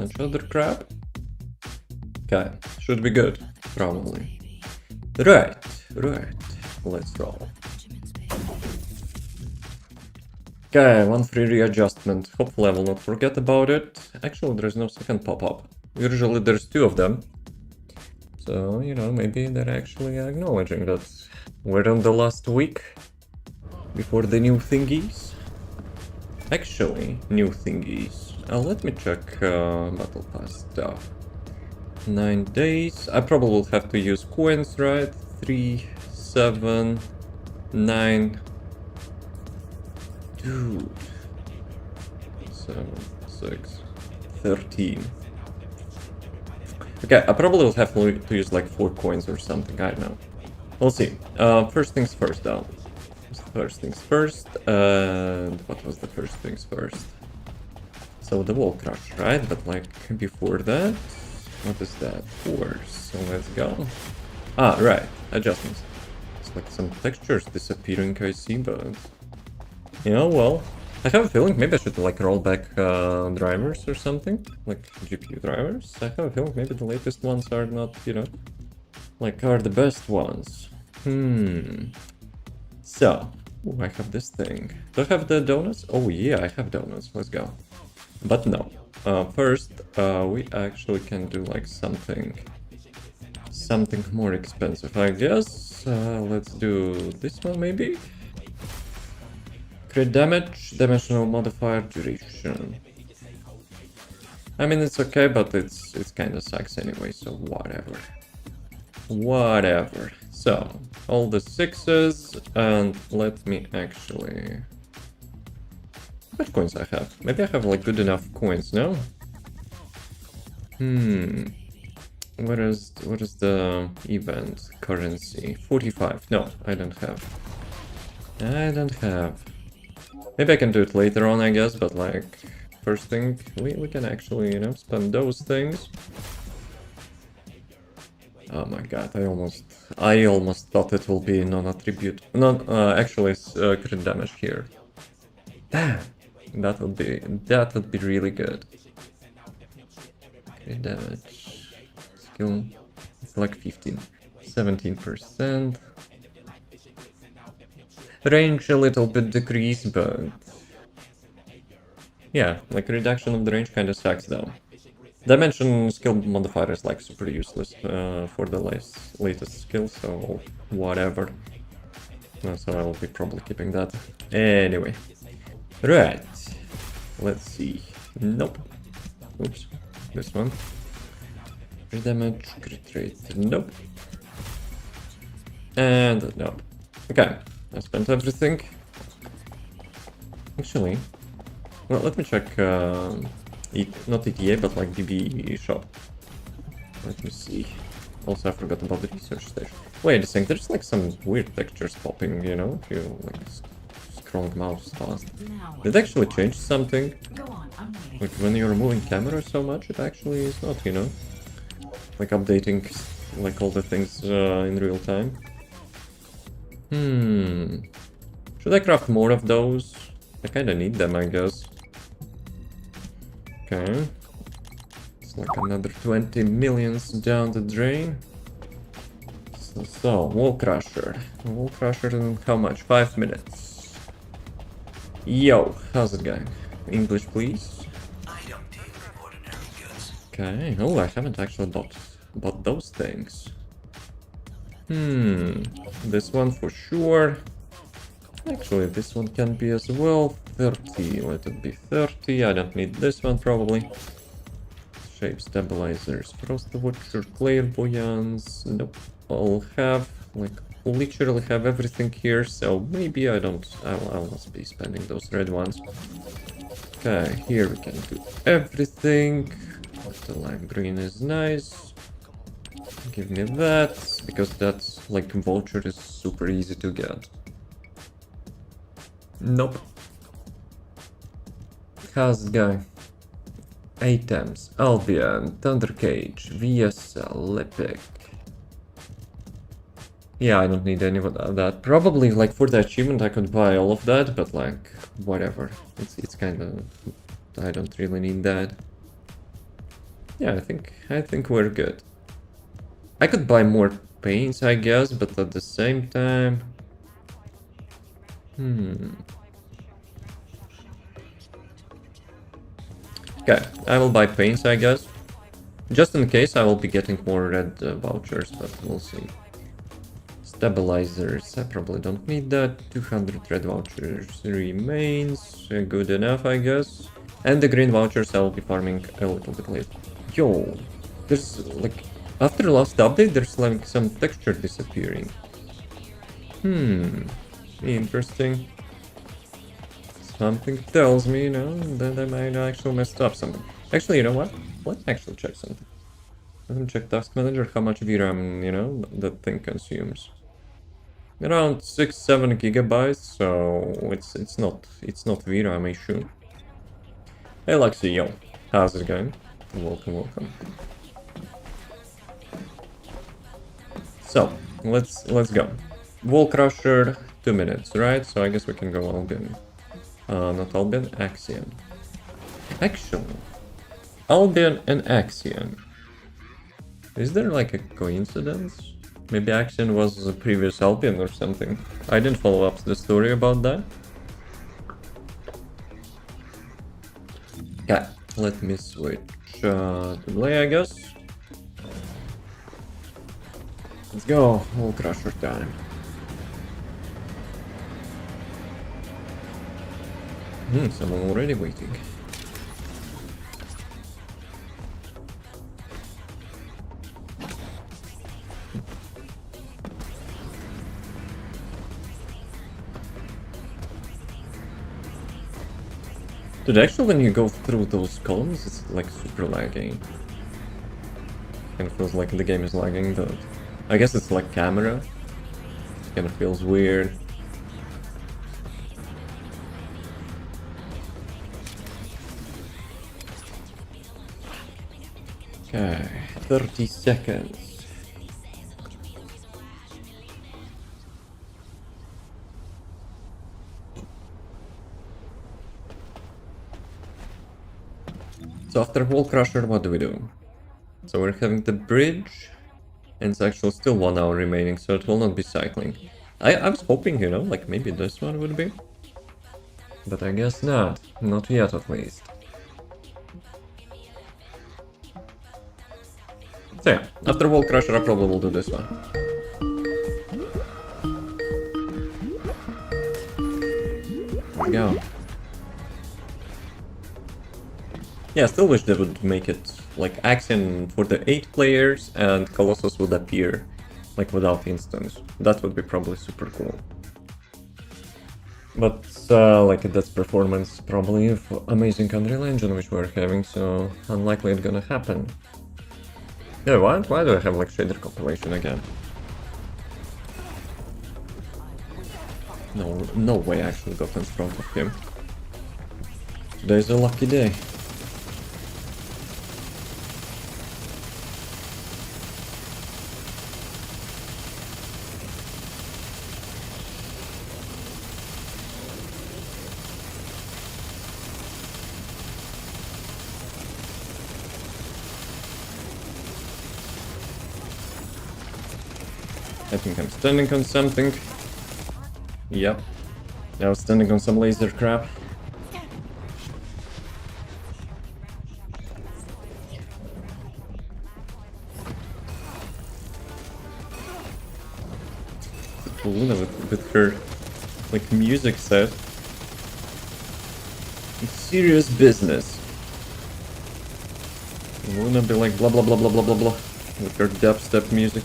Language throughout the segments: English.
bunch of other crap. Okay, should be good, probably. Right, let's roll. Okay, one free readjustment. Hopefully I will not forget about it. Actually, there's no second pop-up. Usually there's two of them. So, you know, maybe they're actually acknowledging that we're on the last week before the new thingies. Actually, new thingies. Let me check Battle Pass stuff. 9 days. I probably will have to use coins, right? 3, 7, 9. Dude. 7, 6, 13. Okay, I probably will have to use like 4 coins or something, I don't know. We'll see. First things first though. First things first, and what was the first things first? So the wall crush, right? But like before that, what is that? Force. So let's go. Ah, right, adjustments. It's like some textures disappearing, I see, but yeah, well, I have a feeling maybe I should like roll back drivers or something, like GPU drivers. I have a feeling maybe the latest ones are not, you know, like are the best ones. So, ooh, I have this thing. Do I have the donuts? Oh yeah, I have donuts. Let's go. But no. First, we actually can do like something more expensive, I guess. Let's do this one maybe. Crit damage, dimensional modifier, duration. I mean, it's okay, but it's kind of sucks anyway, so whatever. Whatever. So, all the 6s, and let me actually... What coins I have? Maybe I have like good enough coins, no? What is the event currency? 45. No, I don't have. Maybe I can do it later on, I guess, but like first thing we can actually, you know, spend those things. Oh my god, I almost thought it will be non-attribute. Actually it's crit damage here. Damn, that would be really good. Crit damage. Skill. It's like 17%. Range a little bit decreased, but yeah, like reduction of the range kind of sucks though. Dimension skill modifier is like super useless for the latest skill, so whatever. So I will be probably keeping that. Anyway, right. Let's see. Nope. Oops. This one. Crit damage, crit rate. Nope. And nope. Okay. I spent everything. Actually, well, let me check. Not ETA, but like BB shop. Let me see. Also, I forgot about the research station. Wait a second, there's like some weird textures popping, you know, if you like scrolling mouse fast. Did it actually change something? Like when you're moving camera so much, it actually is not, you know, like updating like all the things in real time. Should I craft more of those? I kinda need them, I guess. Okay. It's like another 20 millions down the drain. So wall crusher. Wall crusher in how much? 5 minutes. Yo, how's it going? English, please. I don't deal in ordinary goods. Okay. Oh, I haven't actually bought those things. This one for sure. Actually, this one can be as well. 30. Let it be 30. I don't need this one probably. Shape stabilizers, frost watcher, clairvoyance. Nope. I'll have like literally have everything here, so maybe I'll not be spending those red ones. Okay, here we can do everything. The lime green is nice. Give me that, because that's like vulture is super easy to get. Nope. How's it going? Items, Albion, Thundercage, VSL, Lipic. Yeah, I don't need any of that. Probably like for the achievement I could buy all of that, but like whatever. It's kind of, I don't really need that. Yeah, I think we're good. I could buy more paints, I guess, but at the same time... Okay, I will buy paints, I guess. Just in case, I will be getting more red vouchers, but we'll see. Stabilizers, I probably don't need that. 200 red vouchers remains good enough, I guess. And the green vouchers I will be farming a little bit later. Yo, there's like... After last update, there's like some texture disappearing. Interesting. Something tells me, you know, that I might actually messed up something. Actually, you know what? Let's actually check something. Let me check Task Manager, how much VRAM, you know, that thing consumes. Around 6-7 gigabytes, so it's not VRAM issue. Hey Lexi, yo, how's it going? Welcome. So let's go. Wall Crusher, 2 minutes, right? So I guess we can go Albion. Not Albion, Axiom. Actually, Albion and Axiom. Is there like a coincidence? Maybe Axiom was a previous Albion or something. I didn't follow up the story about that. Okay, let me switch to Blay, I guess. Let's go, Wall Crusher time. Someone already waiting. Dude, actually when you go through those columns, it's like super lagging. Kind of feels like the game is lagging, though. I guess it's like camera. It kind of feels weird. Okay, 30 seconds. So after Wall Crusher, what do we do? So we're having the bridge, and it's actually still 1 hour remaining, so it will not be cycling. I was hoping, you know, like maybe this one would be. But I guess not. Not yet, at least. So yeah, after Wall Crusher, I probably will do this one. Let's go. Yeah, I still wish they would make it like Axiom for the 8 players and Colossus would appear like without instance. That would be probably super cool. But like that's performance probably of amazing Unreal Engine which we're having, so unlikely it's gonna happen. Yeah, why do I have like shader compilation again? No way I actually got in front of him. Today's a lucky day. I think I'm standing on something. Yep. I was standing on some laser crap. Luna with her like music set. It's serious business. Luna be like blah blah blah blah blah blah blah with her dubstep music.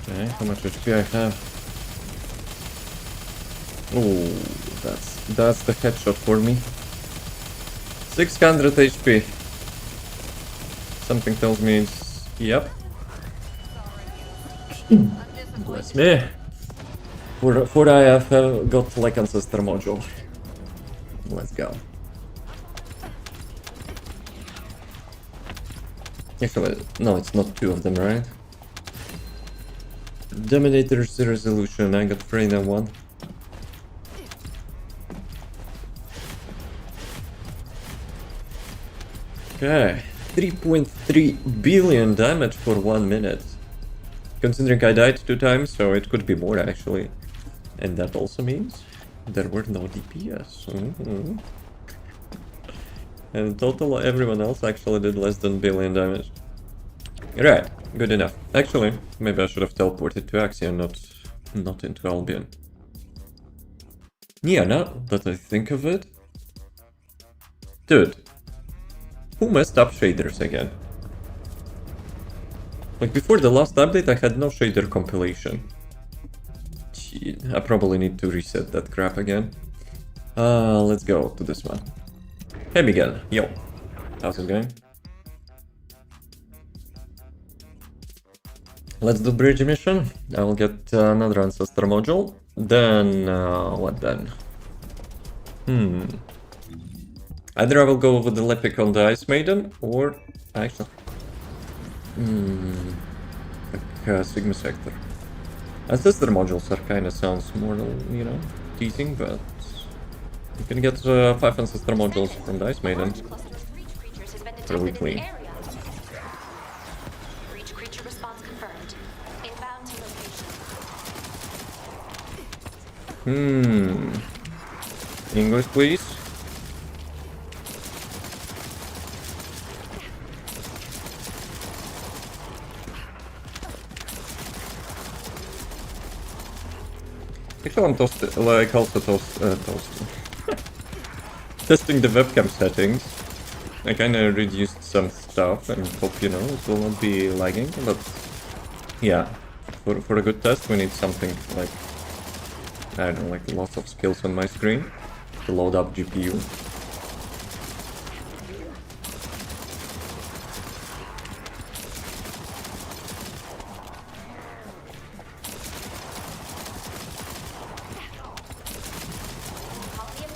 Okay, how much HP I have? Oh, that's the headshot for me. 600 HP. Something tells me it's... Yep. Bless me. For I have got like ancestor module. Let's go. Actually, no, it's not 2 of them, right? Dominator's resolution, I got Freyna 1. Okay, 3.3 billion damage for 1 minute. Considering I died 2 times, so it could be more actually. And that also means there were no DPS. And in total, everyone else actually did less than billion damage. Right, good enough. Actually, maybe I should have teleported to Axia, not into Albion. Yeah, now that I think of it... Dude, who messed up shaders again? Like, before the last update, I had no shader compilation. Gee, I probably need to reset that crap again. Let's go to this one. Hey Miguel, yo. How's it going? Let's do bridge mission. I will get another ancestor module. Then, what then? Either I will go with the Lepic on the Ice Maiden, or... actually... like Sigma Sector. Ancestor modules are kinda sounds more, you know, teasing, but... You can get 5 ancestor modules from the Ice Maiden. Really clean. English, please. Actually, I'm testing the webcam settings. I kinda reduced some stuff and hope, you know, it will not be lagging, but yeah, for a good test we need something like, I don't know, like lots of skills on my screen to load up GPU.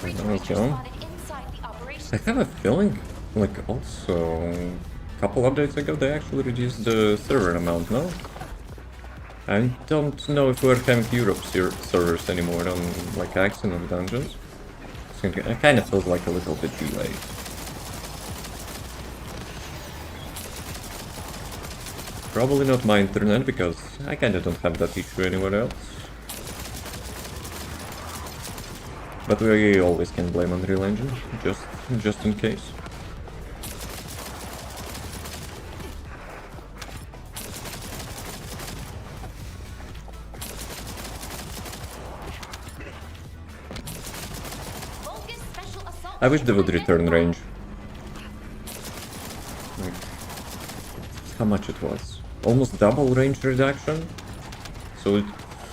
There we go. I have a feeling, like, also, a couple updates ago they actually reduced the server amount, no? I don't know if we're having Europe servers anymore on, like, Axiom of Dungeons. So it kind of feels like a little bit delayed. Probably not my internet, because I kinda don't have that issue anywhere else. But we always can blame Unreal Engine, just in case. I wish they would return range. Like, how much it was? Almost double range reduction? So it,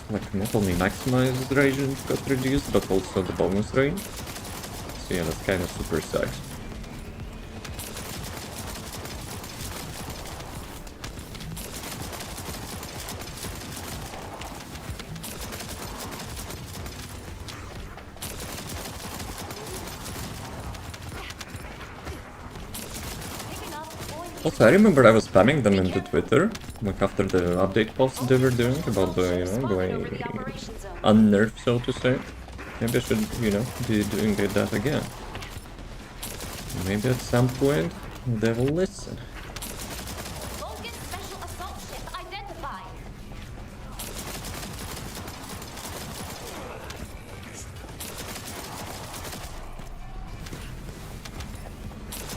like, not only maximized range got reduced, but also the bonus range. So yeah, that's kind of super sucks. Also, I remember I was spamming them into Twitter, like after the update posts they were doing about the, you know, going unnerved, so to say. Maybe I should, you know, be doing that again. Maybe at some point they will listen.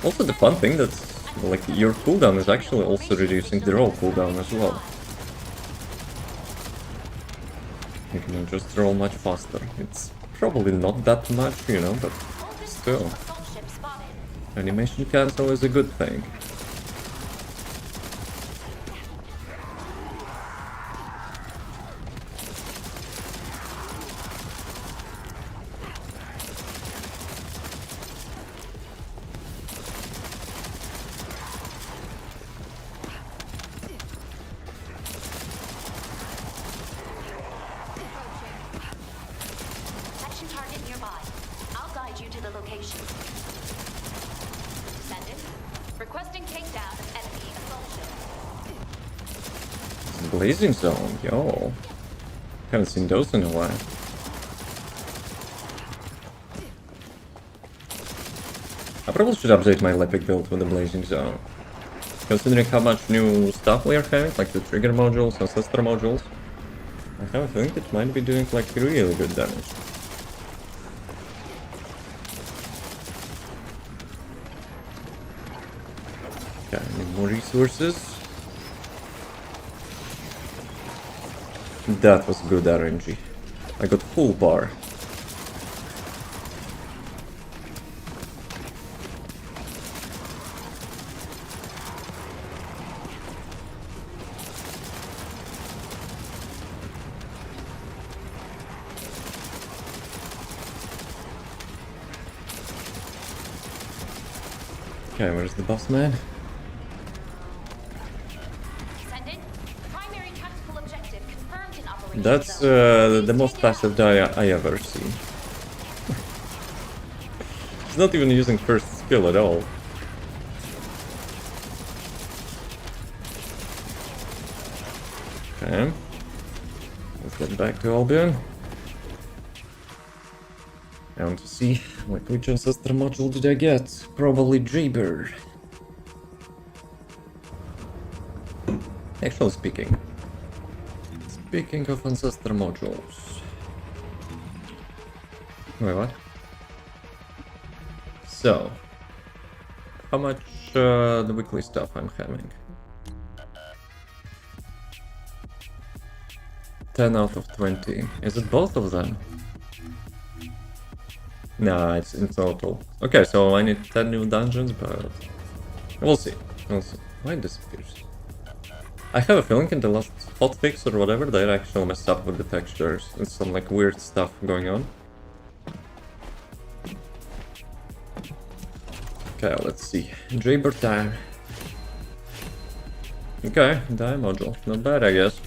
Also, the fun thing that's like your cooldown is actually also reducing the roll cooldown as well. You can just roll much faster. It's probably not that much, you know, but still. Animation cancel is a good thing. Descendant, requesting takedown of enemy assault Blazing Zone, yo. Haven't seen those in a while. I probably should update my Lepic build with the Blazing Zone. Considering how much new stuff we are having, like the trigger modules, ancestor modules, I have a feeling it might be doing like really good damage. Okay, I need more resources. That was good RNG. I got full bar. Okay, where's the boss man? Descendant, primary tactical objective confirmed in operation. That's the most passive die I ever seen. He's not even using first skill at all. Okay. Let's get back to Albion. I want to see like which ancestor module did I get? Probably Jaber. Actually speaking of ancestor modules. Wait, what? So, how much the weekly stuff I'm having? 10 out of 20. Is it both of them? Nah, it's in total. Okay, so I need 10 new dungeons, but we'll see. We'll see. Why it disappears? I have a feeling in the last hotfix or whatever they actually messed up with the textures. It's some like weird stuff going on. Okay, let's see. Jaber time. Okay, die module. Not bad, I guess.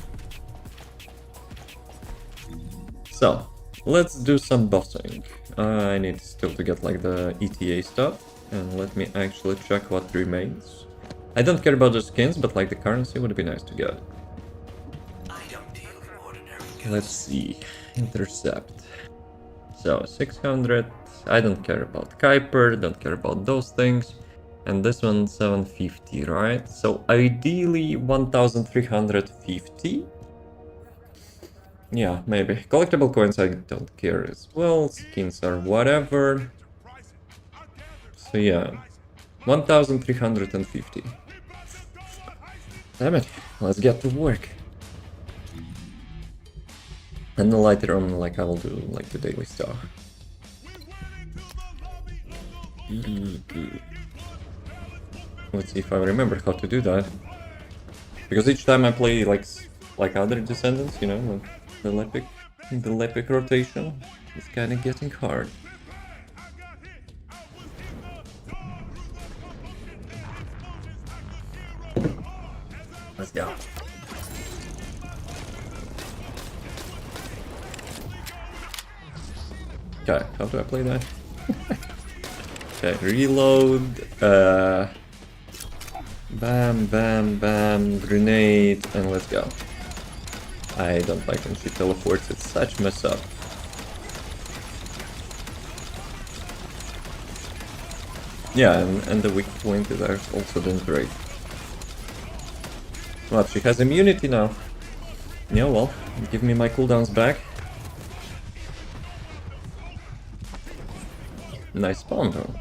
So, let's do some bossing. I need still to get like the ETA stuff, and let me actually check what remains. I don't care about the skins, but like the currency would be nice to get. I don't deal in ordinary goods. Let's see. Intercept. So 600. I don't care about Kuiper, don't care about those things. And this one 750, right? So ideally 1350. Yeah, maybe. Collectible coins I don't care as well. Skins are whatever. So yeah, 1350. Damn it, let's get to work. And later on, like I will do like the daily stuff. Let's see if I remember how to do that. Because each time I play like other Descendants, you know, like the Lepic rotation, it's kind of getting hard. Let's go. Okay, how do I play that? Okay, reload, bam, bam, bam, grenade, and let's go. I don't like when she teleports, it's such mess up. Yeah, and the weak point is also doing great. Well, she has immunity now. Yeah, well, give me my cooldowns back. Nice spawn though.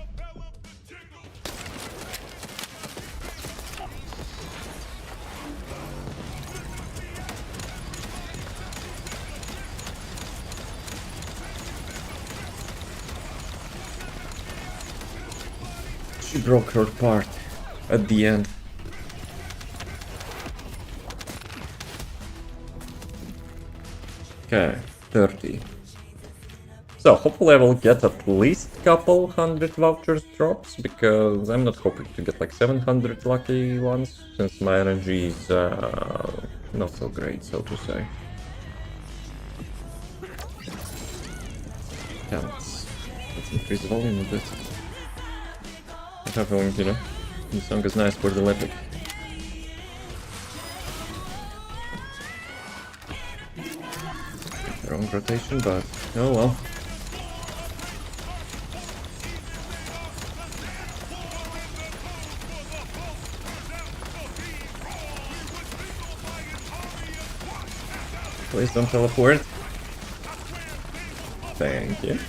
She broke her part at the end. Okay, 30. So hopefully I will get at least couple hundred vouchers drops, because I'm not hoping to get like 700 lucky ones, since my RNG is not so great, so to say. Yeah, let's increase the volume a bit. I have a feeling, you know, this song is nice for the Lepic. Wrong rotation, but oh well. Please don't teleport. Thank you.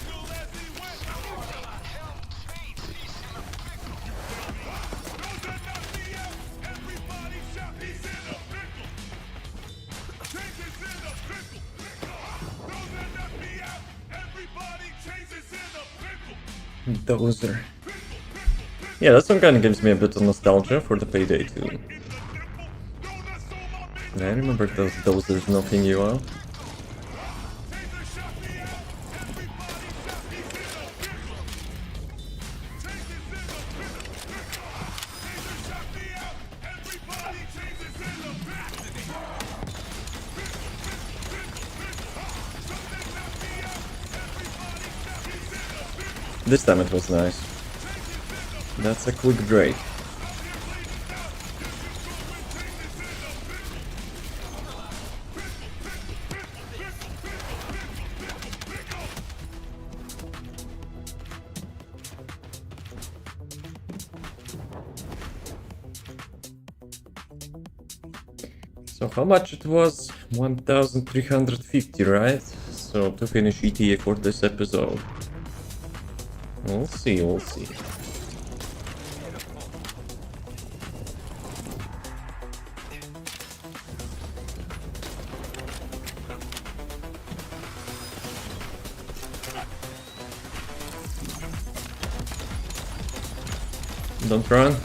Dozer. Yeah, that song kinda gives me a bit of nostalgia for the Payday 2. I remember those dozers knocking you out. This time it was nice. That's a quick break. So how much it was? 1,350, right? So to finish ETA for this episode. We'll see, we'll see. Don't run.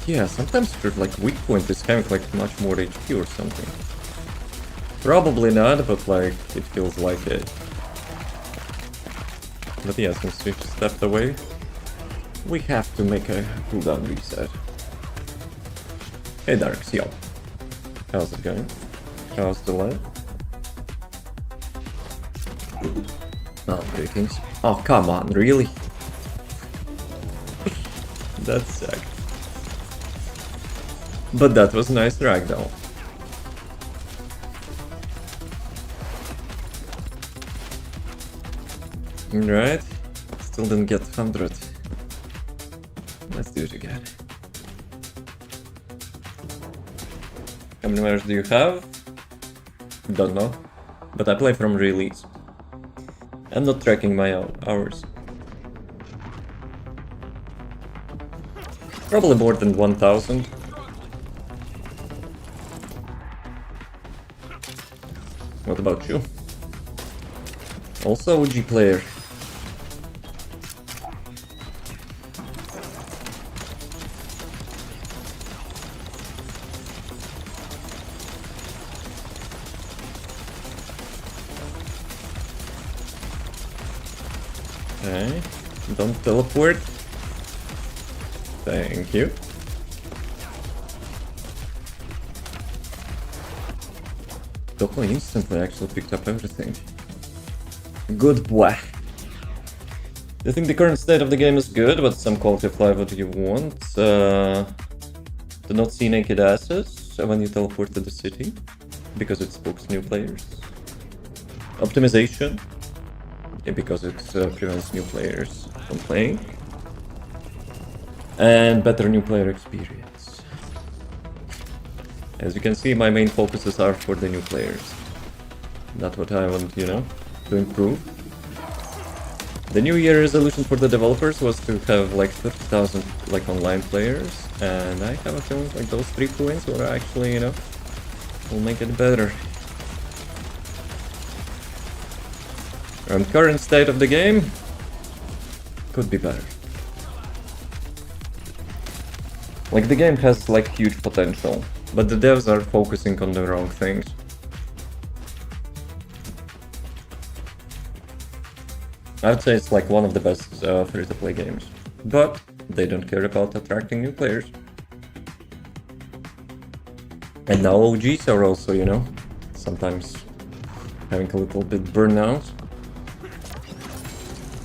Yeah, sometimes your like weak point is having like much more HP or something. Probably not, but like it feels like it. But yeah, since we stepped away, we have to make a cooldown reset. Hey Darks, yo. How's it going? How's the light? Oh, greetings. Oh, come on, really? That sucked. But that was nice ragdoll. Right, still didn't get 100. Let's do it again. How many hours do you have? Don't know. But I play from release. I'm not tracking my hours. Probably more than 1,000. What about you? Also OG player. Okay, don't teleport. Thank you. Doko instantly actually picked up everything. Good boy. I think the current state of the game is good, but some quality of life what you want. Do not see naked asses when you teleport to the city, because it spooks new players. Optimization, because it prevents new players from playing. And better new player experience. As you can see, my main focuses are for the new players. Not what I want, you know, to improve. The New Year resolution for the developers was to have like 50,000 like online players, and I have a feeling like those 3 points will actually, you know, will make it better. And current state of the game could be better. Like the game has like huge potential, but the devs are focusing on the wrong things. I'd say it's like one of the best free-to-play games, but they don't care about attracting new players. And now OGs are also, you know, sometimes having a little bit burnout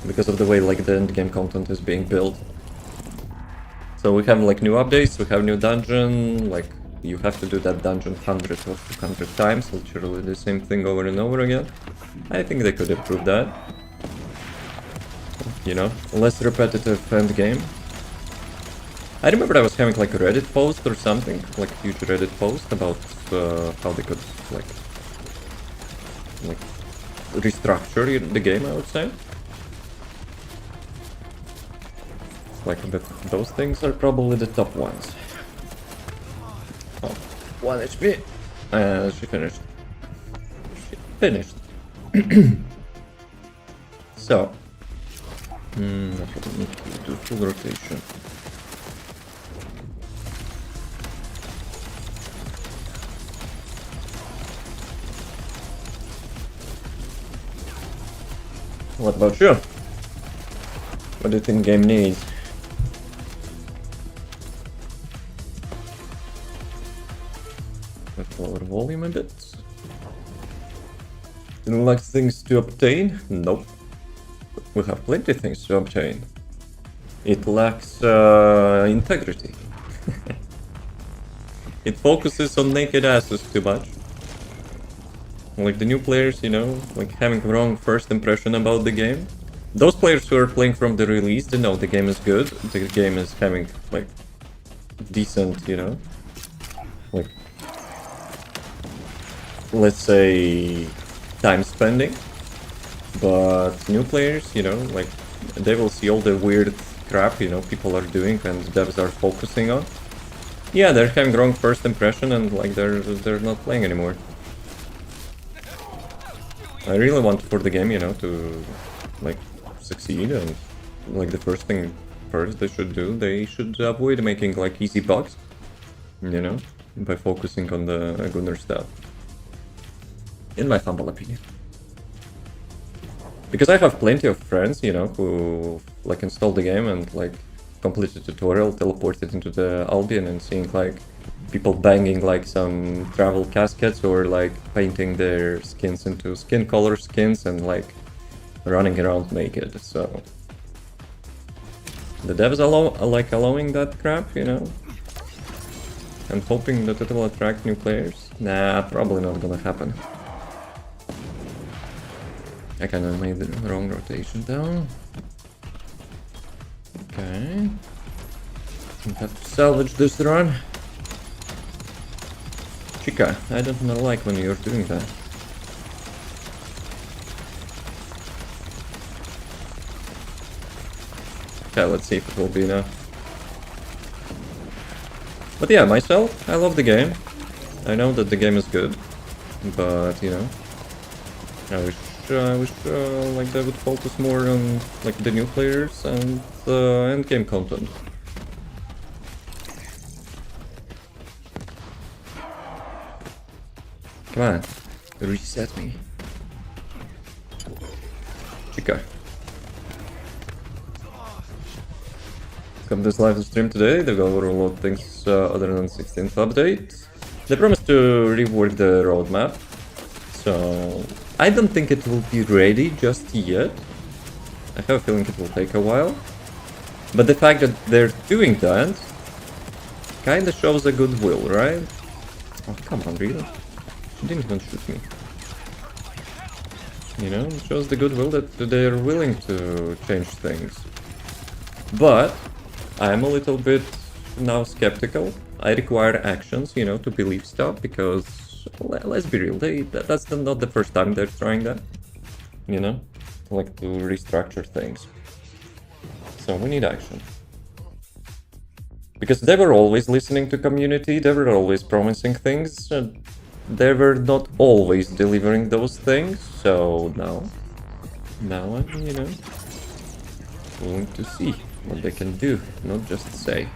because of the way like the endgame content is being built. So we have like new updates, we have new dungeon, like you have to do that dungeon 100 or 200 times, literally the same thing over and over again. I think they could improve that. You know, less repetitive end game. I remember I was having like a Reddit post or something, like a huge Reddit post about how they could like restructure the game, I would say. Like those things are probably the top ones. Oh, 1 HP. She finished. She finished. So, I probably need to do full rotation. What about you? What do you think game needs? Let's lower volume a bit. It lacks things to obtain? Nope. We have plenty of things to obtain. It lacks integrity. It focuses on naked asses too much. Like the new players, you know, like having wrong first impression about the game. Those players who are playing from the release, they know the game is good. The game is having like decent, you know, like let's say time spending. But new players, you know, like they will see all the weird crap, you know, people are doing and devs are focusing on. Yeah, they're having wrong first impression and like they're not playing anymore. I really want for the game, you know, to like succeed, and like the first thing first they should do, they should avoid making like easy bugs, you know, by focusing on the gooder stuff. In my humble opinion. Because I have plenty of friends, you know, who like installed the game and like completed the tutorial, teleported into the Albion and seeing like people banging like some travel caskets or like painting their skins into skin color skins and like running around naked. So the devs are like allowing that crap, you know, and hoping that it will attract new players. Nah, probably not gonna happen. I kinda made the wrong rotation down. Okay. I have to salvage this run. Chica, I don't like when you're doing that. Okay, let's see if it will be enough. But yeah, myself, I love the game. I know that the game is good, but you know, I wish like they would focus more on like the new players and end game content. Come on, reset me. Chica. Come this live stream today, they will overload things other than 16th update. They promised to rework the roadmap, so I don't think it will be ready just yet. I have a feeling it will take a while. But the fact that they're doing that kinda shows a goodwill, right? Oh, come on, really? She didn't even shoot me. You know, it shows the goodwill that they're willing to change things. But I'm a little bit now skeptical. I require actions, you know, to believe stuff, because let's be real, that's not the first time they're trying that, you know, like to restructure things. So we need action. Because they were always listening to community, they were always promising things, and they were not always delivering those things, so now I'm, you know, willing to see what they can do, not just say.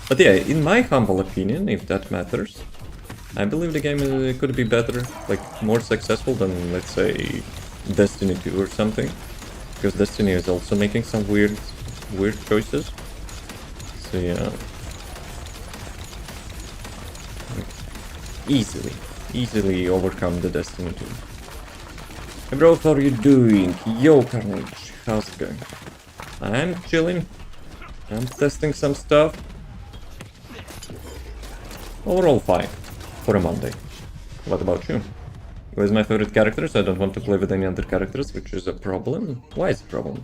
But yeah, in my humble opinion, if that matters, I believe the game could be better, like more successful than, let's say, Destiny 2 or something. Because Destiny is also making some weird choices. So yeah. Like, easily overcome the Destiny 2. Hey bro, how are you doing? Yo, Carnage, how's it going? I'm chilling. I'm testing some stuff. Overall fine. For a Monday. What about you? Who is my favorite characters? I don't want to play with any other characters, which is a problem. Why is it a problem?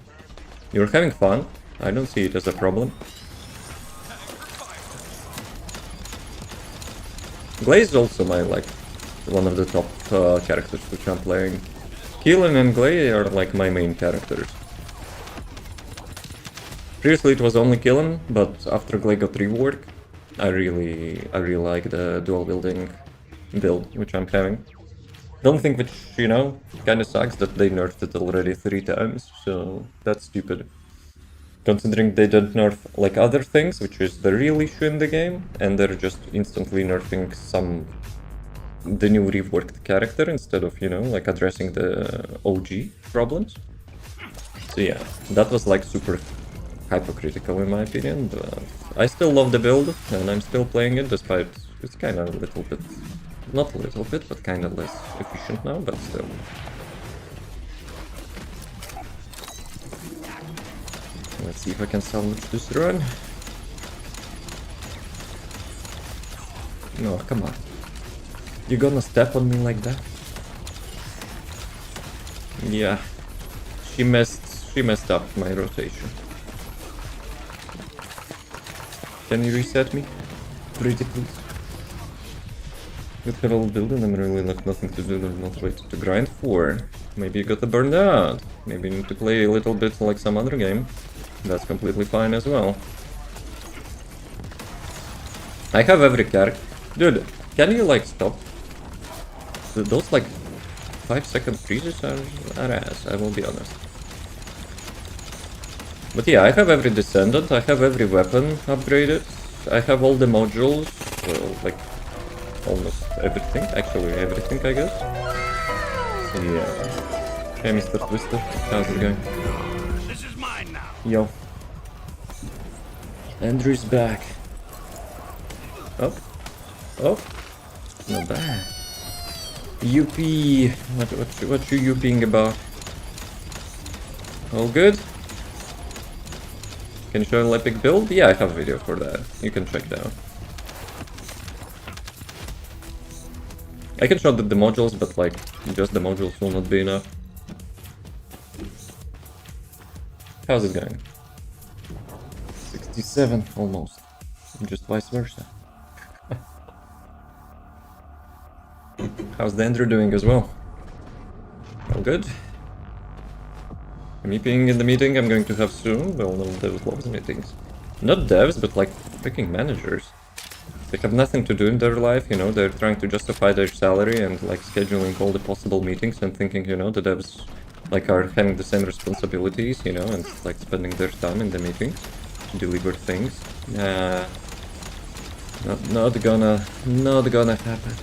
You're having fun. I don't see it as a problem. Glaze is also my, like, one of the top characters which I'm playing. Keelan and Glaze are, like, my main characters. Previously it was only Keelan, but after Glaze got reworked, I really like the dual building build which I'm having. Don't think which, you know, kinda sucks that they nerfed it already 3 times, so that's stupid. Considering they don't nerf like other things, which is the real issue in the game, and they're just instantly nerfing the new reworked character instead of, you know, like addressing the OG problems. So yeah, that was like super hypocritical in my opinion, but I still love the build and I'm still playing it despite it's kind of a little bit, not a little bit, but kind of less efficient now, but still. Let's see if I can salvage this run. No, come on. You gonna step on me like that? Yeah. She messed up my rotation. Can you reset me? Pretty please. Good herald building, I'm really left nothing to do, there's not wait to grind for. Maybe you got burned out. Maybe you need to play a little bit like some other game. That's completely fine as well. I have every character. Dude, can you like stop? Those like 5-second freezes are ass, I will be honest. But yeah, I have every Descendant, I have every weapon upgraded, I have all the modules, like almost everything, actually everything I guess. So yeah. Hey Mr. Twister, how's it going? This is mine now. Yo. Andrew's back. Oh. Oh. Not bad. Yuppie. What you yuppieing about? All good? Can you show an epic build? Yeah, I have a video for that. You can check that out. I can show the modules, but like, just the modules will not be enough. How's it going? 67, almost. Just vice versa. How's the Andrew doing as well? All good? Meeting in the meeting I'm going to have soon. Well, no, devs loves meetings. Not devs, but like freaking managers. They have nothing to do in their life, you know, they're trying to justify their salary and like scheduling all the possible meetings and thinking, you know, the devs like are having the same responsibilities, you know, and like spending their time in the meetings to deliver things. Not gonna happen.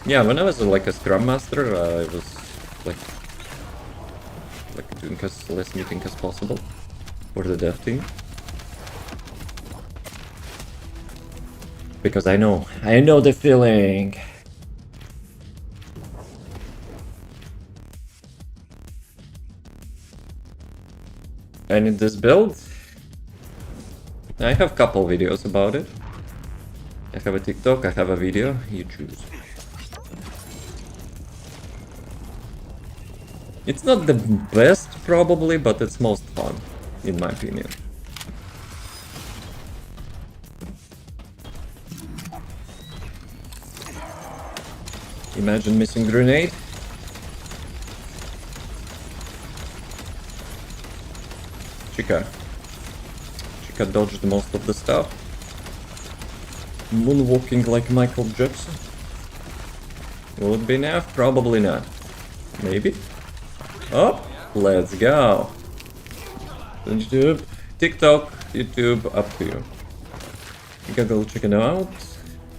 Yeah, when I was like a Scrum Master, I was like doing as less meeting as possible for the dev team. Because I know the feeling. I need this build. I have a couple videos about it. I have a TikTok, I have a video, you choose. It's not the best, probably, but it's most fun, in my opinion. Imagine missing grenade. Chica dodged most of the stuff. Moonwalking like Michael Jackson. Will it be enough? Probably not. Maybe? Oh, let's go. YouTube, TikTok, YouTube, up to you. You can go check it out.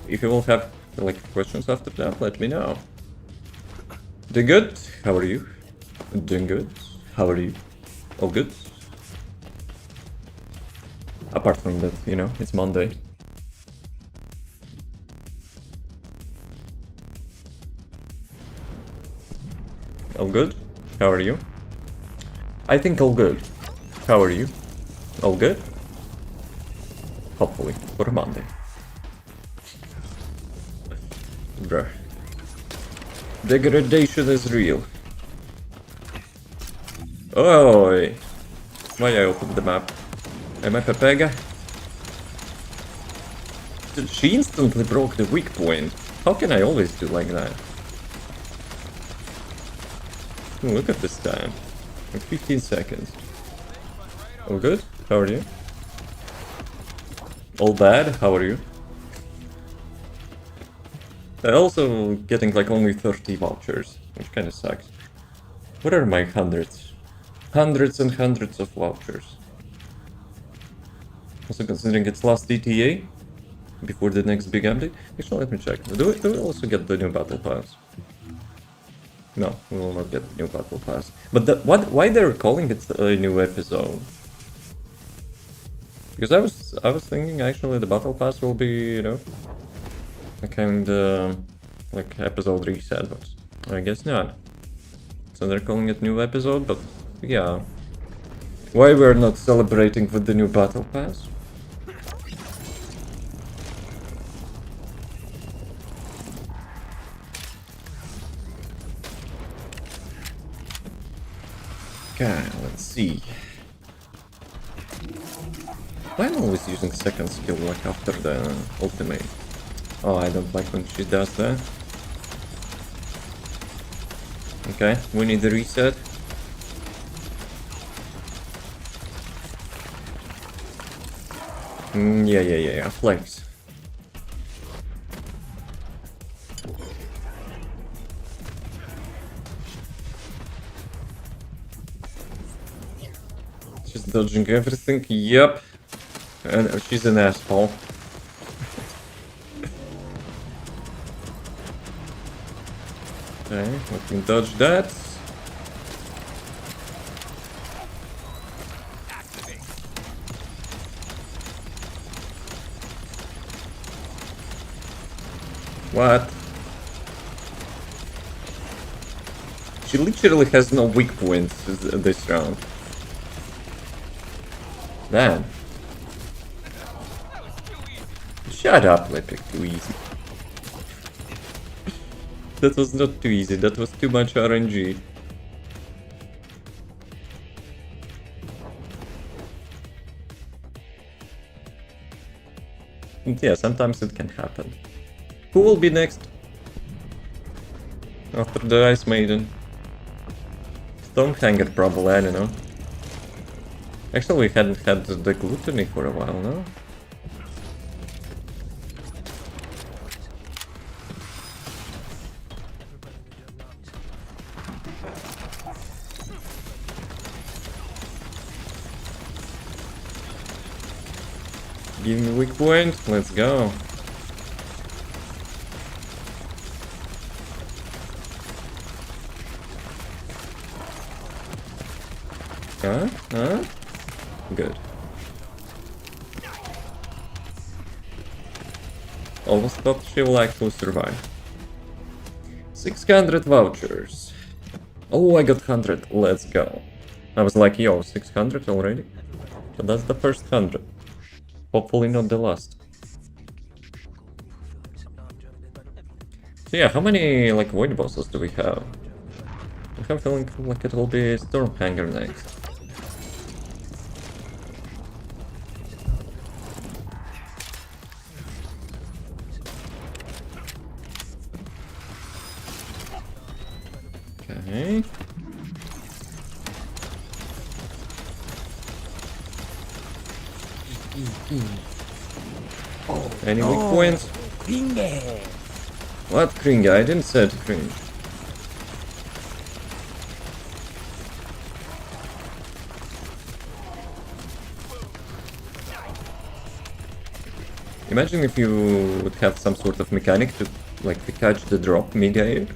If you will have like questions after that, let me know. Doing good? How are you? Doing good? How are you? All good? Apart from that, you know, it's Monday. good? How are you? I think all good. How are you? All good? Hopefully, for Monday. Bruh. Degradation is real. Oi! Why I opened the map? Am I Pepega? She instantly broke the weak point. How can I always do like that? Ooh, look at this time. Like 15 seconds. All good? How are you? All bad? How are you? Also getting like only 30 vouchers, which kinda sucks. What are my hundreds? Hundreds and hundreds of vouchers. Also considering it's last ETA, before the next big update. Actually, let me check. Do we also get the new battle pass? No, we will not get the new battle pass. But why they're calling it a new episode? Because I was thinking actually the battle pass will be, you know, a kind of like episode reset, but I guess not. So they're calling it new episode, but yeah. Why we're not celebrating with the new battle pass? Okay, let's see. Why am I always using second skill like after the ultimate? Oh, I don't like when she does that. Okay, we need the reset. Yeah, flex. She's dodging everything, yep. And she's an asshole. Okay, let me dodge that. What? She literally has no weak points this round. Damn. Shut up, Lepic, too easy. That was not too easy, that was too much RNG. And yeah, sometimes it can happen. Who will be next? After the Ice Maiden? Stonehanger probably, I don't know. Actually, we hadn't had the Gluttony for a while, no? Give me weak point, let's go. Huh? Good. Almost thought she will actually survive. 600 vouchers. Oh, I got 100. Let's go. I was like, yo, 600 already? But that's the first 100. Hopefully not the last. So yeah, how many like void bosses do we have? I have a feeling like it will be Stormhanger next. Okay. Any weak points? Kringe. What cringe? I didn't say cringe. Imagine if you would have some sort of mechanic to like to catch the drop mid-air.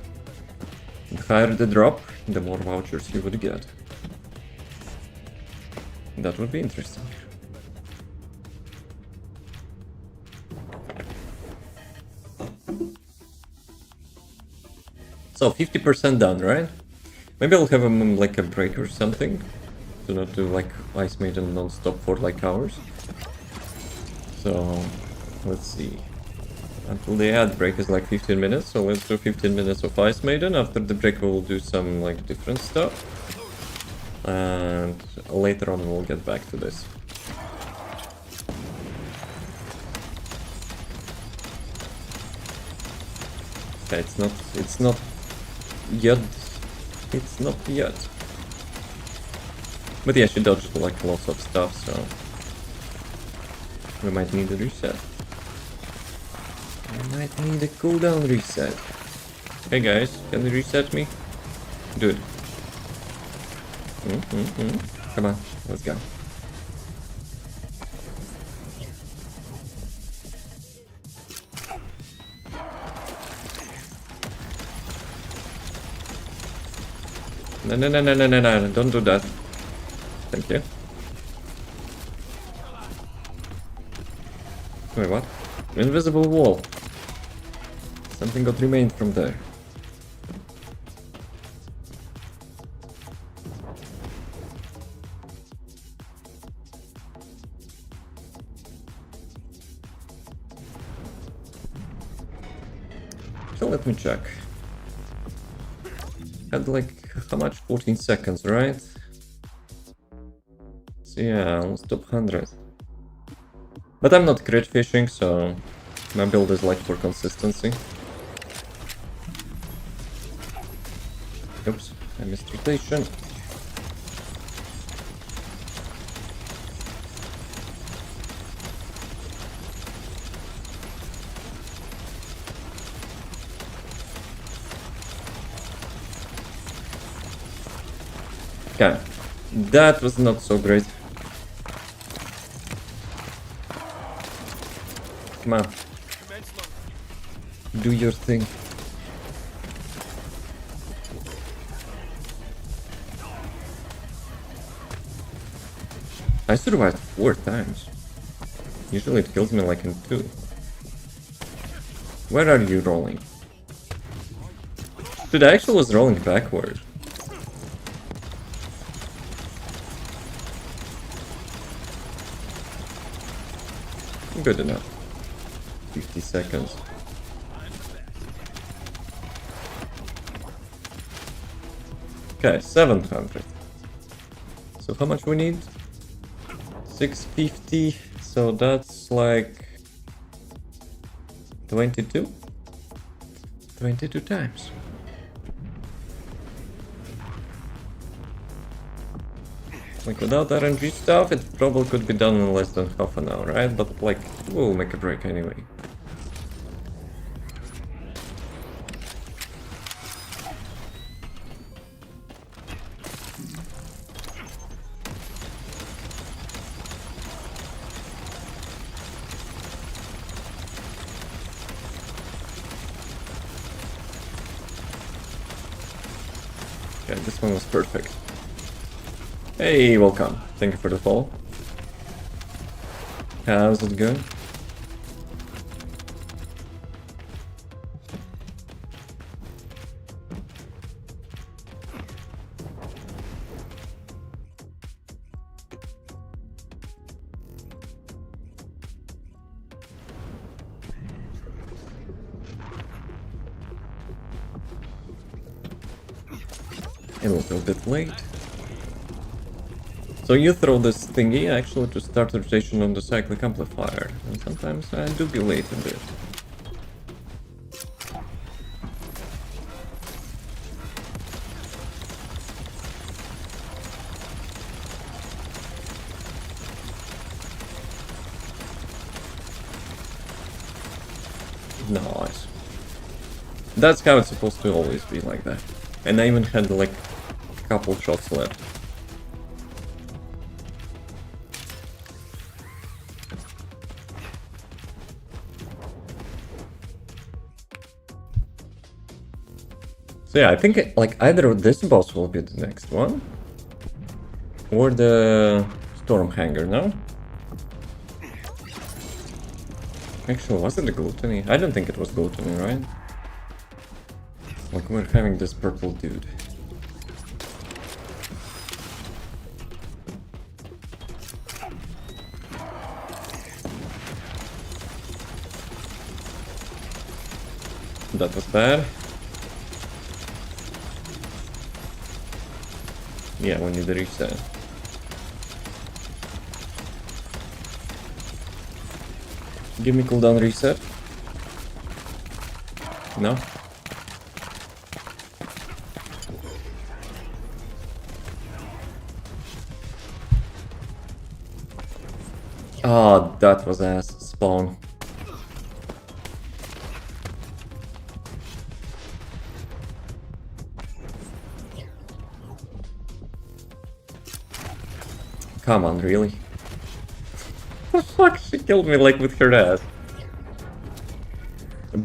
The higher the drop, the more vouchers you would get. That would be interesting. So 50% done, right? Maybe I'll have like a break or something. To not do like Ice Maiden non-stop for like hours. So, let's see. Until the ad break is like 15 minutes, so let's do 15 minutes of Ice Maiden. After the break we'll do some like different stuff. And later on we'll get back to this. Okay, it's not yet. It's not yet. But yeah, she dodged like lots of stuff, so we might need a reset. I might need a cooldown reset. Hey guys, can you reset me? Dude. Come on, let's go. No, don't do that. Thank you. Wait, what? Invisible wall. Something got remained from there. So let me check. Had like, how much? 14 seconds, right? So yeah, almost top 100. But I'm not crit fishing, so my build is like for consistency. Oops, I missed rotation. Okay, that was not so great. Come on. Do your thing. I survived 4 times. Usually it kills me like in 2. Where are you rolling? Dude, I actually was rolling backward. Good enough. 50 seconds. Okay, 700. So how much we need? 650. So that's like 22? 22 times. Like without RNG stuff, it probably could be done in less than half an hour, right? But like, we'll make a break anyway. Okay, this one was perfect. Hey, welcome. Thank you for the follow. How's it going? A little bit late. So you throw this thingy actually to start rotation on the cyclic amplifier, and sometimes I do be late a bit. Nice. That's how it's supposed to always be like that. And I even had like a couple shots left. So yeah, I think like either this boss will be the next one, or the Stormhanger, no? Actually, was it the Gluttony? I don't think it was Gluttony, right? Like we're having this purple dude. That was bad. Yeah, we need the reset. Give me cooldown reset. No? Oh, that was ass spawn. Come on, really? The fuck, she killed me like with her ass.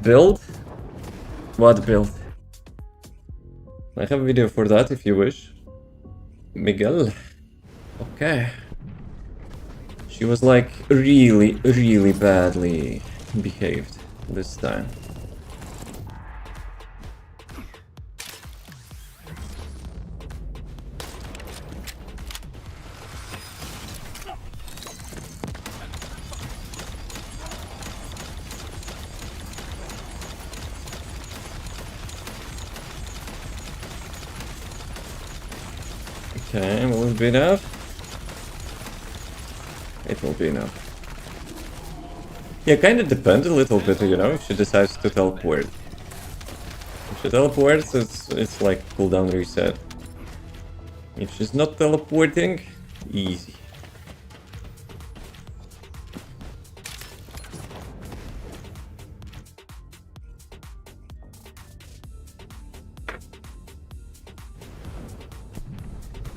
Build? What build? I have a video for that if you wish. Miguel. Okay. She was like really, really badly behaved this time. Okay, will it be enough? It will be enough. Yeah, kinda depends a little bit, you know, if she decides to teleport. If she teleports, it's like cooldown reset. If she's not teleporting, easy.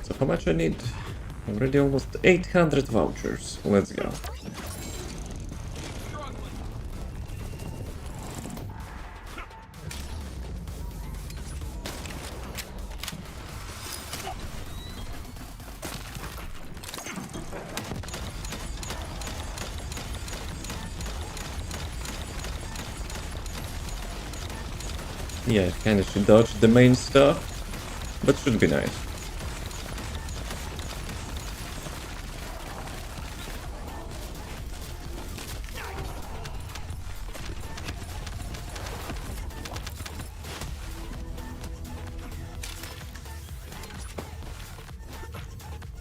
So how much I need? Already almost 800 vouchers. Let's go. Yeah, kinda should dodge the main stuff, but should be nice.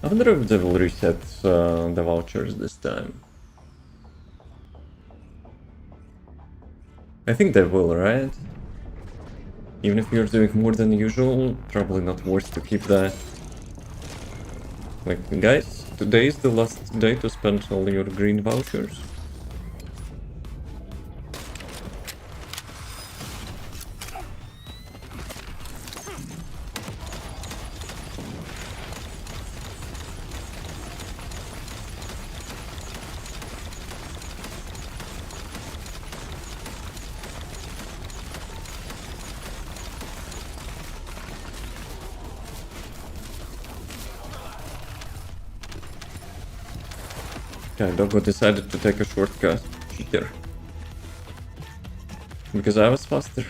I wonder if they will reset the vouchers this time. I think they will, right? Even if you're doing more than usual, probably not worth to keep that. Like, guys, today is the last day to spend all your green vouchers. Caligo decided to take a shortcut. Cheater. Because I was faster.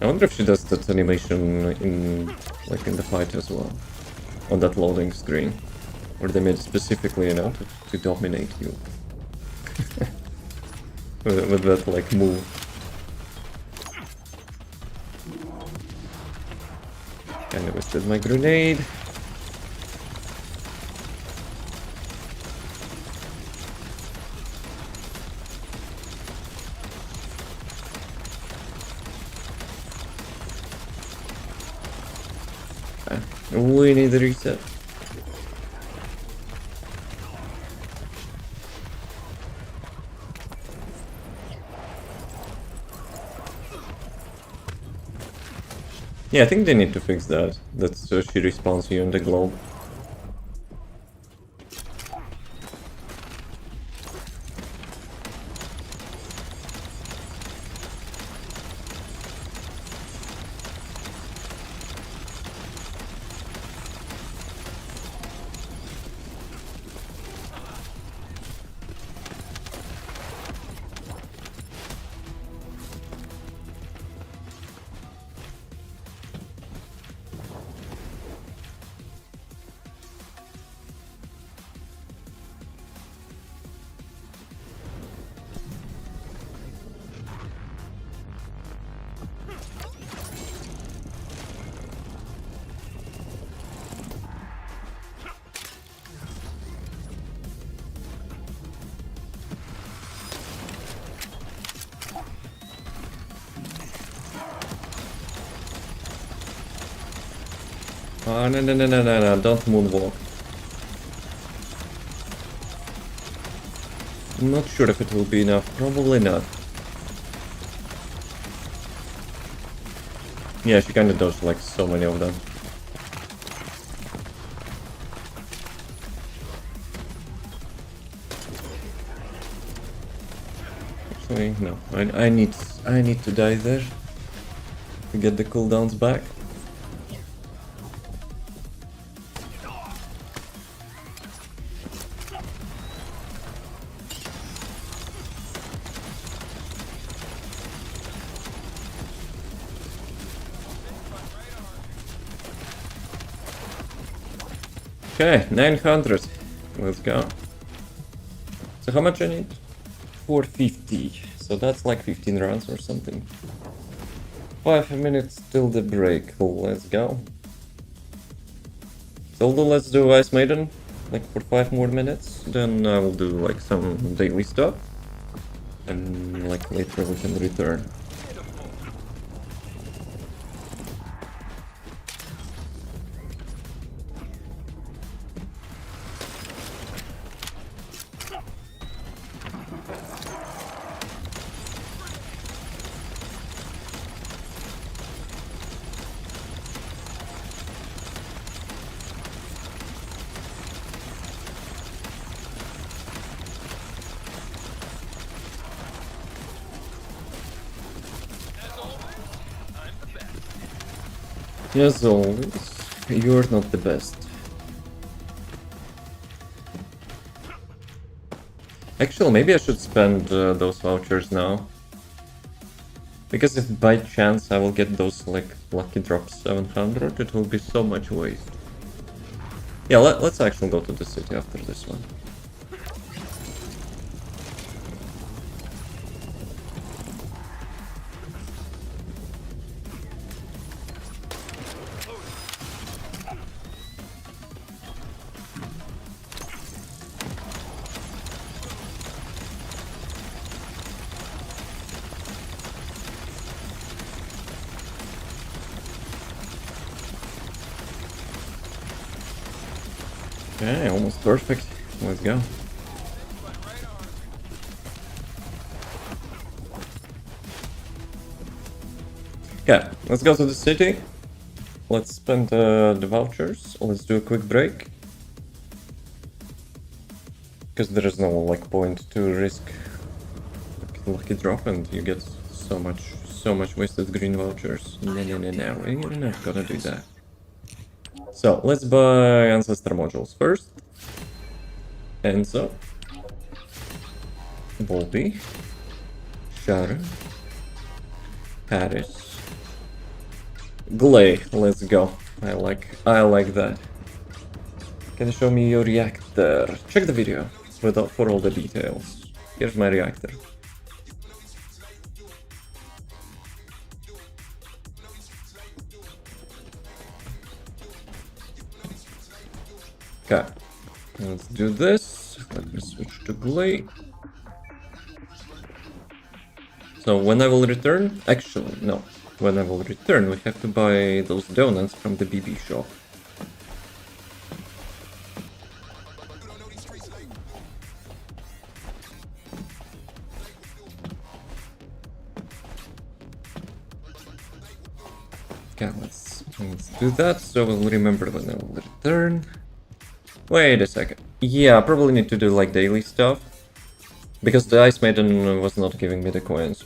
I wonder if she does that animation in the fight as well. On that loading screen. Or they made specifically, you know, to dominate you. with that like move. Kinda wasted my grenade. We need a reset. Yeah, I think they need to fix that. That's so she respawns you in the globe. Oh, no, don't moonwalk. I'm not sure if it will be enough, probably not. Yeah, she kinda does like so many of them. Actually, no. I need to die there to get the cooldowns back. Okay, 900. Let's go. So how much I need? 450. So that's like 15 rounds or something. 5 minutes till the break. Let's go. So let's do Ice Maiden, like for 5 more minutes. Then I will do like some daily stuff. And like later we can return. As always, you're not the best. Actually, maybe I should spend those vouchers now. Because if by chance I will get those like lucky drops 700, it will be so much waste. Yeah, let's actually go to the city after this one. Okay, almost perfect. Let's go. Okay, let's go to the city. Let's spend the vouchers. Let's do a quick break. Because there is no like point to risk lucky drop and you get so much wasted green vouchers. No, we're not gonna do that. So let's buy ancestor modules first. Enzo, Volby, Sharon, Paris, Glay. Let's go. I like that. Can you show me your reactor? Check the video for all the details. Here's my reactor. Okay, let's do this. Let me switch to Glay. So when I will return, actually no, when I will return we have to buy those donuts from the BB shop. Okay, let's do that so we'll remember when I will return. Wait a second. Yeah, I probably need to do like daily stuff. Because the Ice Maiden was not giving me the coins.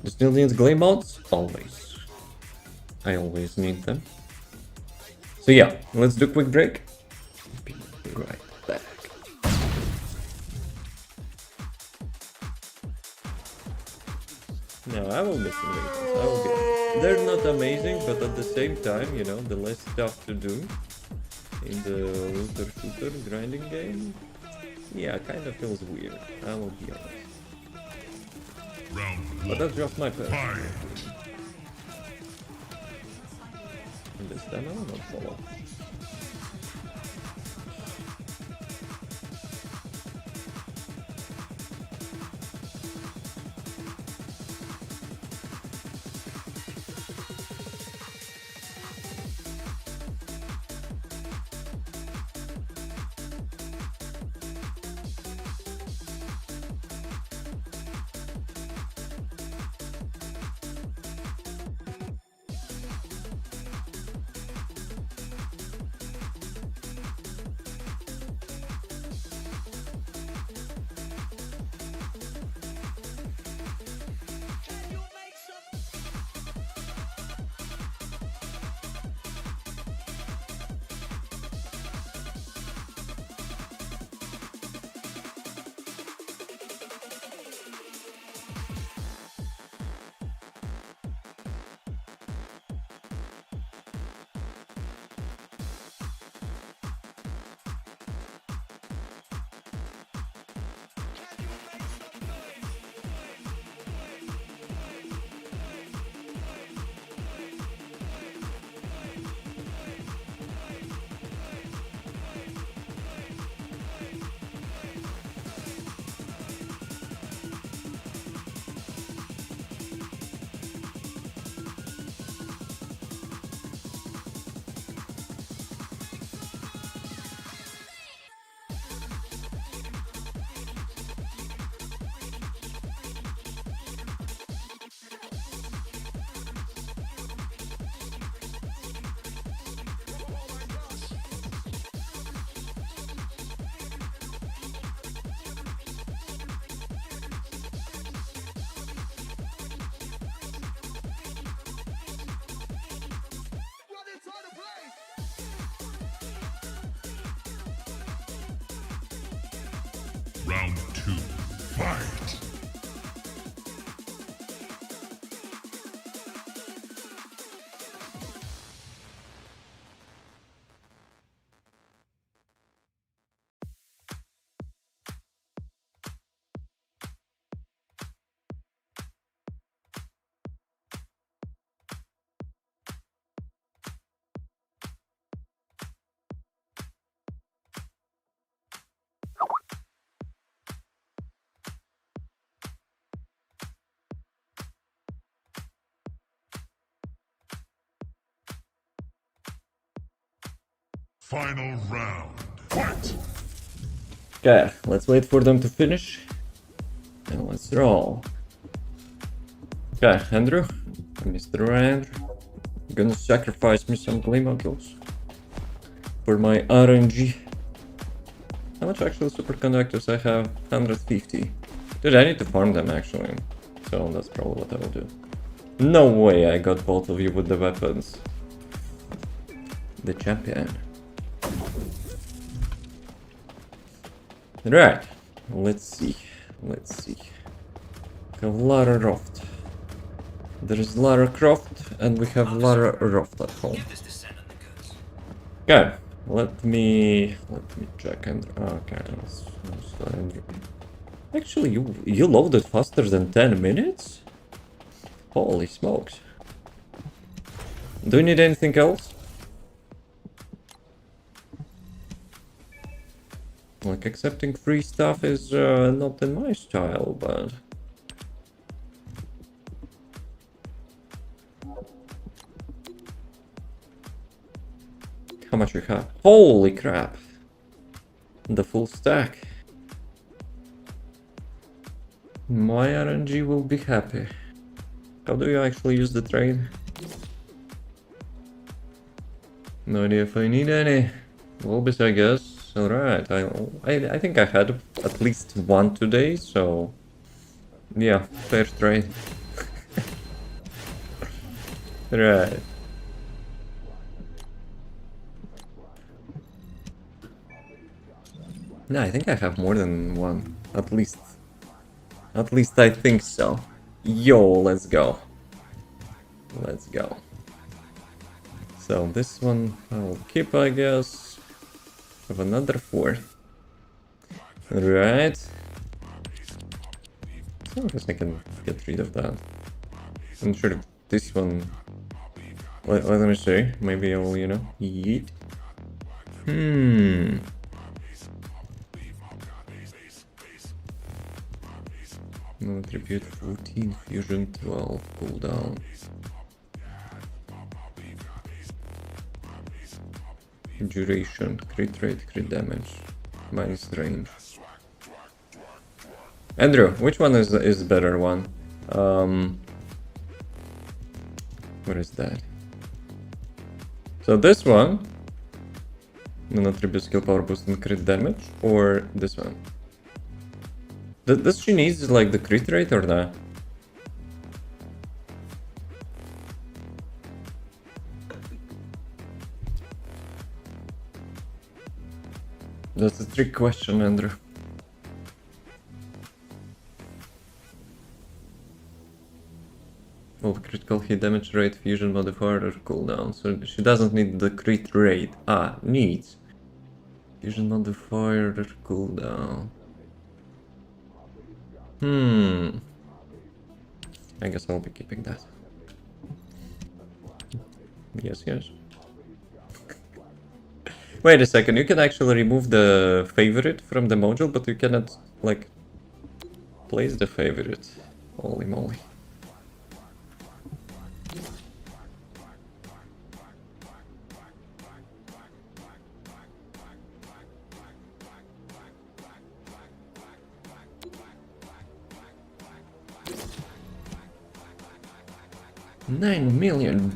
Do still need Glay mods? Always. I always need them. So yeah, let's do a quick break. Be right back. No, I will miss the latest. I will be. They're not amazing, but at the same time, you know, the less stuff to do in the looter shooter grinding game, yeah, kind of feels weird. I will be honest. But that's just my personal. And this time I will not follow. Round 2. Fight! Final round. Fight! Okay, let's wait for them to finish. And let's roll. Okay, Andrew. Mr. Andrew. You're gonna sacrifice me some clay modules for my RNG. How much actual superconductors I have? 150. Dude, I need to farm them actually. So that's probably what I will do. No way I got both of you with the weapons. The champion. Right, let's see. We have Lara Croft. There is Lara Croft, and we have Lara Croft at home. Give this Descendant the goods. Okay, let me check and okay. Actually, you loaded faster than 10 minutes? Holy smokes! Do you need anything else? Like, accepting free stuff is not in my style, but... How much you have? Holy crap! The full stack. My RNG will be happy. How do you actually use the trade? No idea if I need any. Lobbies, I guess. Alright, I think I had at least one today, so... Yeah, fair trade. Right. No, I think I have more than one. At least. At least I think so. Yo, let's go. Let's go. So this one I'll keep, I guess. Have another 4. Right. So I guess I can get rid of that. I'm sure if this one... Let me see. Maybe I'll, you know, yeet. No attribute 14, fusion 12, cooldown. Duration, crit rate, crit damage, minus range. Andrew, which one is better one? Where is that? So this one, non-attribute skill power boost and crit damage, or this one? Does she need like the crit rate or not? That's a trick question, Andrew. Well, critical hit damage rate, fusion modifier, or cooldown. So she doesn't need the crit rate. Ah, needs. Fusion modifier or cooldown. I guess I'll be keeping that. Yes. Wait a second, you can actually remove the favorite from the module, but you cannot, like, place the favorite. Holy moly. $9 million.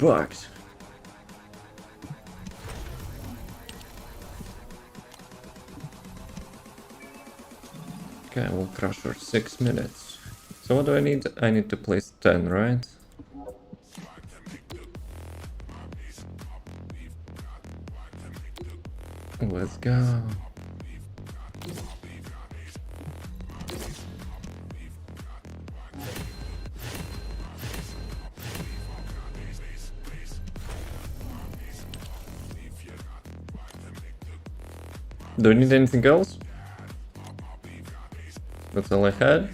Okay, we'll crush her 6 minutes. So what do I need? I need to place 10, right? Let's go. Do you need anything else? That's all I had.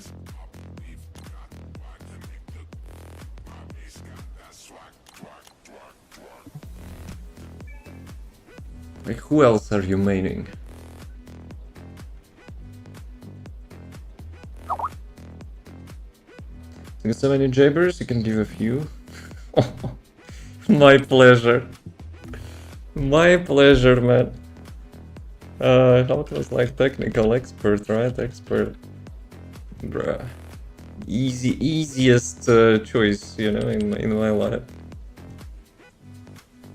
Like, who else are you maining? You got so many jabbers, you can give a few. My pleasure. My pleasure, man. That was like technical expert, right? Expert. Bruh. Easiest choice, you know, in my life.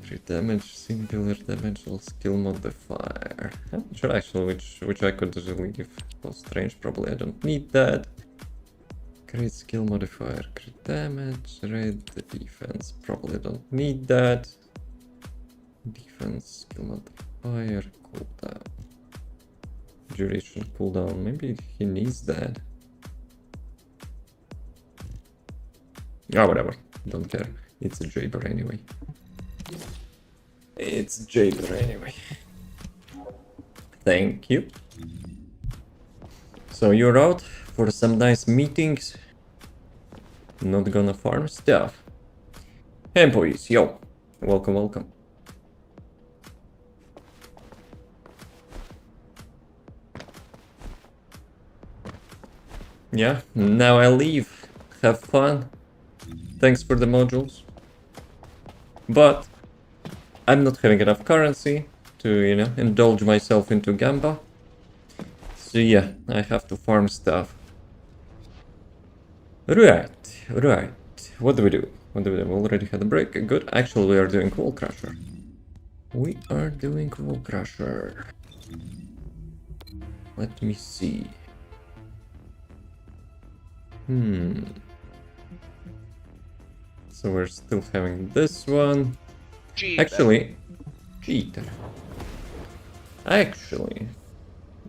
3 damage, singular damage, skill modifier. I'm not sure actually which I could leave. Close range, probably I don't need that. Crit skill modifier, crit damage, raid defense, probably don't need that. Defense skill modifier, cooldown. Duration cooldown, maybe he needs that. Oh, whatever, don't care. It's a jabber anyway. It's jabber anyway. Thank you. So you're out for some nice meetings. Not gonna farm stuff. Hey employees, yo. Welcome, welcome. Yeah, now I leave. Have fun. Thanks for the modules. But I'm not having enough currency to, you know, indulge myself into Gamba. So yeah, I have to farm stuff. Right. What do we do? We already had a break. Good. Actually, we are doing Wall Crusher. Let me see. So we're still having this one. Actually,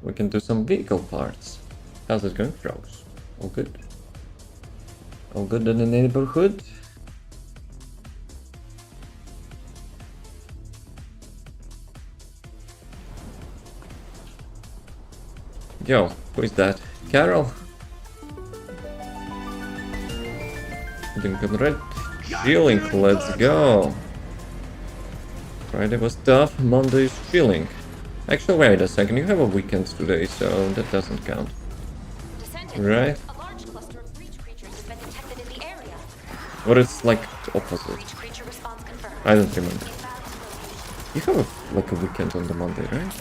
we can do some vehicle parts. How's it going, Frogs? All good? All good in the neighborhood? Yo, who is that? Carol? Lincoln Red. Chilling, let's go. Friday was tough, Monday is chilling. Actually, wait a second, you have a weekend today, so that doesn't count. Descendant, Right? a large cluster of breach creatures has been detected in the area. Or it's like opposite. Breach creature response confirmed. I don't remember. Inbound location. You have like a weekend on the Monday, right?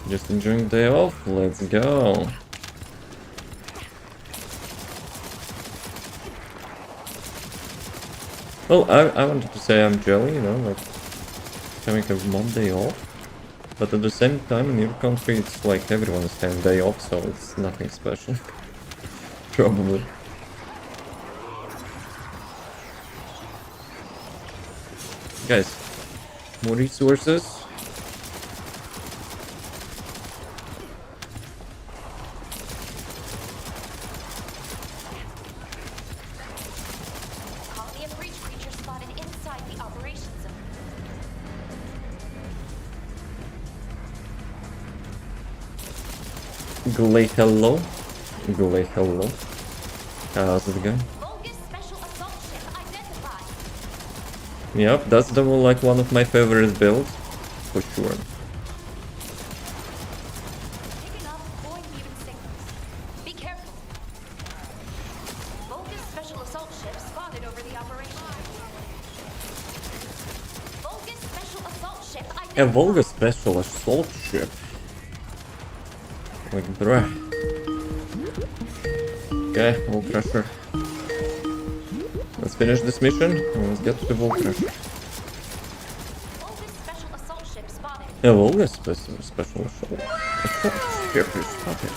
Just enjoying the day off? Let's go. Well, I wanted to say I'm jelly, you know, like having a Monday off. But at the same time, in your country, it's like everyone is having day off, so it's nothing special. Probably. Guys, more resources. Colony of breach creatures spotted inside the operation zone. Gulay hello. How's it going? Vulgus special assault ship identified. Yep, that's the like one of my favorite builds, for sure. Picking up boy mutant signals. Be careful. Vulgus special assault ship spotted over the operation. Vulgus special assault ship identified. A Volga special assault ship. Like, bruh. Okay, Wall Crusher. Let's finish this mission and let's get to the Wall Crusher. Vulgus special assault ship spotted. A Volga special assault ship is spotted.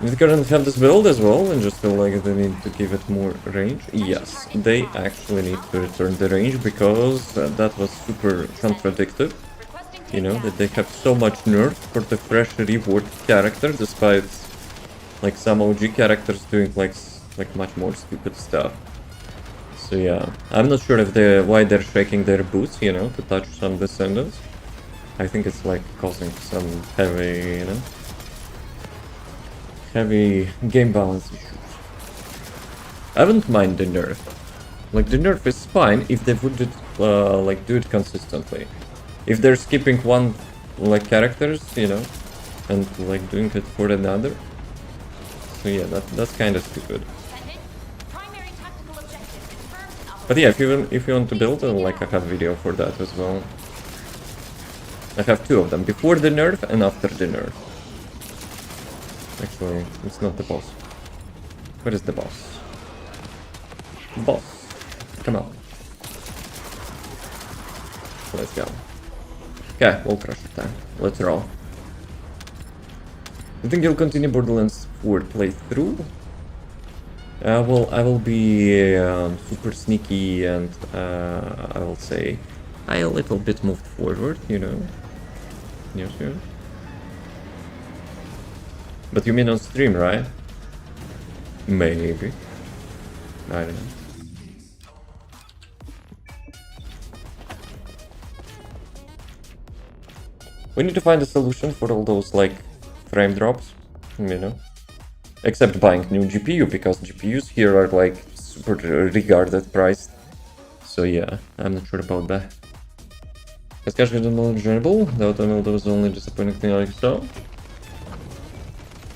Did Current have this build as well and just feel like they need to give it more range? Yes, they actually need to return the range because that was super contradictive. Requesting You know, takedown. that they have so much nerf for the fresh reward character, despite like some OG characters doing like much more stupid stuff. So yeah, I'm not sure if why they're shaking their boots, you know, to touch some Descendants. I think it's like causing some heavy, you know, heavy game balance issues. I wouldn't mind the nerf. Like, the nerf is fine if they would like do it consistently. If they're skipping one like characters, you know, and like doing it for another. So yeah, that's kind of stupid. Descendant, primary tactical objective confirmed in But yeah, operation. if you want to build, like I have video for that as well. I have two of them, before the nerf and after the nerf. Actually, it's not the boss. Where is the boss? Boss, come on. Let's go. Okay, we'll crush it then. Let's roll. I think you'll continue Borderlands 4 playthrough. Well, I will be super sneaky and I will say I a little bit moved forward, you know. Yes, yes. But you mean on stream, right? Maybe. I don't know. We need to find a solution for all those, like, frame drops, you know? Except buying new GPU, because GPUs here are, like, super regarded priced. So yeah, I'm not sure about that. Is casual knowledgeable? The automobile was only disappointing thing like so.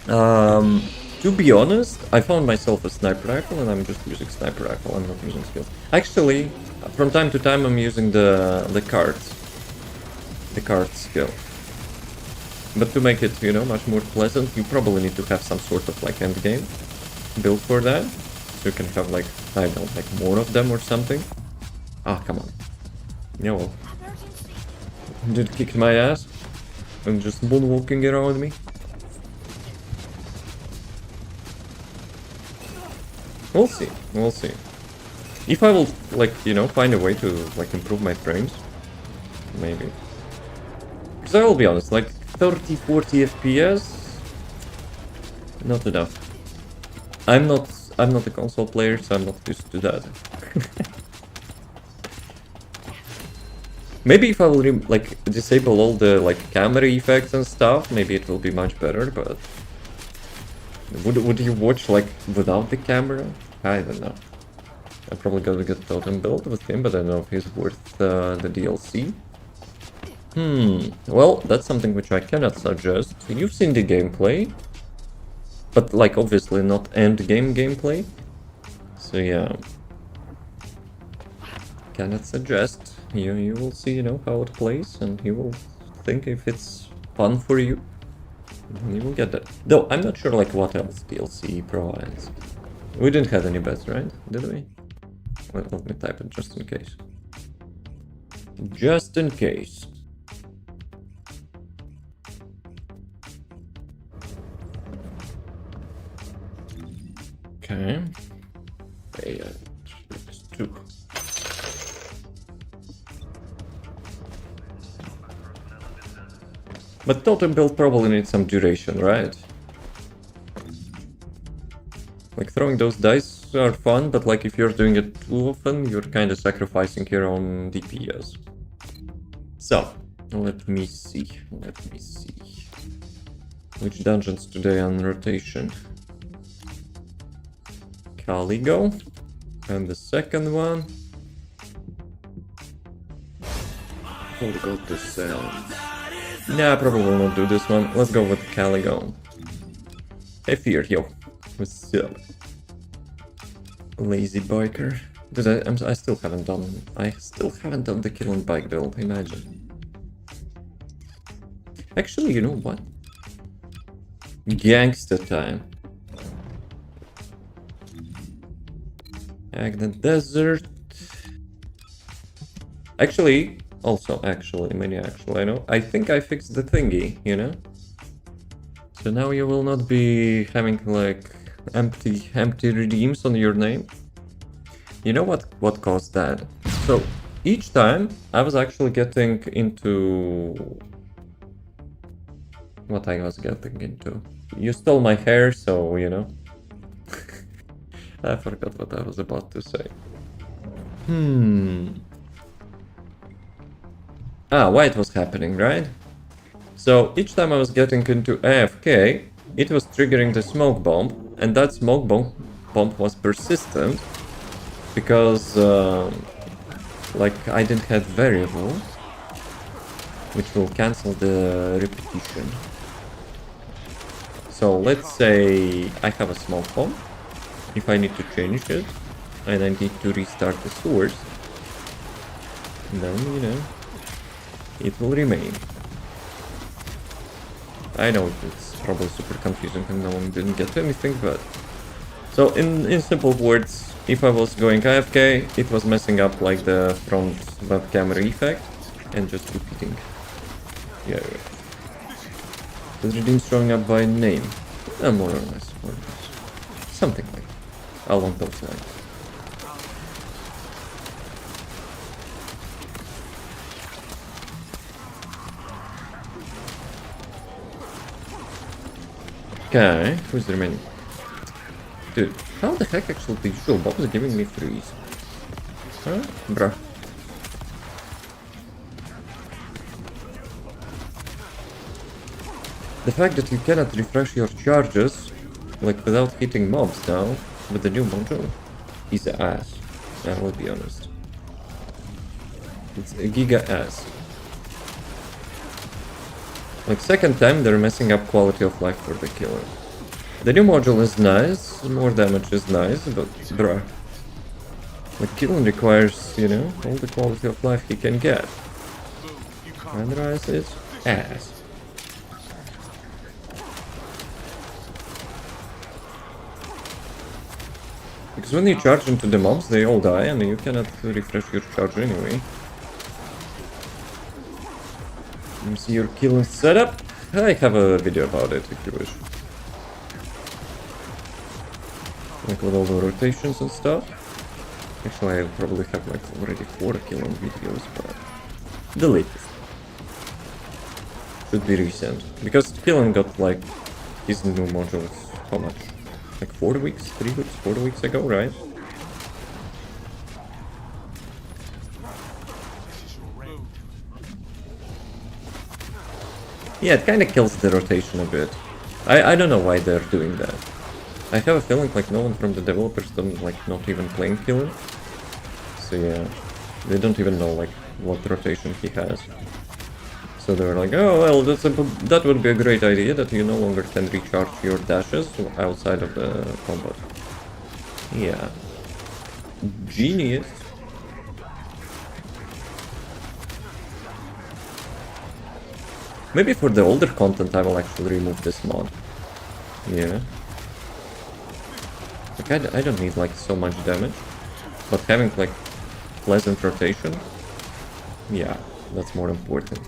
To be honest, I found myself a sniper rifle and I'm just using sniper rifle, I'm not using skills. Actually, from time to time I'm using the cards. The card skill. But to make it, you know, much more pleasant, you probably need to have some sort of like end game build for that. So you can have like, I don't know, like more of them or something. Ah, come on. Yeah, well. Dude kicked my ass and just moonwalking around me. We'll see, we'll see. If I will, like, you know, find a way to, like, improve my frames, maybe. Because I will be honest, like, 30-40 FPS, not enough. I'm not a console player, so I'm not used to that. Maybe if I will, like, disable all the, like, camera effects and stuff, maybe it will be much better, but... Would you watch, like, without the camera? I don't know. I'm probably gonna get Totem build with him, but I don't know if he's worth the DLC. Well, that's something which I cannot suggest. You've seen the gameplay, but, like, obviously not end-game gameplay. So, yeah. Cannot suggest. You will see, you know, how it plays, and you will think if it's fun for you. You will get that. Though, I'm not sure, like, what else DLC provides. We didn't have any bets, right? Did we? Well, let me type it just in case. Just in case. Okay. Hey, it's 2. But Totem build probably needs some duration, right? Like, throwing those dice are fun, but like if you're doing it too often, you're kind of sacrificing your own DPS. So, let me see. Which dungeons today on rotation? Caligo. And the second one. Holy god, this sounds... Nah, I probably will not do this one. Let's go with Caligo. Hey Fear, yo. What's up? Lazy biker. Dude, I still haven't done the kill and bike build, imagine. Actually, you know what? Gangster time. The desert. Actually, I know. I think I fixed the thingy, you know? So now you will not be having like empty redeems on your name. You know what caused that? So each time I was actually getting into what I was getting into. You stole my hair, so you know. I forgot what I was about to say. Why it was happening, right? So each time I was getting into AFK, it was triggering the smoke bomb, and that smoke bomb was persistent because like I didn't have variable, which will cancel the repetition. So let's say I have a smoke bomb. If I need to change it, and I need to restart the source, then, you know, it will remain. I know it's probably super confusing and no one didn't get anything, but... So, in simple words, if I was going AFK, it was messing up like the front webcam effect and just repeating. Yeah. The redeem's showing up by name. More or less. Something like that. Along those lines. Okay, who's the remaining? Dude, how the heck actually the usual box is giving me freeze? Huh? Bruh. The fact that you cannot refresh your charges, like without hitting mobs now, with the new module, is ass. I will be honest. It's a giga ass. Like second time they're messing up quality of life for the killer. The new module is nice, more damage is nice, but bruh. Like killing requires, you know, all the quality of life he can get. Otherwise it's ass. Because when you charge into the mobs, they all die and you cannot refresh your charge anyway. Let me see your killing setup. I have a video about it if you wish. Like with all the rotations and stuff. Actually, I probably have like already 4 killing videos, but the latest should be recent. Because killing got like his new modules, how much? Like 4 weeks, 3 weeks, 4 weeks ago, right? Yeah, it kinda kills the rotation a bit. I don't know why they're doing that. I have a feeling like no one from the developers don't like not even playing killer. So yeah, they don't even know like what rotation he has. So they're like, oh well, that would be a great idea that you no longer can recharge your dashes outside of the combat. Yeah. Genius. Maybe for the older content I will actually remove this mod. Yeah. Like I don't need like so much damage. But having like pleasant rotation, yeah, that's more important.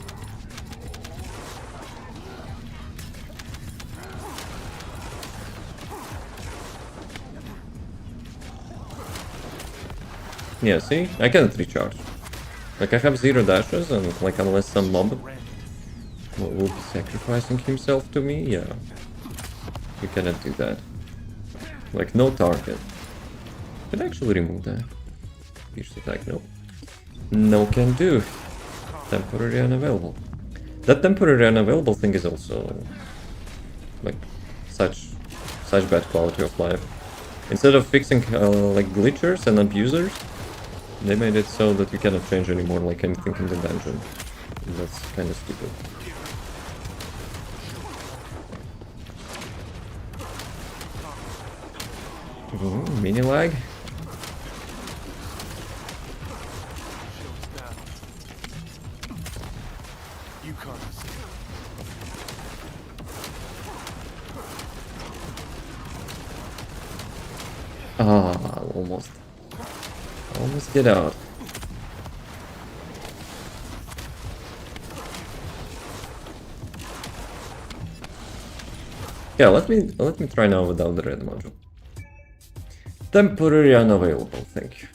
Yeah, see? I cannot recharge. Like I have 0 dashes and like unless some mob will be sacrificing himself to me, yeah. You cannot do that. Like no target. Could actually remove that. Pierce attack, no. No can do. Temporary unavailable. That temporary unavailable thing is also like such bad quality of life. Instead of fixing like glitchers and abusers, they made it so that you cannot change anymore like anything in the dungeon. That's kind of stupid. Mini lag. Ah, almost get out. Yeah, let me try now without the red module. Temporary unavailable, thank you.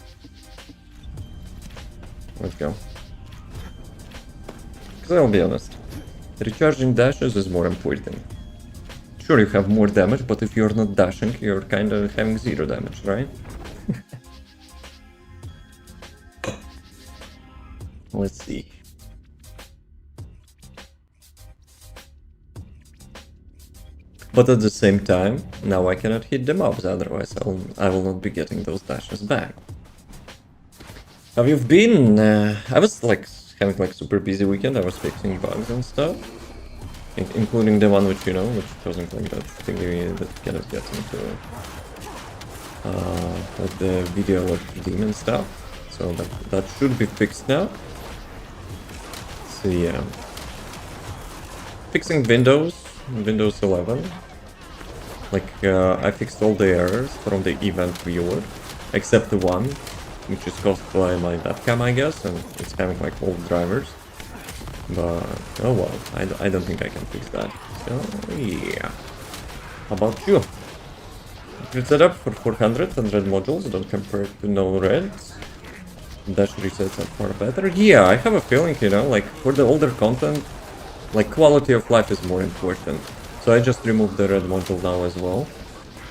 Let's go. Because I'll be honest, recharging dashes is more important. Sure, you have more damage, but if you're not dashing, you're kinda having 0 damage, right? Let's see. But at the same time, now I cannot hit the mobs, otherwise I will not be getting those dashes back. How you've been? I was like having like super busy weekend. I was fixing bugs and stuff, including the one which which causing like that thingy that you cannot get into like the video alert redeem and stuff. So that should be fixed now. So yeah, fixing Windows 11. Like I fixed all the errors from the event viewer, except the one which is caused by my webcam, I guess, and it's having like old drivers. But oh well, I don't think I can fix that. So yeah. How about you? Good setup for 400 and red modules, don't compare it to no reds. Dash resets are far better. Yeah, I have a feeling, like for the older content, like quality of life is more important. So I just removed the red module now as well.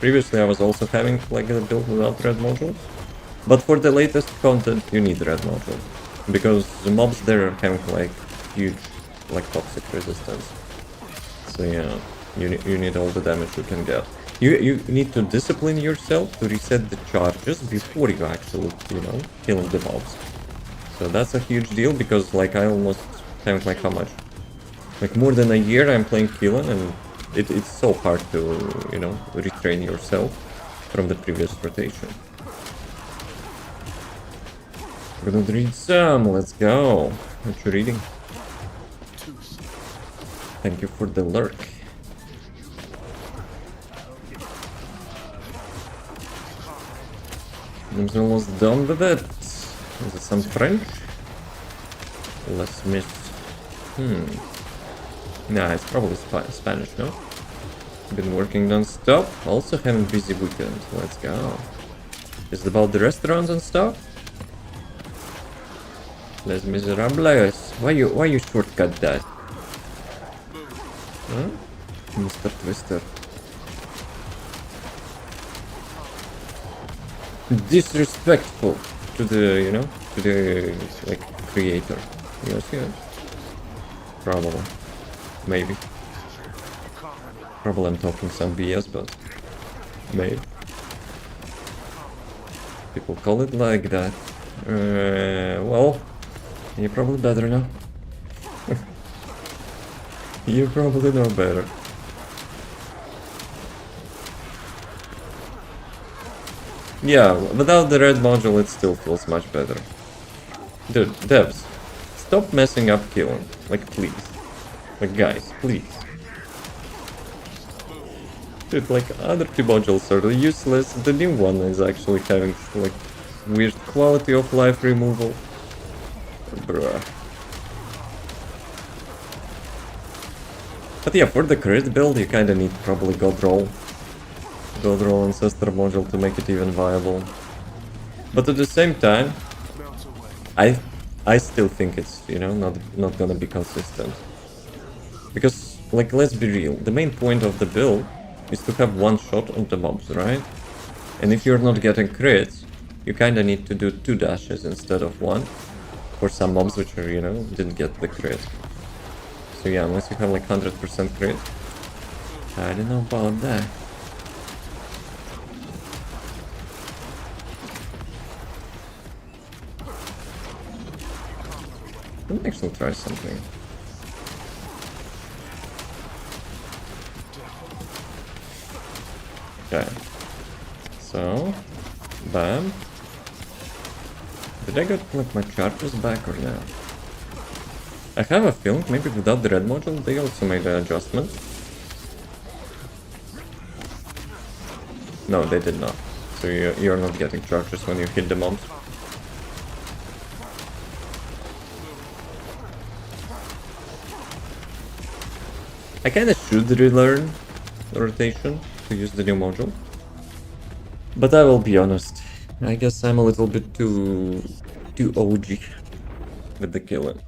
Previously I was also having like a build without red modules. But for the latest content you need red module. Because the mobs there are having like huge like toxic resistance. So yeah, you need all the damage you can get. You need to discipline yourself to reset the charges before you actually, kill the mobs. So that's a huge deal because like I almost have like how much? Like more than a year I'm playing Killen and it's so hard to, retrain yourself from the previous rotation. We're gonna read some, let's go. What you reading? Thank you for the lurk. I'm almost done with it. Is it some French? Let's miss. Nah, it's probably Spanish, no? Been working non-stop. Also having busy weekend. Let's go. Is it about the restaurants and stuff? Les Miserables. Why you shortcut that? Huh? Mr. Twister. Disrespectful to the, to the, like, creator. Yes. Probably. Maybe. Probably I'm talking some BS, but maybe. People call it like that. Well, you probably better know. You probably know better. Yeah, without the red module it still feels much better. Dude, devs, stop messing up Killen. Like, please. Like, guys, please. Dude, like, other two modules are useless. The new one is actually having, like, weird quality of life removal. Bruh. But yeah, for the crit build, you kinda need probably God Roll Ancestor module to make it even viable. But at the same time, I still think it's, not gonna be consistent. Because, like, let's be real, the main point of the build is to have one shot on the mobs, right? And if you're not getting crits, you kinda need to do 2 dashes instead of 1 for some mobs which are, didn't get the crit. So yeah, unless you have like 100% crit, I don't know about that. Let me actually try something. Okay. So, bam. Did I get like my charges back or no? I have a feeling maybe without the red module they also made an adjustment. No, they did not. So you're not getting charges when you hit the mobs. I kinda should relearn the rotation to use the new module. But I will be honest, I guess I'm a little bit too OG with the killing.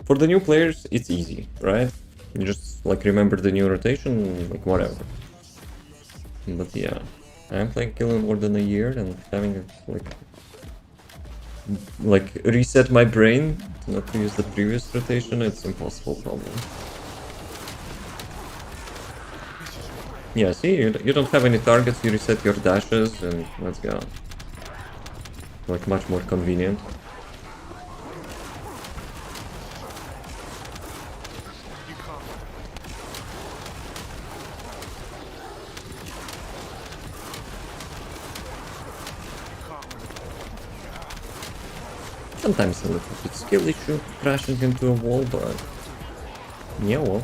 For the new players, it's easy, right? You just like remember the new rotation, like whatever. But yeah, I'm playing killing more than a year and having like like reset my brain not to use the previous rotation, it's impossible problem. Yeah, see, you don't have any targets, you reset your dashes and let's go. Like much more convenient. Sometimes a little bit skill issue, crashing into a wall, but yeah, well.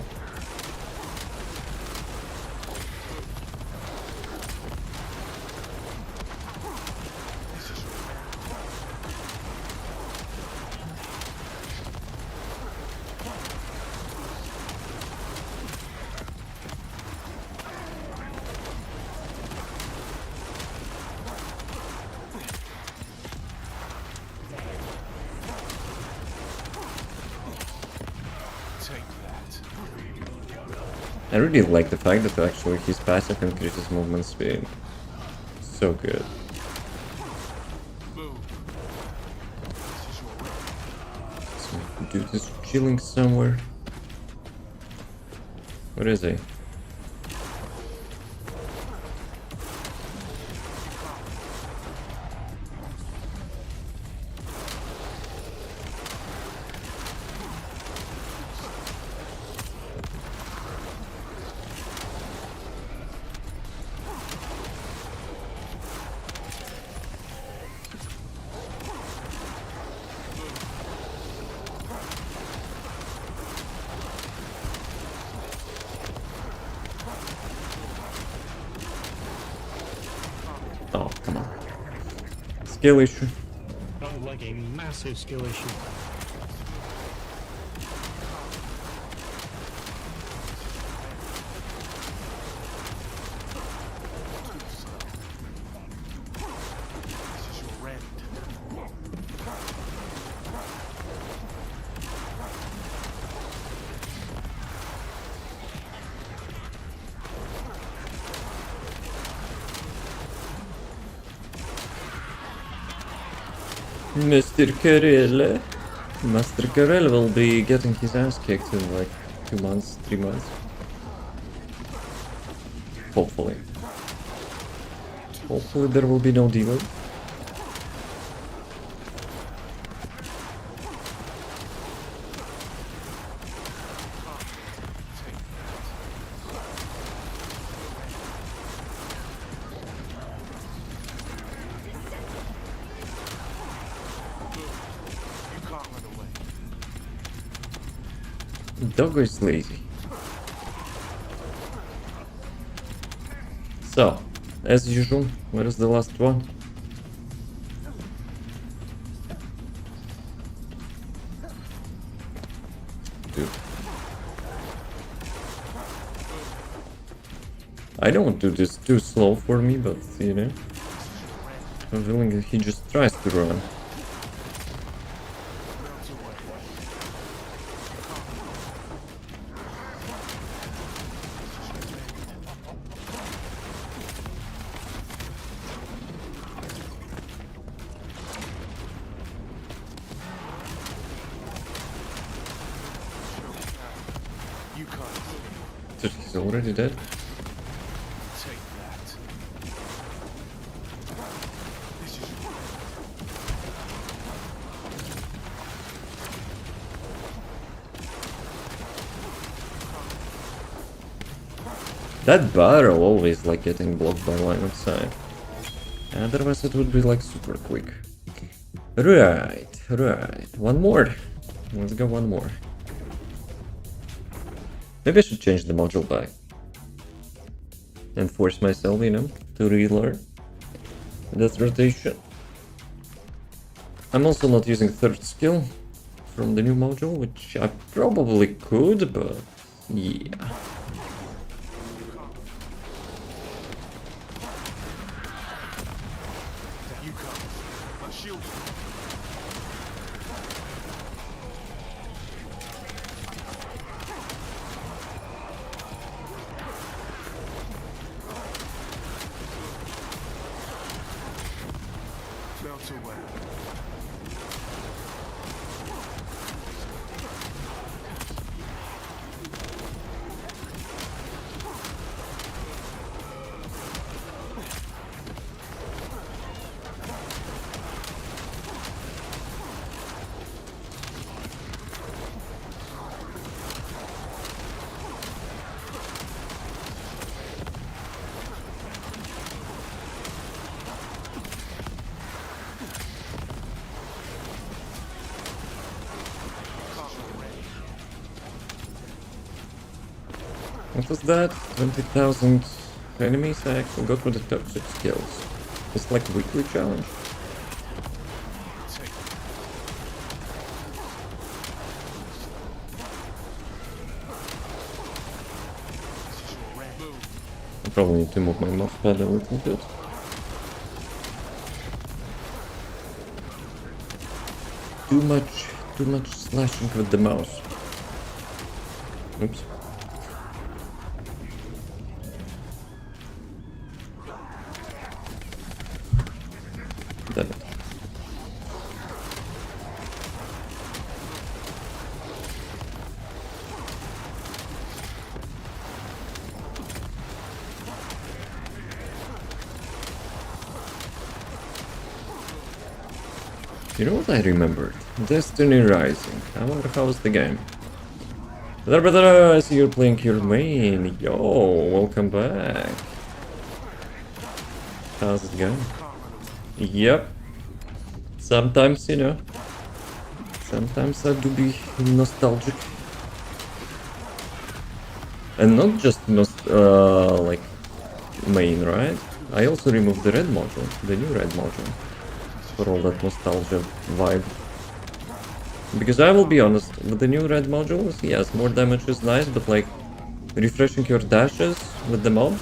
I really like the fact that actually his passive increases movement speed. So good. Some dude is chilling somewhere. Where is he? Oh, come on. Skill issue. Sounds like a massive skill issue. Mr. Karel. Master Karel will be getting his ass kicked in like 2 months, 3 months. Hopefully. Hopefully there will be no delay. Doggo is lazy. So, as usual, where is the last one? Dude. I don't want to do this too slow for me, but you know, I'm feeling that he just tries to run. Dude, he's already dead. That barrel always like getting blocked by line of sight. Otherwise it would be like super quick. Right. One more. Let's go one more. Maybe I should change the module back. And force myself, you know, to relearn that rotation. I'm also not using third skill from the new module, which I probably could, but yeah. What was that? 20,000 enemies? I actually got with the top 6 kills. It's like a weekly challenge. I probably need to move my mouse pad a little bit. Too much slashing with the mouse. Oops. Damn it. You know what I remembered? Destiny Rising. I wonder how's the game. I see you're playing your main. Yo, welcome back. How's it going? Yep. Sometimes, you know. Sometimes I do be nostalgic. And not just like main, right? I also removed the red module, the new red module. For all that nostalgia vibe. Because I will be honest, with the new red modules, yes, more damage is nice, but like refreshing your dashes with the mobs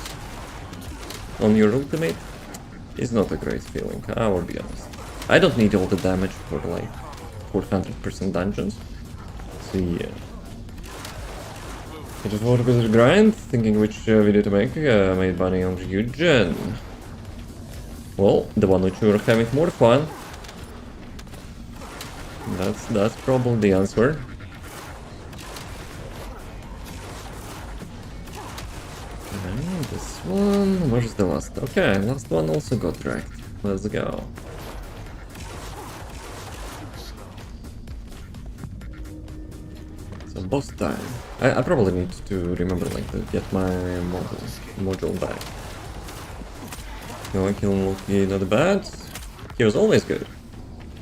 on your ultimate is not a great feeling, I will be honest. I don't need all the damage for like 400% dungeons. So yeah. I just work with the grind, thinking which video to make, made money on Eugen. Well, the one which you are having more fun. That's probably the answer. Okay, this one. Where's the last? Okay, last one also got dragged. Let's go. So boss time. I probably need to remember like to get my module back. No, kill Multi, not bad. He was always good.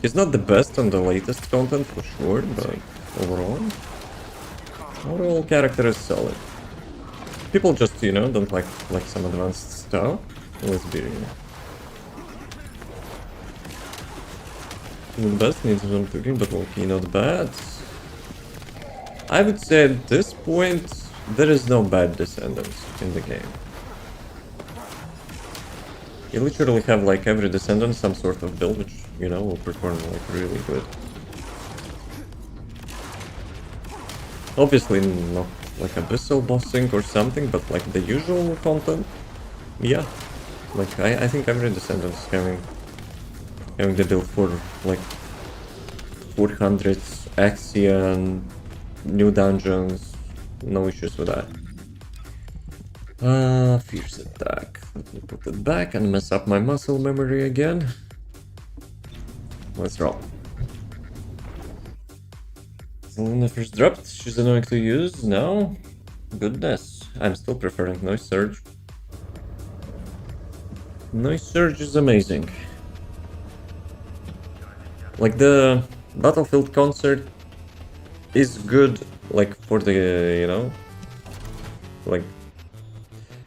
He's not the best on the latest content for sure, but overall character is solid. People just, you know, don't like some advanced stuff. Let's be real. The best needs some tweaking, but Multi, not bad. I would say at this point there is no bad Descendants in the game. You literally have like every Descendant some sort of build which, you know, will perform like really good. Obviously not like abyssal bossing or something, but like the usual content, yeah. Like I think every Descendant is having the build for like 400s, Axion, new dungeons, no issues with that. Fierce attack. Let me put it back and mess up my muscle memory again. Let's roll. Selena first dropped. She's annoying to use now. Goodness. I'm still preferring Noise Surge. Noise Surge is amazing. Like the Battlefield concert is good, like for the, you know, like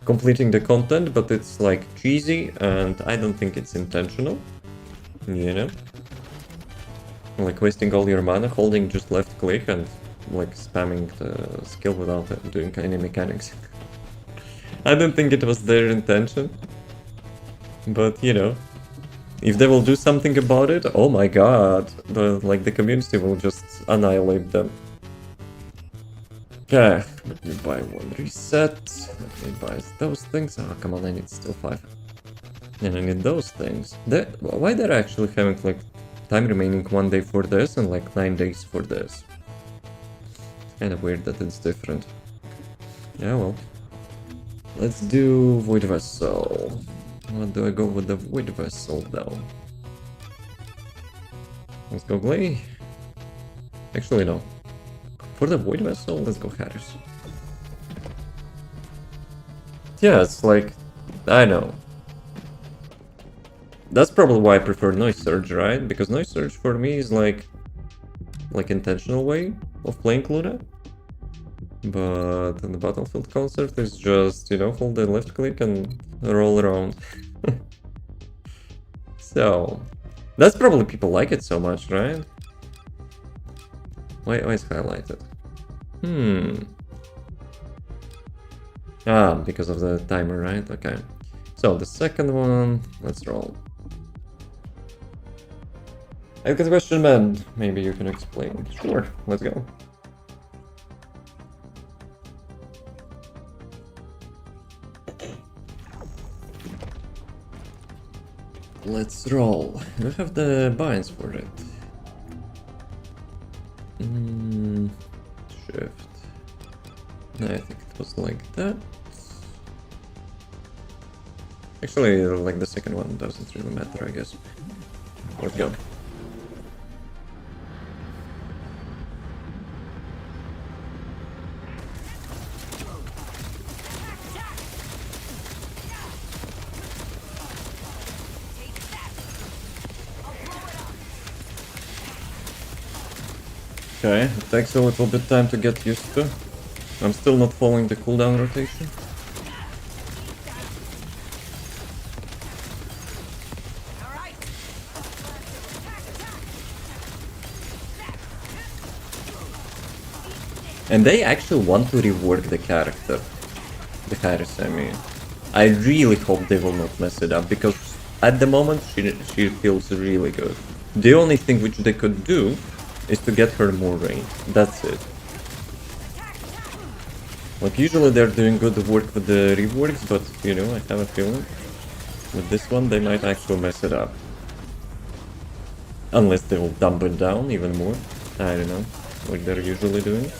completing the content, but it's like cheesy and I don't think it's intentional, you know? Like wasting all your mana, holding just left click and like spamming the skill without doing any mechanics. I don't think it was their intention, but you know, if they will do something about it, oh my god, the community will just annihilate them. Okay, let me buy one reset. Let me buy those things. Oh, come on, I need still 5. And I need those things. Why they're actually having like time remaining 1 day for this and like 9 days for this? Kind of weird that it's different. Yeah, well. Let's do Void Vessel. What do I go with the Void Vessel though? Let's go Glay. Actually, no. For the Void Vessel, let's go Harris. Yeah, it's like, I know. That's probably why I prefer Noise Surge, right? Because Noise Surge for me is like intentional way of playing Luna. But the Battlefield concert is just, you know, hold the left click and roll around. So, that's probably people like it so much, right? Why is highlighted? Ah, because of the timer, right? Okay. So, the second one, let's roll. I've got a question, man. Maybe you can explain. Sure, let's go. Let's roll. Do I have the binds for it? Shift. No, I think it was like that. Actually, like the second one doesn't really matter, I guess. Let's go. Okay, it takes a little bit time to get used to. I'm still not following the cooldown rotation. And they actually want to rework the character. The Harris, I mean. I really hope they will not mess it up, because at the moment she feels really good. The only thing which they could do is to get her more range. That's it. Like, usually they're doing good work with the reworks, but, you know, I have a feeling with this one they might actually mess it up. Unless they will dump it down even more. I don't know, like they're usually doing.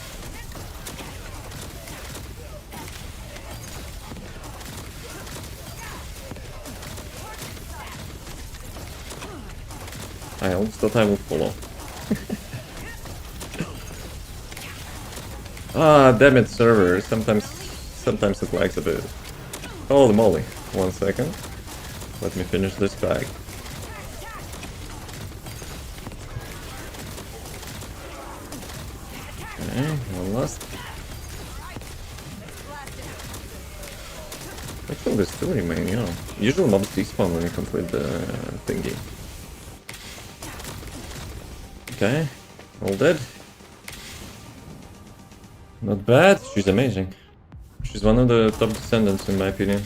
I almost thought I would follow. Ah, damn it, server. Sometimes it lags a bit. Holy moly. 1 second. Let me finish this bag. Okay, one last. Actually, there's still remain, yeah. Usually mobs despawn when you complete the thingy. Okay, all dead. Not bad, she's amazing. She's one of the top Descendants in my opinion.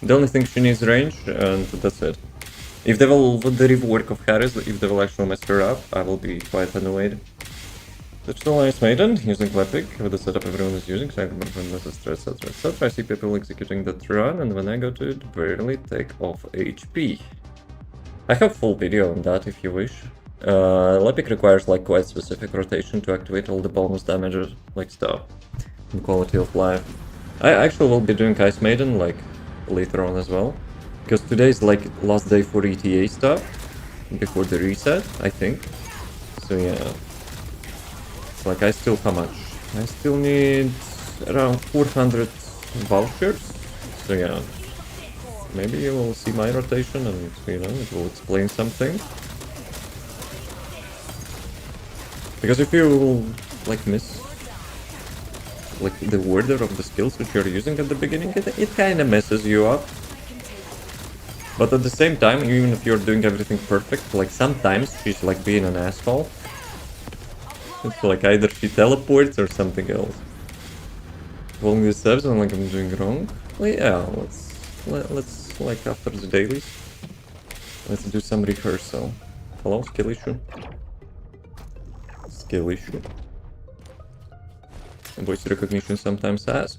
The only thing she needs range, and that's it. If they will, with the rework of Harris, if they will actually mess her up, I will be quite annoyed. Digital Ice Maiden, using Lepic, with the setup everyone is using, so I I see people executing that run, and when I go to it, barely take off HP. I have full video on that if you wish. Lepic requires like quite specific rotation to activate all the bonus damages, like stuff, and quality of life. I actually will be doing Ice Maiden like later on as well, because today is like last day for ETA stuff before the reset, I think. So yeah, it's like I still how much? I still need around 400 vouchers. So yeah, maybe you will see my rotation and you know it will explain something. Because if you like miss like the order of the skills which you're using at the beginning, it kind of messes you up. But at the same time, even if you're doing everything perfect, like sometimes she's like being an asshole. It's like either she teleports or something else. Following the steps and like I'm doing wrong. Well, yeah, let's like after the dailies, let's do some rehearsal. Hello, skill issue. Skill issue. Voice recognition sometimes has.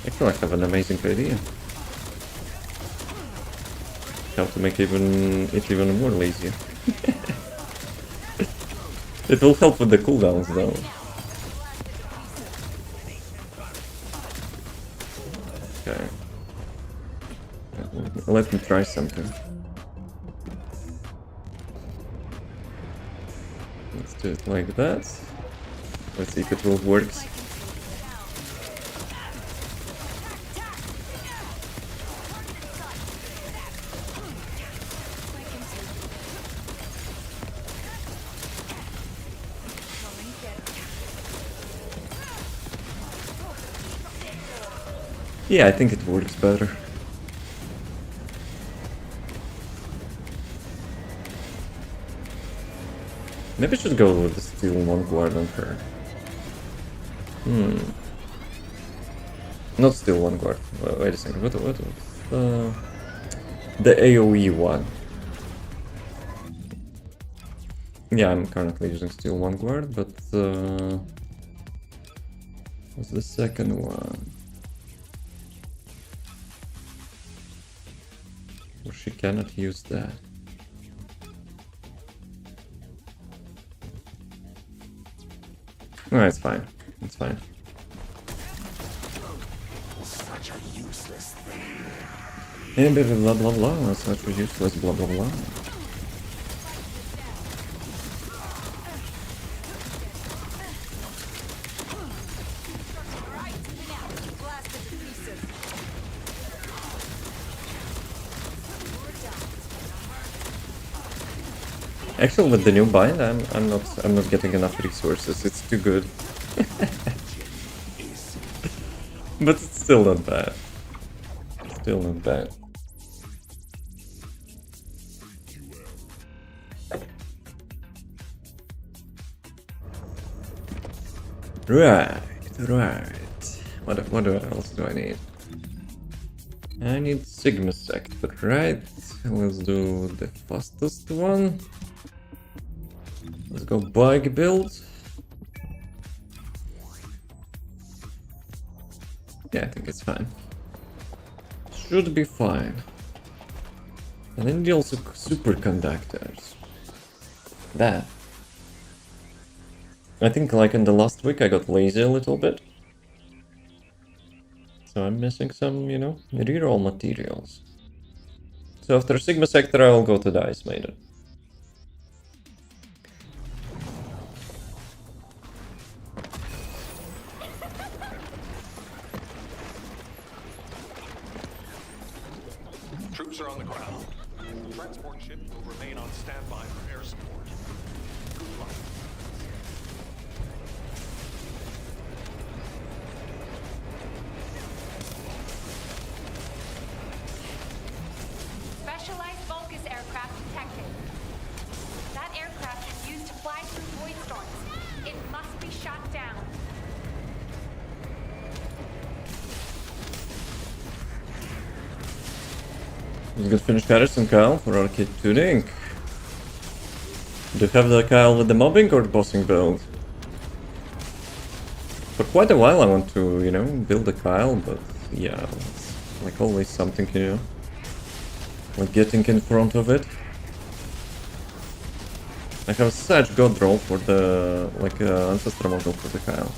Actually, I have an amazing idea. How to make it even more lazy. It will help with the cooldowns though. Okay. let me try something. Let's do it like that. Let's see if it will work. Yeah, I think it works better. Maybe I should go with the steel one guard on her. Not steel one guard. Wait a second. What? The AoE one. Yeah, I'm currently using steel one guard, but what's the second one? Or she cannot use that. No, it's fine. It's fine. Such a useless thing. And blah blah blah. Such a useless blah blah blah. Actually, with the new bind, I'm not getting enough resources. It's too good. But it's still not bad. Still not bad. Right. What else do I need? I need Sigma Sector, right? Let's do the fastest one. Let's go bike build. Yeah, I think it's fine. Should be fine. And then we also superconductors. That. I think like in the last week I got lazy a little bit. So I'm missing some, you know, reroll materials. So after Sigma Sector I will go to the Ice Maiden. Troops are on the ground. The transport ship will remain on standby for air support. Good luck. Specialized Vulcus aircraft detected. That aircraft is used to fly through void storms. It must be shot down. Let's get finished Harrison Kyle for Arcade Tuning. Do you have the Kyle with the mobbing or the bossing build? For quite a while I want to, you know, build a Kyle, but yeah, it's like always something, you know, like getting in front of it. I have such god roll for the, like, ancestor model for the Kyle.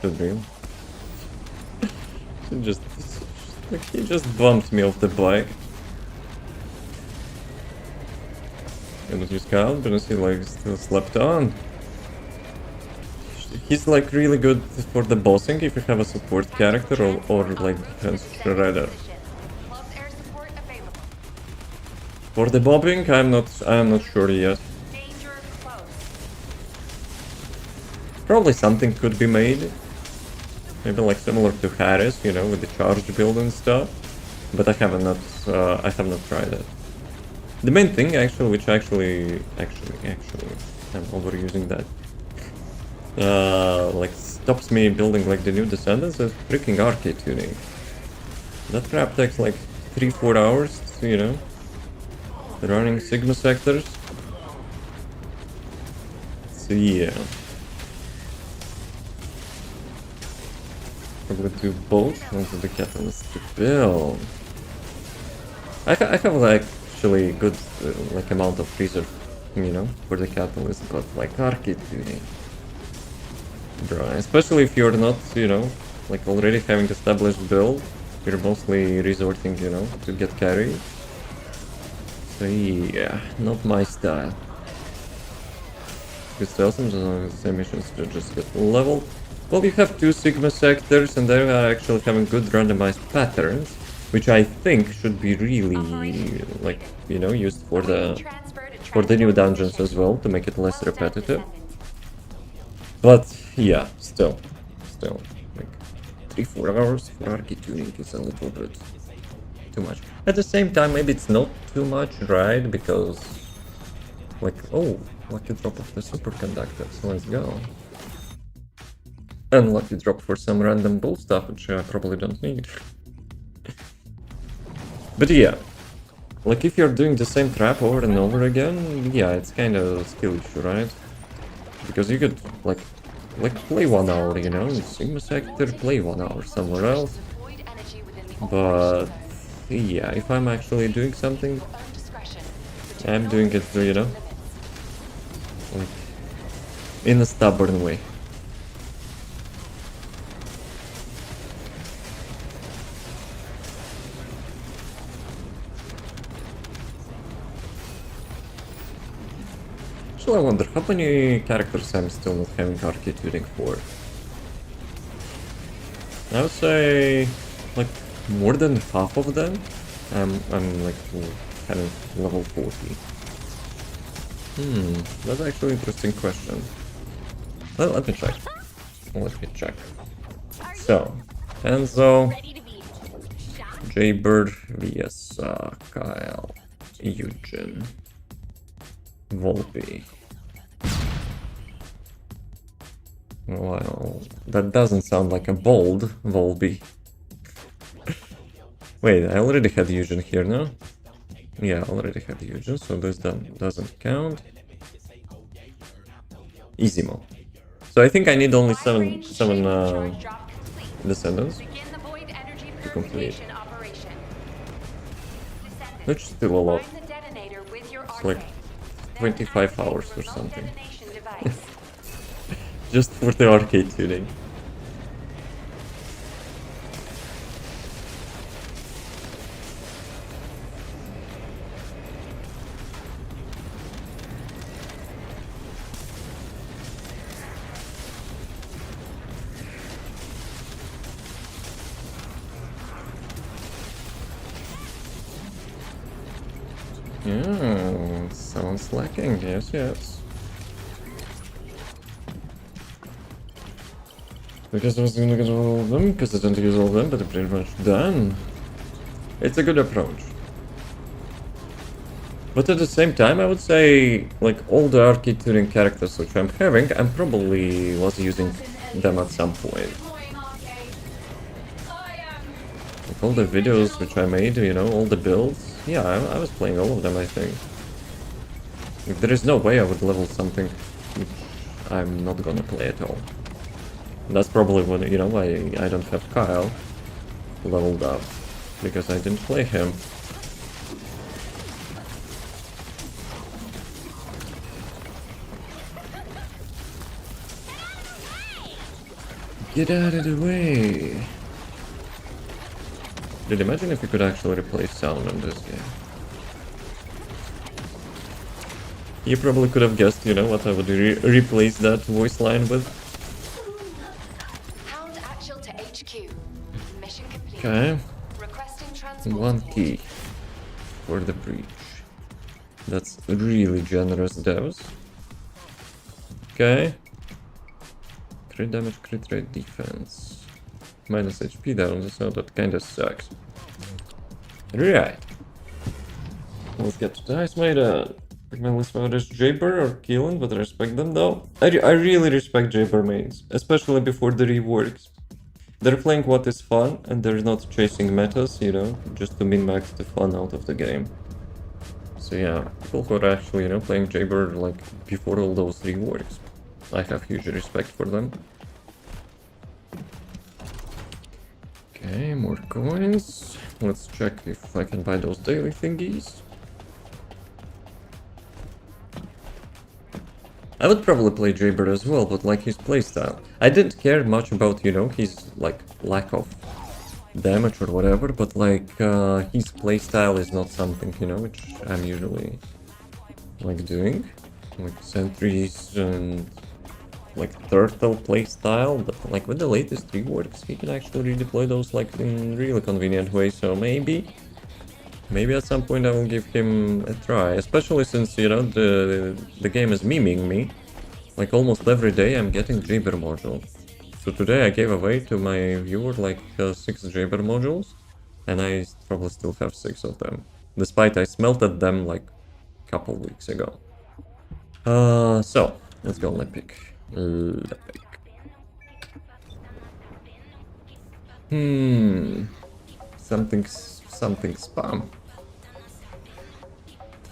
Good dream. He just bumped me off the bike. Gonna use Kyle, didn't he like still slept on? He's like really good for the bossing if you have a support character or like defense shredder. Close air support available. For the bobbing, I'm not sure yet. Danger close. Probably something could be made. Maybe like similar to Harris, you know, with the charge build and stuff. But I have not tried it. The main thing actually, which actually, I'm overusing that. Like stops me building like the new Descendants is freaking arcade tuning. That crap takes like 3-4 hours, you know. Running Sigma sectors. So yeah. I'm gonna do both onto the catalyst to build. I have like actually good like amount of reserve, you know, for the catalyst, but like arcade tuning. Bro, especially if you're not, you know, like already having established build, you're mostly resorting, you know, to get carried. So yeah, not my style. It's awesome, the same missions to just get leveled. Well, you have 2 Sigma sectors, and they are actually having good randomized patterns, which I think should be really, like, you know, used for the new dungeons as well, to make it less repetitive. But yeah, still, like 3-4 hours for arcade tuning is a little bit too much. At the same time, maybe it's not too much, right? Because, like, oh, lucky drop of the superconductor, so let's go. And lucky drop for some random bull stuff, which I probably don't need. But yeah, like if you're doing the same trap over and over again, yeah, it's kind of a skill issue, right? Because you could, like play 1 hour, you know, in Sigma sector, play 1 hour somewhere else. But yeah, if I'm actually doing something, I'm doing it, you know, like in a stubborn way. So I wonder how many characters I'm still not having arcade tuning for. I would say like more than half of them. I'm like having level 40. That's actually an interesting question. Well, let me check. So, Enzo, Jaybird, vs Kyle, Eugen, Volpe. Well, that doesn't sound like a bold Volpe. Wait, I already had Eugen here, no? Yeah, I already had Eugen, so this doesn't count. Easy mode. So I think I need only seven Descendants to complete. Which is still a lot. It's like 25 hours or something. Just for the arcade tuning. Yeah, sounds lacking, yes. Because I was gonna get all of them, because I don't use all of them, but I'm pretty much done. It's a good approach. But at the same time, I would say, like, all the arcade tuning characters which I'm having, I probably was using them at some point. Like, all the videos which I made, you know, all the builds, yeah, I was playing all of them, I think. Like, there is no way I would level something which I'm not gonna play at all. That's probably when, you know, I don't have Kyle leveled up, because I didn't play him. Get out of the way! Dude, imagine if you could actually replace sound in this game. You probably could have guessed, you know, what I would replace that voice line with. Okay. 1 key for the breach. That's really generous, devs. Okay. Crit damage, crit rate, defense. Minus HP down, so that kinda sucks. Right. Let's get to the Ice Maiden. My least favorite is Jaybird or Keelan, but I respect them though. I really respect Jaybird mains, especially before the reworks. They're playing what is fun, and they're not chasing metas, you know, just to min-max the fun out of the game. So yeah, people who are actually, you know, playing Jaybird like before all those reworks, I have huge respect for them. Okay, more coins. Let's check if I can buy those daily thingies. I would probably play Jaybird as well, but like his playstyle. I didn't care much about, you know, his like lack of damage or whatever, but like his playstyle is not something, you know, which I'm usually like doing. Like sentries and like turtle playstyle, but like with the latest reworks, he can actually redeploy those like in really convenient ways. So maybe at some point I will give him a try, especially since, you know, the game is memeing me. Like almost every day I'm getting Jabber module. So today I gave away to my viewer like 6 Jabber modules, and I probably still have 6 of them, despite I smelted them like a couple weeks ago. So let's go Lepic. Something spam.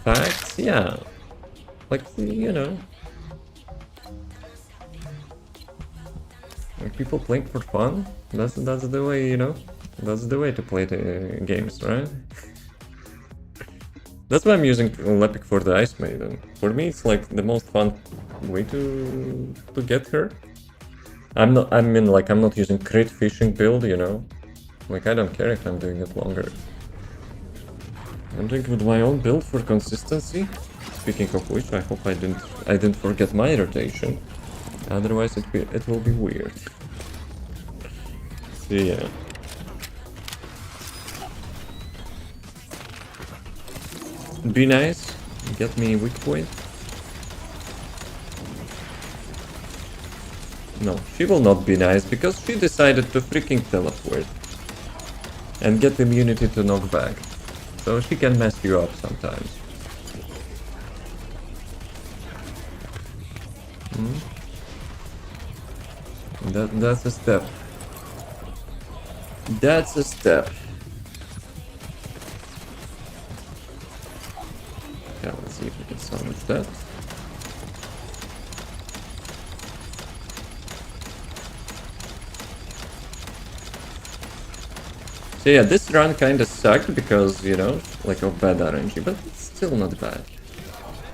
Facts, yeah. Like, you know. Like people playing for fun. That's the way, you know. That's the way to play the games, right? That's why I'm using Lepic for the Ice Maiden. For me, it's like the most fun way to get her. I'm not using crit fishing build, you know. Like I don't care if I'm doing it longer. I'm doing it with my own build for consistency. Speaking of which, I hope I didn't forget my rotation. Otherwise, it will be weird. So yeah. Be nice. Get me weak point. No, she will not be nice because she decided to freaking teleport and get immunity to knockback. So she can mess you up sometimes. That's a step. That's a step. Yeah, let's see if we can salvage that. So yeah, this run kinda sucked because, you know, like of bad RNG, but it's still not bad.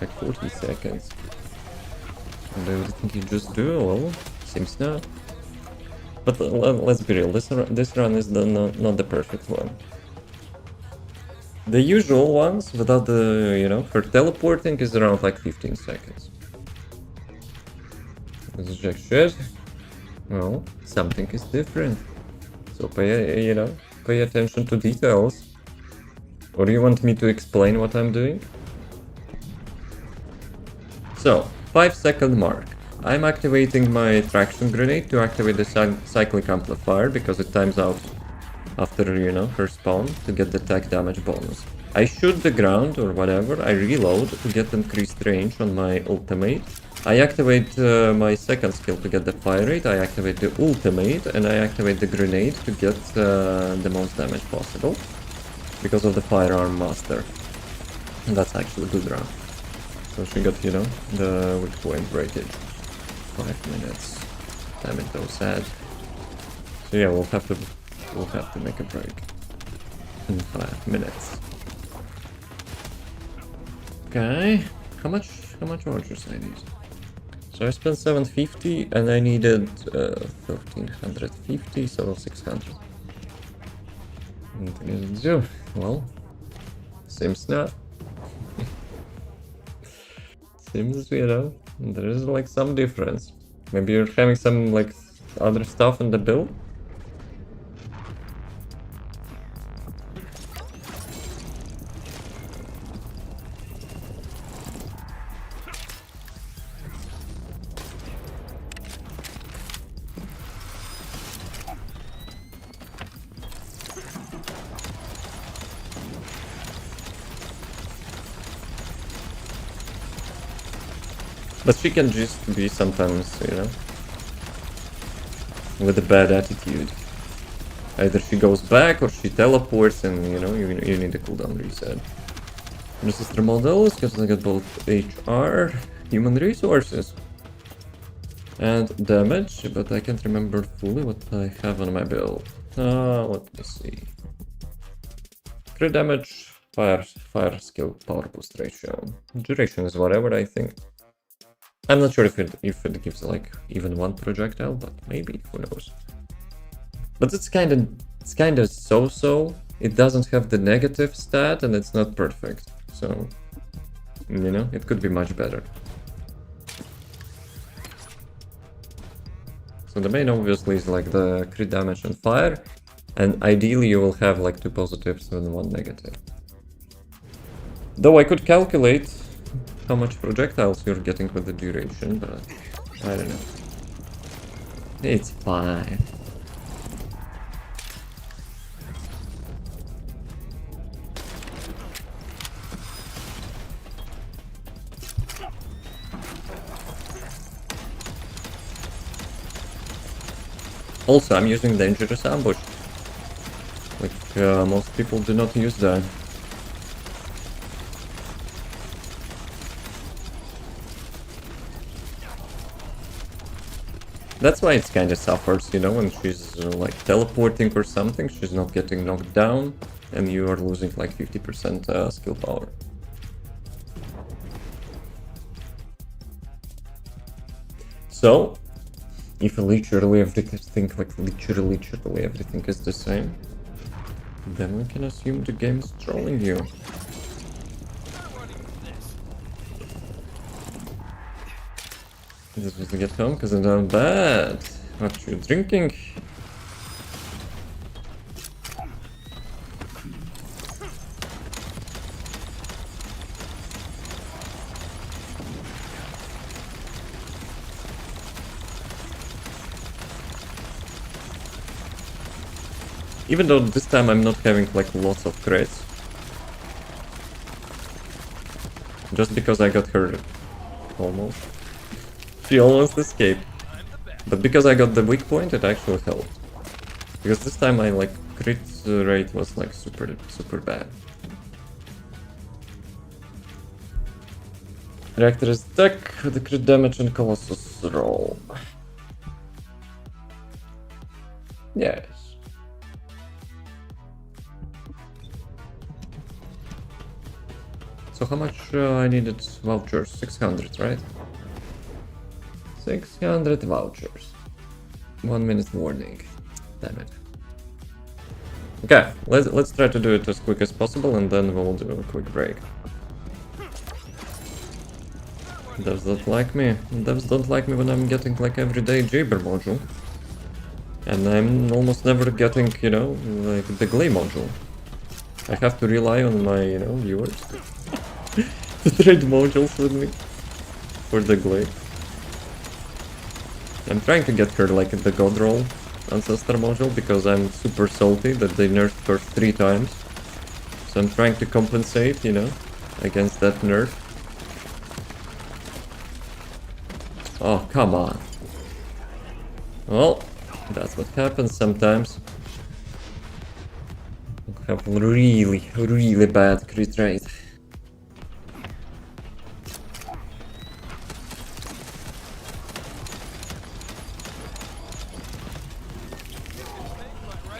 Like 40 seconds. And everything you just do, well, seems not. But let's be real, this run is not the perfect one. The usual ones, without the, you know, for teleporting is around like 15 seconds. Let's check shit. Well, something is different. So pay attention to details. Or do you want me to explain what I'm doing? So, 5-second mark. I'm activating my traction grenade to activate the cyclic amplifier because it times out after, you know, her spawn to get the attack damage bonus. I shoot the ground or whatever, I reload to get increased range on my ultimate. I activate my second skill to get the fire rate, I activate the ultimate, and I activate the grenade to get the most damage possible because of the firearm master. And that's actually a good round. So she got, you know, the weak point breakage. 5 minutes. Damn it, though, sad. So yeah, we'll have to make a break in 5 minutes. Okay, how much orders I need? So I spent 750 and I needed 1350, so 600. And well, seems not. Seems, you know, there is like some difference. Maybe you're having some like other stuff in the build. But she can just be sometimes, you know, with a bad attitude. Either she goes back or she teleports and, you know, you need a cooldown reset. This is the models, because I got both HR, human resources, and damage, but I can't remember fully what I have on my build. Let me see. Crit damage, fire skill, power boost ratio. Duration is whatever, I think. I'm not sure if it gives like even one projectile, but maybe, who knows. But it's kind of It's kind of so-so. It doesn't have the negative stat and it's not perfect. So, you know, it could be much better. So the main obviously is like the crit damage and fire. And ideally you will have like 2 positives and 1 negative. Though I could calculate how much projectiles you're getting with the duration, but I don't know. It's fine. Also, I'm using Dangerous Ambush. Like, most people do not use that. That's why it's kinda suffers, you know, when she's like teleporting or something, she's not getting knocked down, and you are losing like 50% skill power. So, if literally everything, like literally everything is the same, then we can assume the game is trolling you. Just to get home because I'm down bad. What you drinking? Even though this time I'm not having like lots of crits. Just because I got hurt. Almost. She almost escaped. But because I got the weak point, it actually helped. Because this time my like crit rate was like super bad. Reactor is attack, the crit damage and Colossus roll. Yes. So how much I needed vouchers? 600, right? 600 vouchers. 1 minute warning. Damn it. Okay, let's try to do it as quick as possible and then we'll do a quick break. Devs don't like me. Devs don't like me when I'm getting like everyday Jabber module. And I'm almost never getting, you know, like the Glay module. I have to rely on my, you know, viewers to trade modules with me for the Glay. I'm trying to get her like the God Roll Ancestor module because I'm super salty that they nerfed her 3 times. So I'm trying to compensate, you know, against that nerf. Oh, come on. Well, that's what happens sometimes. You have really bad crit rate.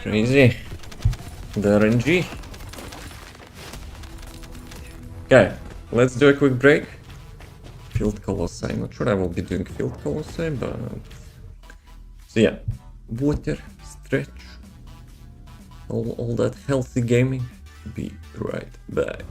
Crazy. The RNG. Okay, let's do a quick break. Field Colossi. Not sure I will be doing Field Colossi, but... So yeah, water, stretch, all that healthy gaming. Be right back.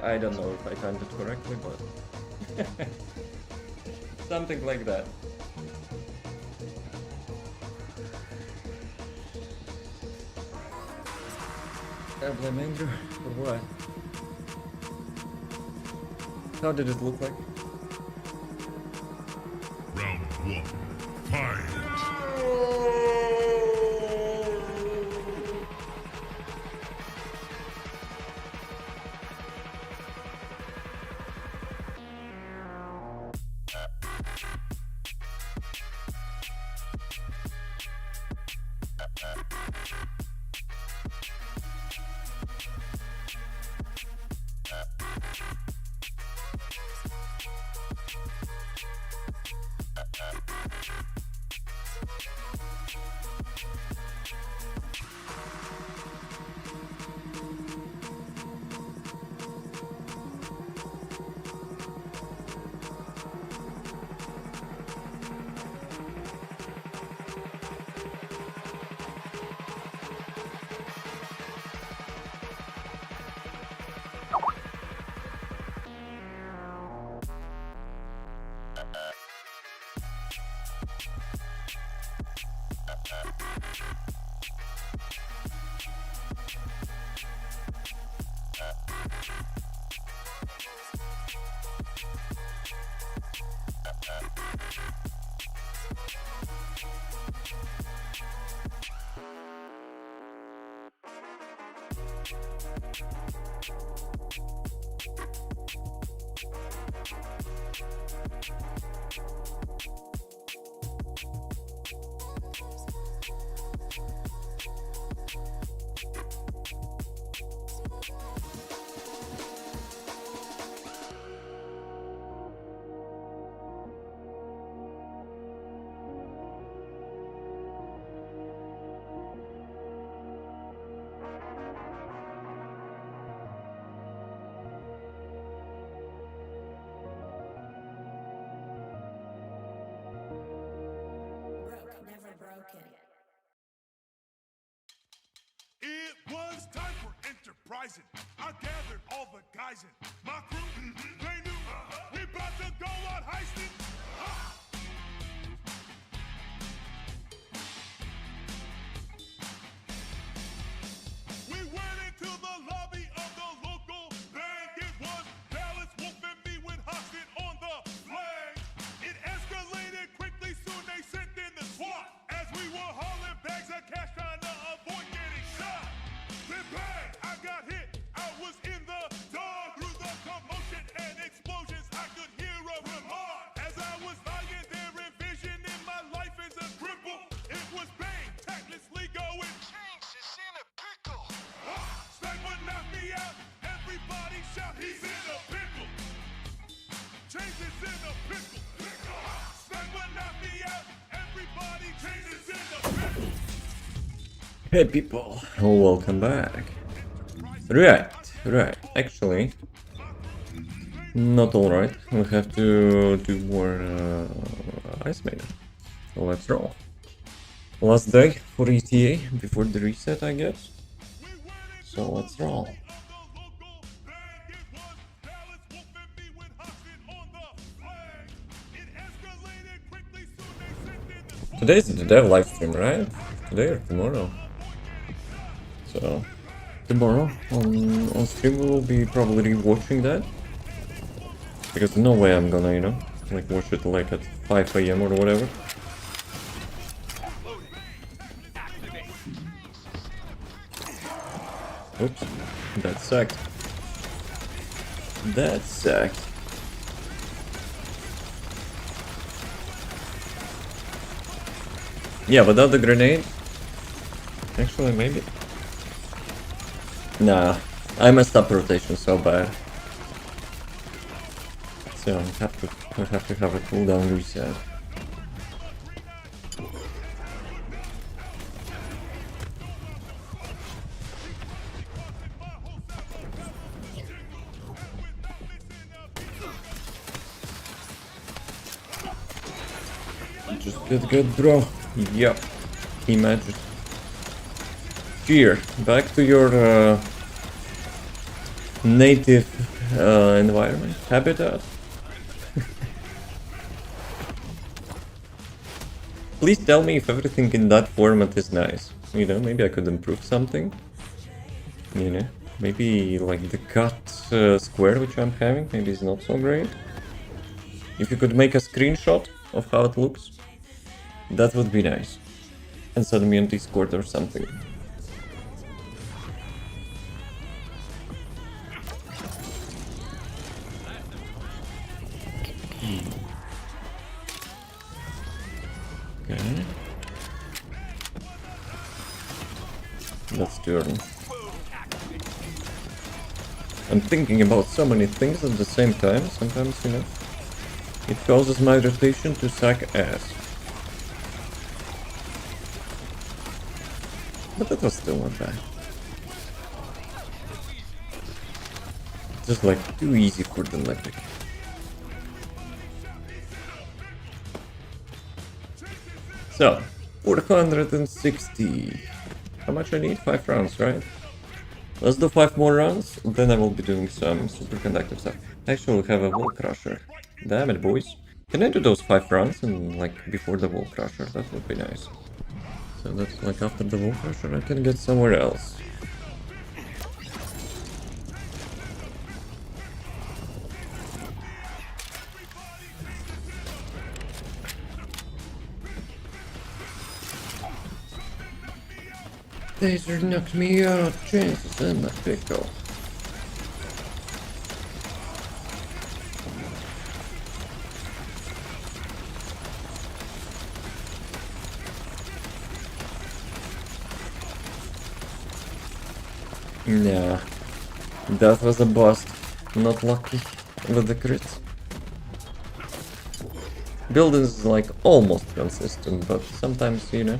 I don't know if I timed it correctly, but something like that. I blame Andrew for what? How did it look like? Round 1. Fight! It was time for enterprising. I gathered all the guys in my crew. They knew we about to go out heisting. We went into the lobby of the local bank. It was Dallas Wolf and me when hosted on the flag. It escalated quickly, soon they sent in the SWAT. As we were hauling bags of cash trying to avoid getting shot. Then bang, I got hit. I was in the dark. Through the commotion and explosions, I could hear a remark. As I was lying there envisioning my life as a cripple, it was bang, tactlessly going. Change is in a pickle. Sniper knocked me out. Everybody shout, he's in a pickle. Change is in a pickle. Sniper knocked me out. Everybody change is in a pickle. Hey people, welcome back. Right. Actually, not alright. We have to do more Ice Maiden. So let's roll. Last day for ETA before the reset, I guess. So let's roll. Today's the dev live stream, right? Today or tomorrow? So tomorrow on stream we will be probably rewatching that. Because no way I'm gonna, you know, like watch it like at 5 AM or whatever. Oops, that sucked. That sucked. Yeah, without the grenade. Actually, maybe. Nah, I messed up rotation so bad. So I have to have a cooldown reset. Just get good, bro. Yep. He matches. Here, back to your native environment, habitat. Please tell me if everything in that format is nice. You know, maybe I could improve something. You know, maybe like the cut square which I'm having, maybe it's not so great. If you could make a screenshot of how it looks, that would be nice. And send me on Discord or something. Okay. Let's turn. I'm thinking about so many things at the same time, sometimes, you know. It causes my rotation to suck ass. But that was still not bad. Just like too easy for the electric. So, 460. How much I need? 5 rounds, right? Let's do 5 more rounds, then I will be doing some superconductor stuff. Actually, we'll have a wall crusher. Damn it, boys. Can I do those 5 rounds and like before the wall crusher? That would be nice. So that's like after the wall crusher I can get somewhere else. Taser knocked me out, chances in the pickle. Yeah, that was a bust. Not lucky with the crit. Building is like almost consistent, but sometimes, you know,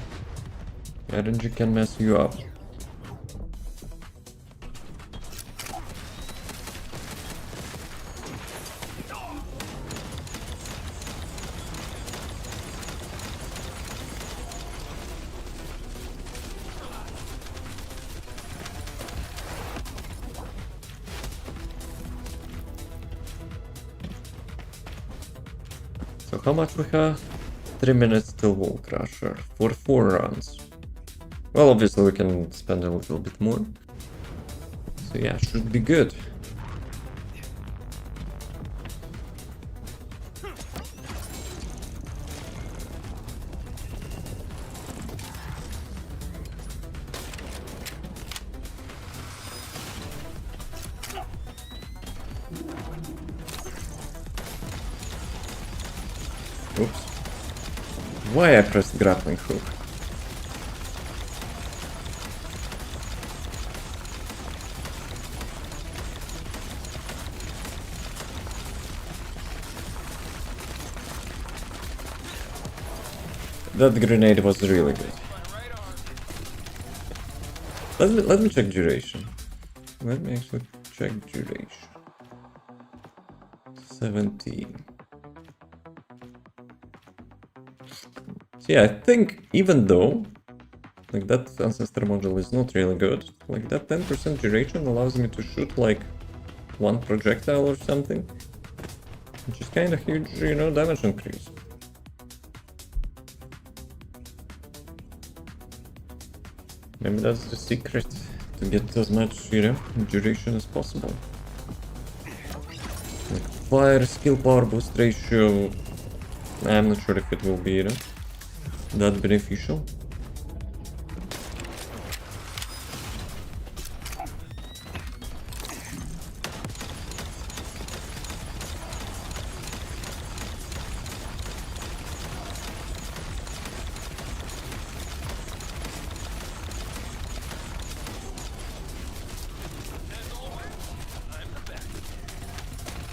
RNG can mess you up. So how much we have? 3 minutes till Wall Crusher for 4 rounds. Well, obviously we can spend a little bit more. So yeah, should be good. Oops. Why I pressed grappling hook? That grenade was really good. Let me check duration. Let me actually check duration. 17. So yeah, I think even though like that ancestor module is not really good, like that 10% duration allows me to shoot like one projectile or something, which is kind of huge, you know, damage increase. Maybe that's the secret, to get as much, you know, duration as possible. Like fire skill power boost ratio, I'm not sure if it will be, you know, that beneficial.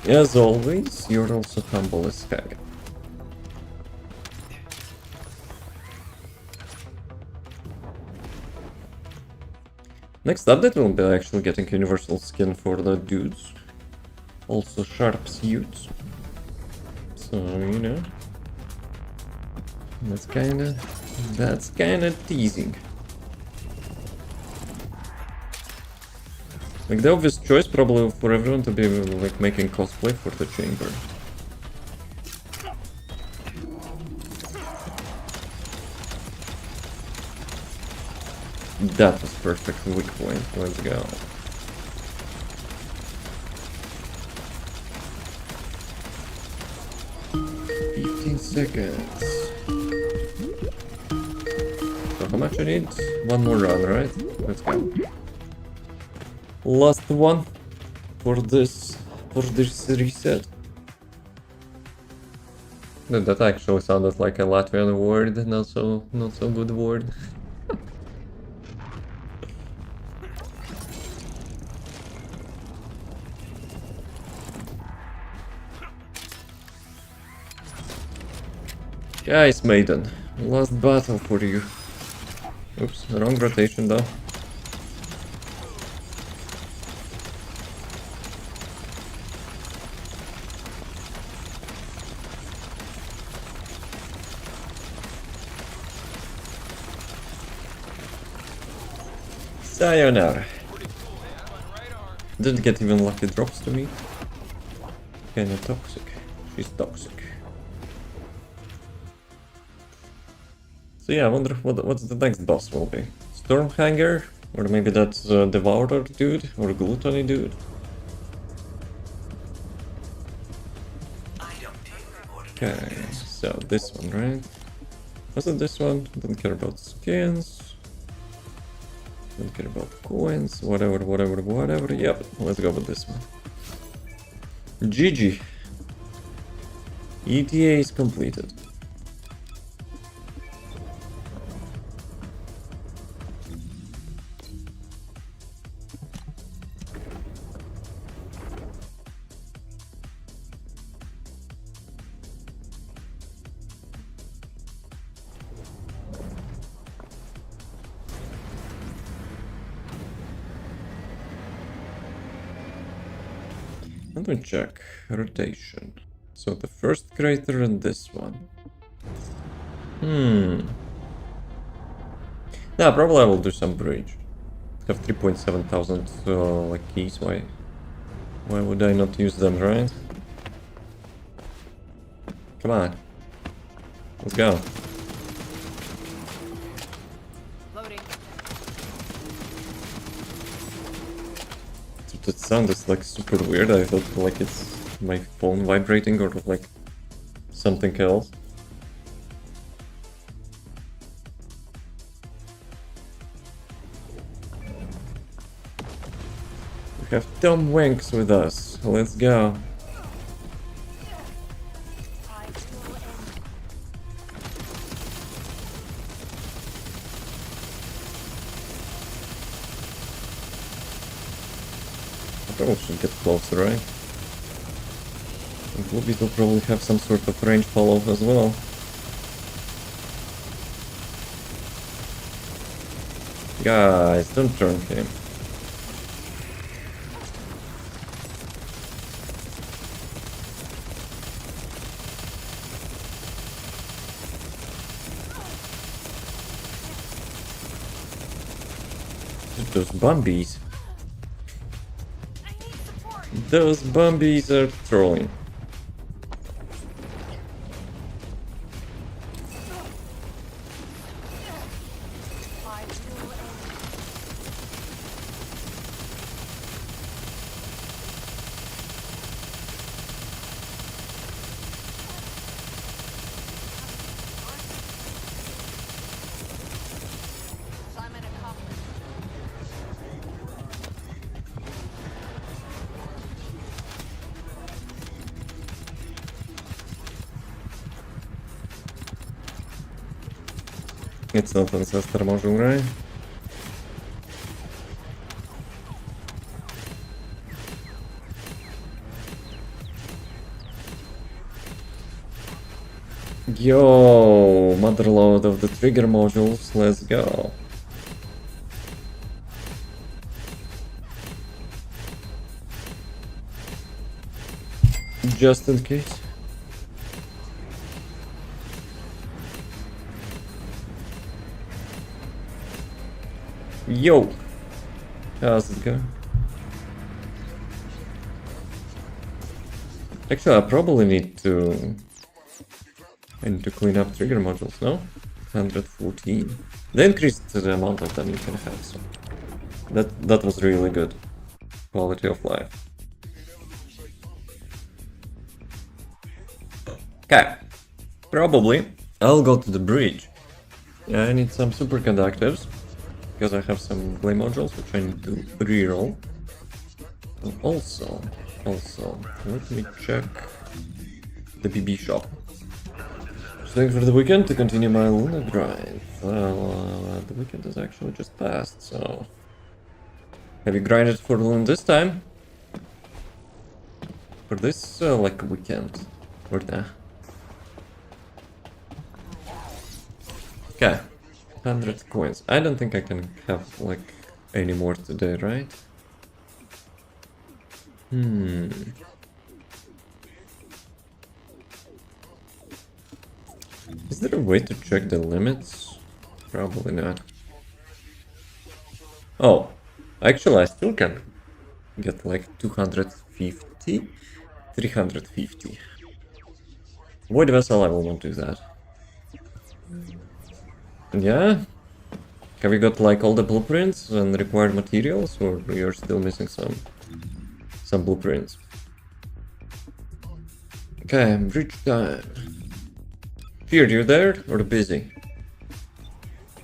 As always, you're also humble as heck. Next update will be actually getting universal skin for the dudes. Also sharp suits. So, you know. That's kinda teasing. Like the obvious choice probably for everyone to be like making cosplay for the chamber. That was perfect weak point. Let's go. Seconds. So how much I need? One more run, right? Let's go. Last one for this reset. That actually sounded like a Latvian word, not so good word. Guys, Maiden, last battle for you. Oops, wrong rotation though. Sayonara. Didn't get even lucky drops to me. Kinda toxic. She's toxic. So yeah, I wonder what's the next boss will be. Stormhanger? Or maybe that's Devourer dude? Or Gluttony dude? Okay, so this one, right? Was it this one? Don't care about skins. Don't care about coins, whatever. Yep, let's go with this one. GG. ETA is completed. Let me check. Rotation. So the first crater and this one. Yeah, probably I will do some bridge. Have 3.7 thousand like keys. Why would I not use them, right? Come on. Let's go. Loading. That sound is like super weird. I thought like it's my phone vibrating or like something else. We have Tom Wanks with us. Let's go. Probably should get closer, right? And Bluebeat will probably have some sort of range follow as well. Guys, don't turn him. Those Bumbies. Those Bumbies are trolling. It's not ancestor module, right? Yo, motherload of the trigger modules, let's go. Just in case. Yo! How's it going? Actually, I probably need to... I need to clean up trigger modules, no? 114. They increased the amount of them you can have, so... That was really good. Quality of life. Okay. Probably I'll go to the bridge. Yeah, I need some superconductors. Because I have some clay modules which I need to reroll. And also, let me check the BB shop. Just waiting for the weekend to continue my Luna grind. Well, the weekend has actually just passed, so... Have you grinded for Luna this time? For this, like, weekend? Or nah? Okay. 100 coins. I don't think I can have like any more today, right? Is there a way to check the limits? Probably not. Oh, actually I still can get like 250, 350. Void vessel, I will not do that. Yeah? Have you got like all the blueprints and required materials, or you're still missing some blueprints? Okay, bridge time. Feared, you there or busy?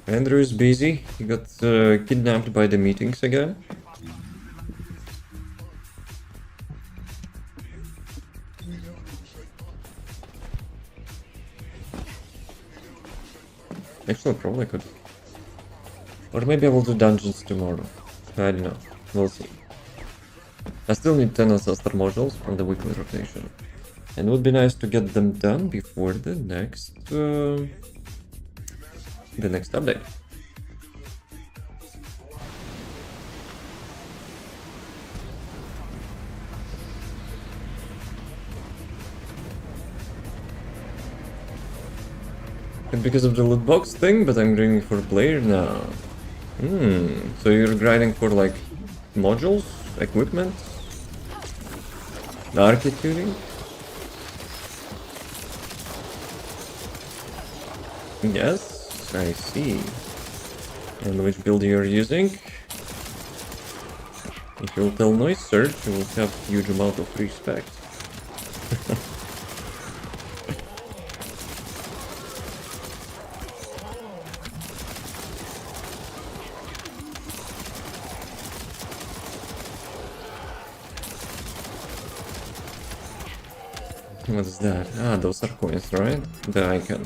Andrew is busy. He got kidnapped by the meetings again. Actually, probably could. Or maybe I will do dungeons tomorrow. I don't know. We'll see. I still need 10 ancestor modules from the weekly rotation. And it would be nice to get them done before the next update. And because of the loot box thing, but I'm grinding for player now. So you're grinding for like modules, equipment, arcade tuning? Yes, I see. And which build you're using? If you'll tell Noise Surge, you will have huge amount of respect. What is that? Ah, those are coins, right? The icon.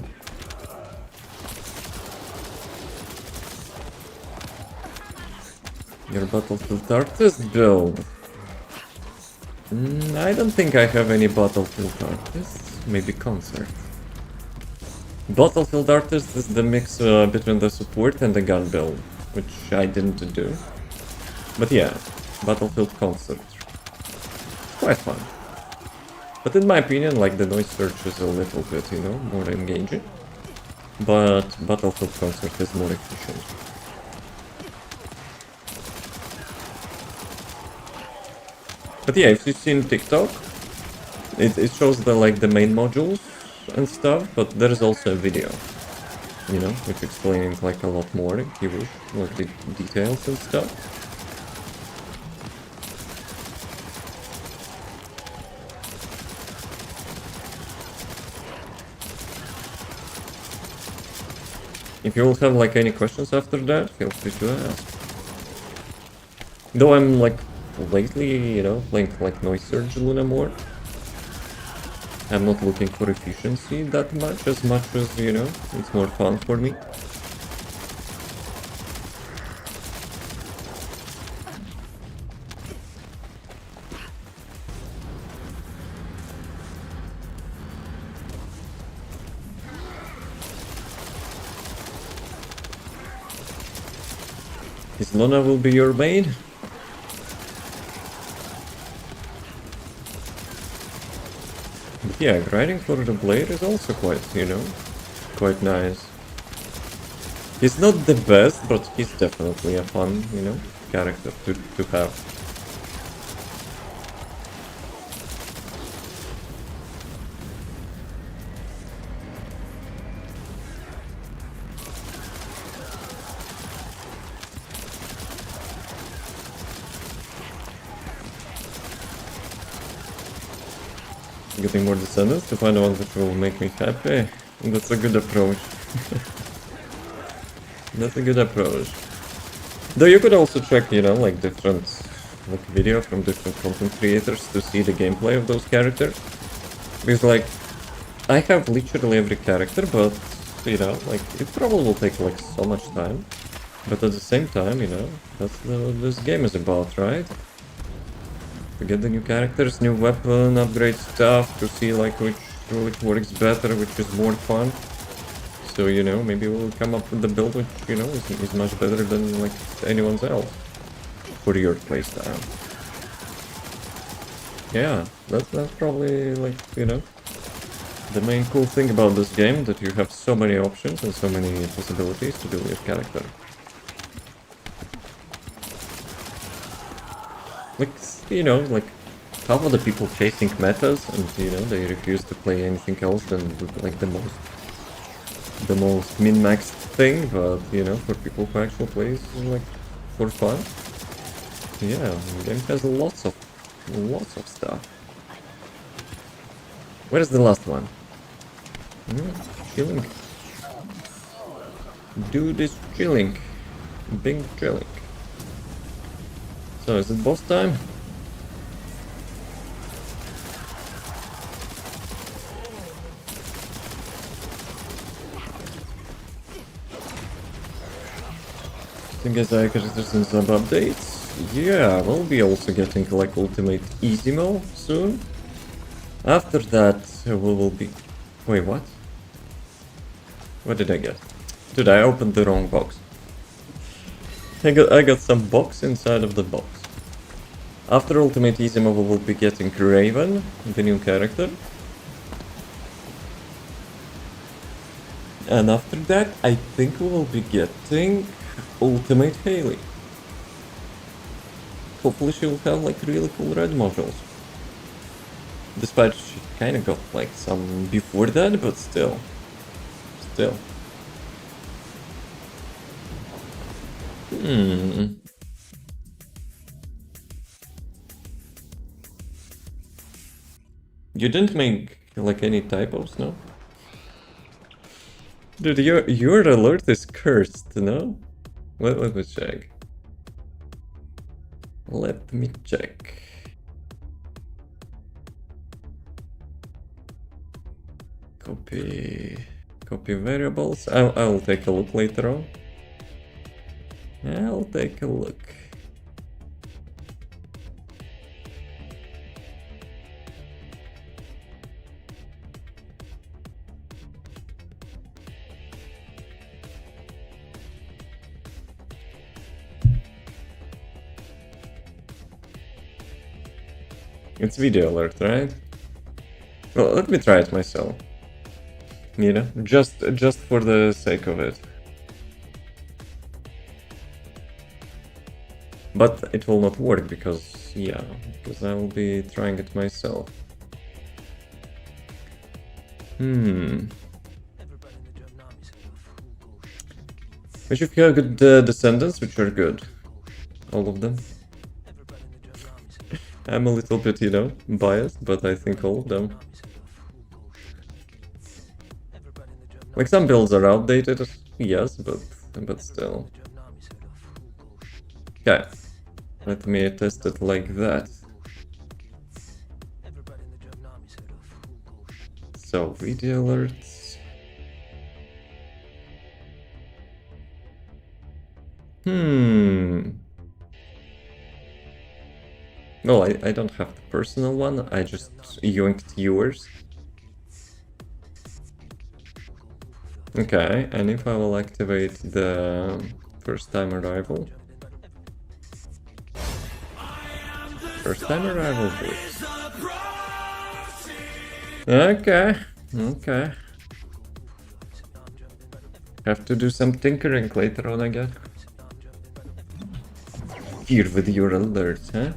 Your Battlefield Artist build. I don't think I have any Battlefield Artists. Maybe Concert. Battlefield Artist is the mix between the support and the gun build, which I didn't do. But yeah, Battlefield Concert. It's quite fun. But in my opinion, like, the Noise Search is a little bit, you know, more engaging. But Battlefield Concert is more efficient. But yeah, if you've seen TikTok, it shows the main modules and stuff, but there is also a video, you know, which explaining like a lot more if you wish, like the details and stuff. If you will have like any questions after that, feel free to ask. Though I'm like lately, you know, playing like Noise Surge Luna more. I'm not looking for efficiency that much as, you know, it's more fun for me. Is Luna will be your main? But yeah, grinding for the blade is also quite, you know, quite nice. He's not the best, but he's definitely a fun, you know, character to have. Getting more Descendants to find one which will make me happy. That's a good approach. That's a good approach. Though you could also check, you know, like different video from different content creators to see the gameplay of those characters. Because like, I have literally every character, but you know, like it probably will take like so much time. But at the same time, you know, that's what this game is about, right? To get the new characters, new weapon, upgrade stuff, to see like which works better, which is more fun. So, you know, maybe we'll come up with the build which, you know, is much better than like anyone's else for your playstyle. Yeah, that's probably like, you know, the main cool thing about this game, that you have so many options and so many possibilities to build your character. Like, you know, like, half of the people chasing metas, and, you know, they refuse to play anything else than, like, the most min-maxed thing, but, you know, for people who actually plays, like, for fun, yeah, the game has lots of stuff. Where's the last one? Chilling. Dude is chilling. Big chilling. So is it boss time? I think as I characters in some updates. Yeah, we'll be also getting like ultimate easy mode soon. After that, we will be... Wait, what? What did I get? Dude, I opened the wrong box. I got some box inside of the box. After Ultimate Easy mode, we will be getting Raven, the new character. And after that, I think we will be getting Ultimate Haley. Hopefully she will have like really cool red modules. Despite she kinda got like some before that, but still. You didn't make like any typos, no? Dude, your alert is cursed, no? Let me check. Let me check. Copy variables. I'll take a look later on. I'll take a look. It's video alert, right? Well, let me try it myself. You know, just for the sake of it. But it will not work because, yeah, because I will be trying it myself. But you've got good Descendants, which are good. All of them. I'm a little bit, you know, biased, but I think all of them. Like some builds are outdated, yes, but still. Okay, let me test it like that. So video alerts. Well, I don't have the personal one, I just yoinked yours. Okay, and if I will activate the first time arrival. First time arrival boost. Okay. Have to do some tinkering later on, I guess. Here with your alerts, huh?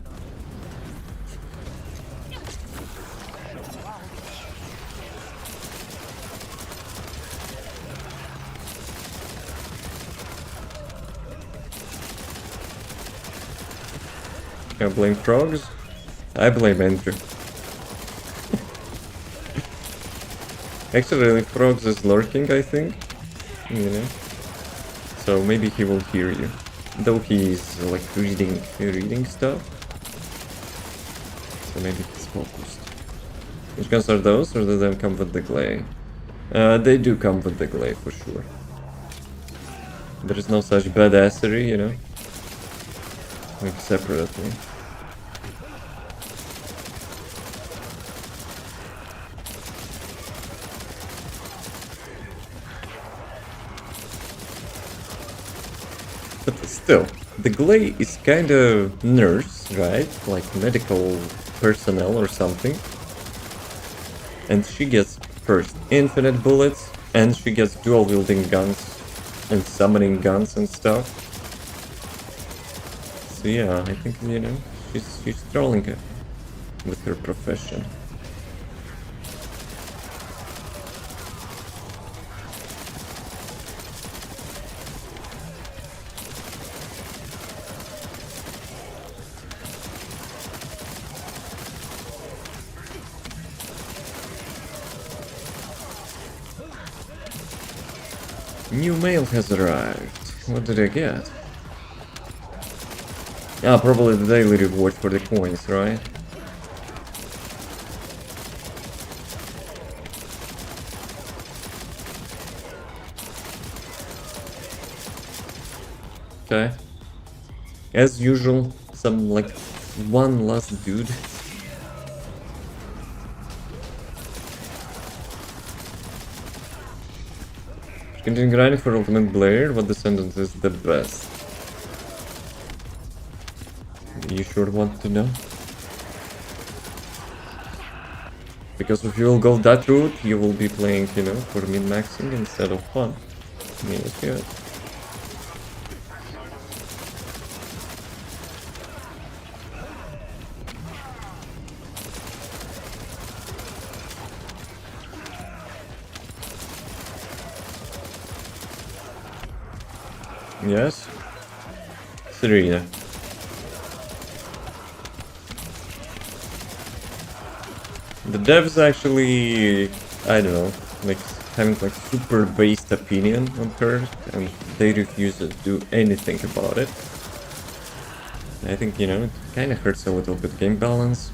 I blame frogs. I blame Andrew. Actually, frogs is lurking, I think. You know. So maybe he will hear you. Though he's like reading stuff. So maybe he's focused. Which guns are those, or do they come with the glay? They do come with the glay for sure. There is no such badassery, you know. Like separately. But still, the glay is kind of nurse, right? Like medical personnel or something. And she gets first infinite bullets, and she gets dual wielding guns and summoning guns and stuff. So yeah, I think, you know, she's trolling it with her profession. New mail has arrived. What did I get? Ah, probably the daily reward for the coins, right? Okay. As usual, some like one last dude. Continue grinding for Ultimate Blade, but Descendant is the best. You sure want to know? Because if you will go that route, you will be playing, you know, for min-maxing instead of fun. I mean, it's good. Yes? Serena. The devs actually, I don't know, like having like super based opinion on her, and they refuse to do anything about it. I think, you know, it kind of hurts a little bit game balance.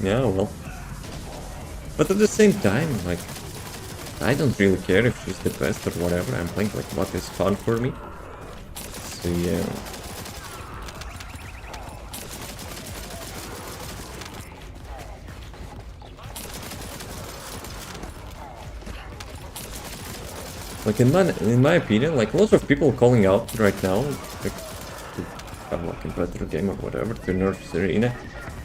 Yeah, well. But at the same time, like, I don't really care if she's the best or whatever. I'm playing like what is fun for me. So yeah. Like in my opinion, like lots of people calling out right now, like to have like a better game or whatever, to nerf Serena.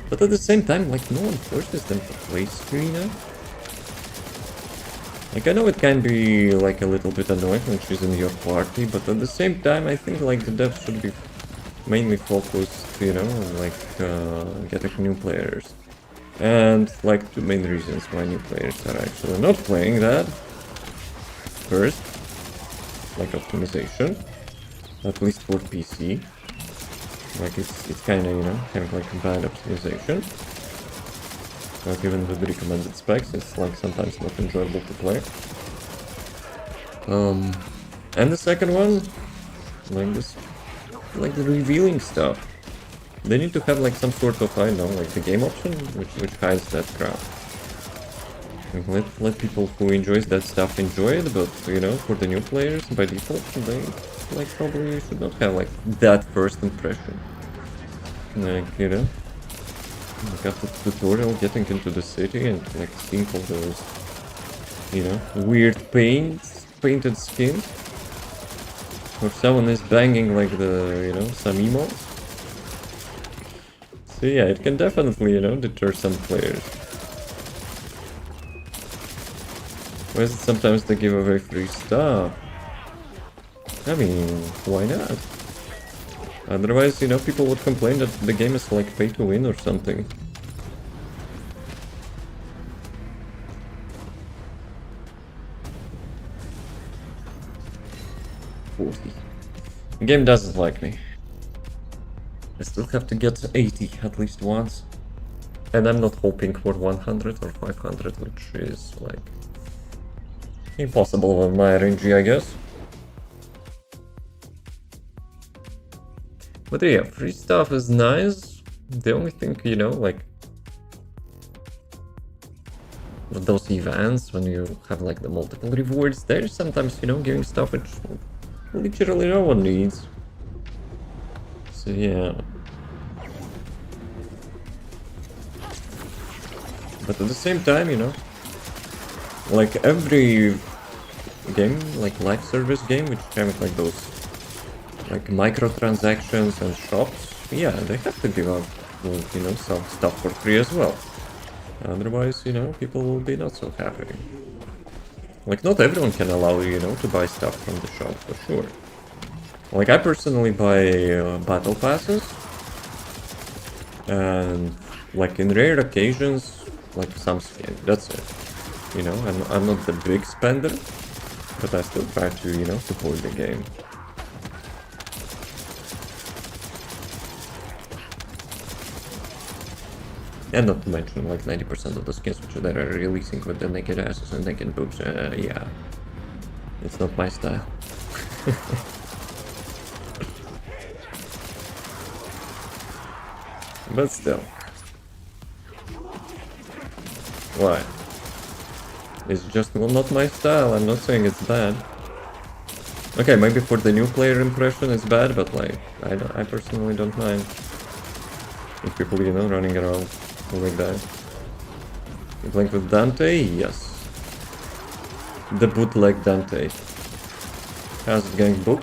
But at the same time, like no one forces them to play Serena. Like I know it can be like a little bit annoying when she's in your party, but at the same time I think like the devs should be mainly focused, you know, on like getting new players. And like two main reasons why new players are actually not playing that. First, like optimization, at least for PC. Like it's kind of, you know, having like a bad optimization. Like even with the recommended specs, it's like sometimes not enjoyable to play. And the second one, like this, like the revealing stuff. They need to have like some sort of, I don't know, like the game option, which hides that crap. Like, let people who enjoys that stuff enjoy it, but you know, for the new players, by default, they like probably should not have like that first impression. Like, you know, like after the tutorial, getting into the city and like seeing all those, you know, weird painted skins, or someone is banging like the, you know, some emotes. So yeah, it can definitely, you know, deter some players. Why is it sometimes they give away free stuff? I mean, why not? Otherwise, you know, people would complain that the game is like pay to win or something. The game doesn't like me. I still have to get 80 at least once. And I'm not hoping for 100 or 500, which is like impossible on my RNG, I guess. But yeah, free stuff is nice. The only thing, you know, like with those events, when you have like the multiple rewards, there's sometimes, you know, giving stuff which literally no one needs. So yeah. But at the same time, you know, like every game, like live service game, which have like those like microtransactions and shops, yeah, they have to give out, you know, some stuff for free as well. Otherwise, you know, people will be not so happy. Like not everyone can allow you, you know, to buy stuff from the shop for sure. Like I personally buy battle passes, and like in rare occasions, like some skin. That's it. You know, I'm not the big spender, but I still try to, you know, support the game. And not to mention like 90% of the skins which they are releasing with the naked asses and naked boobs, yeah. It's not my style. But still. Why? It's just not my style, I'm not saying it's bad. Okay, maybe for the new player impression it's bad, but like, I personally don't mind. If people, you know, running around like that. You playing with Dante? Yes. The bootleg Dante. How's it going, book?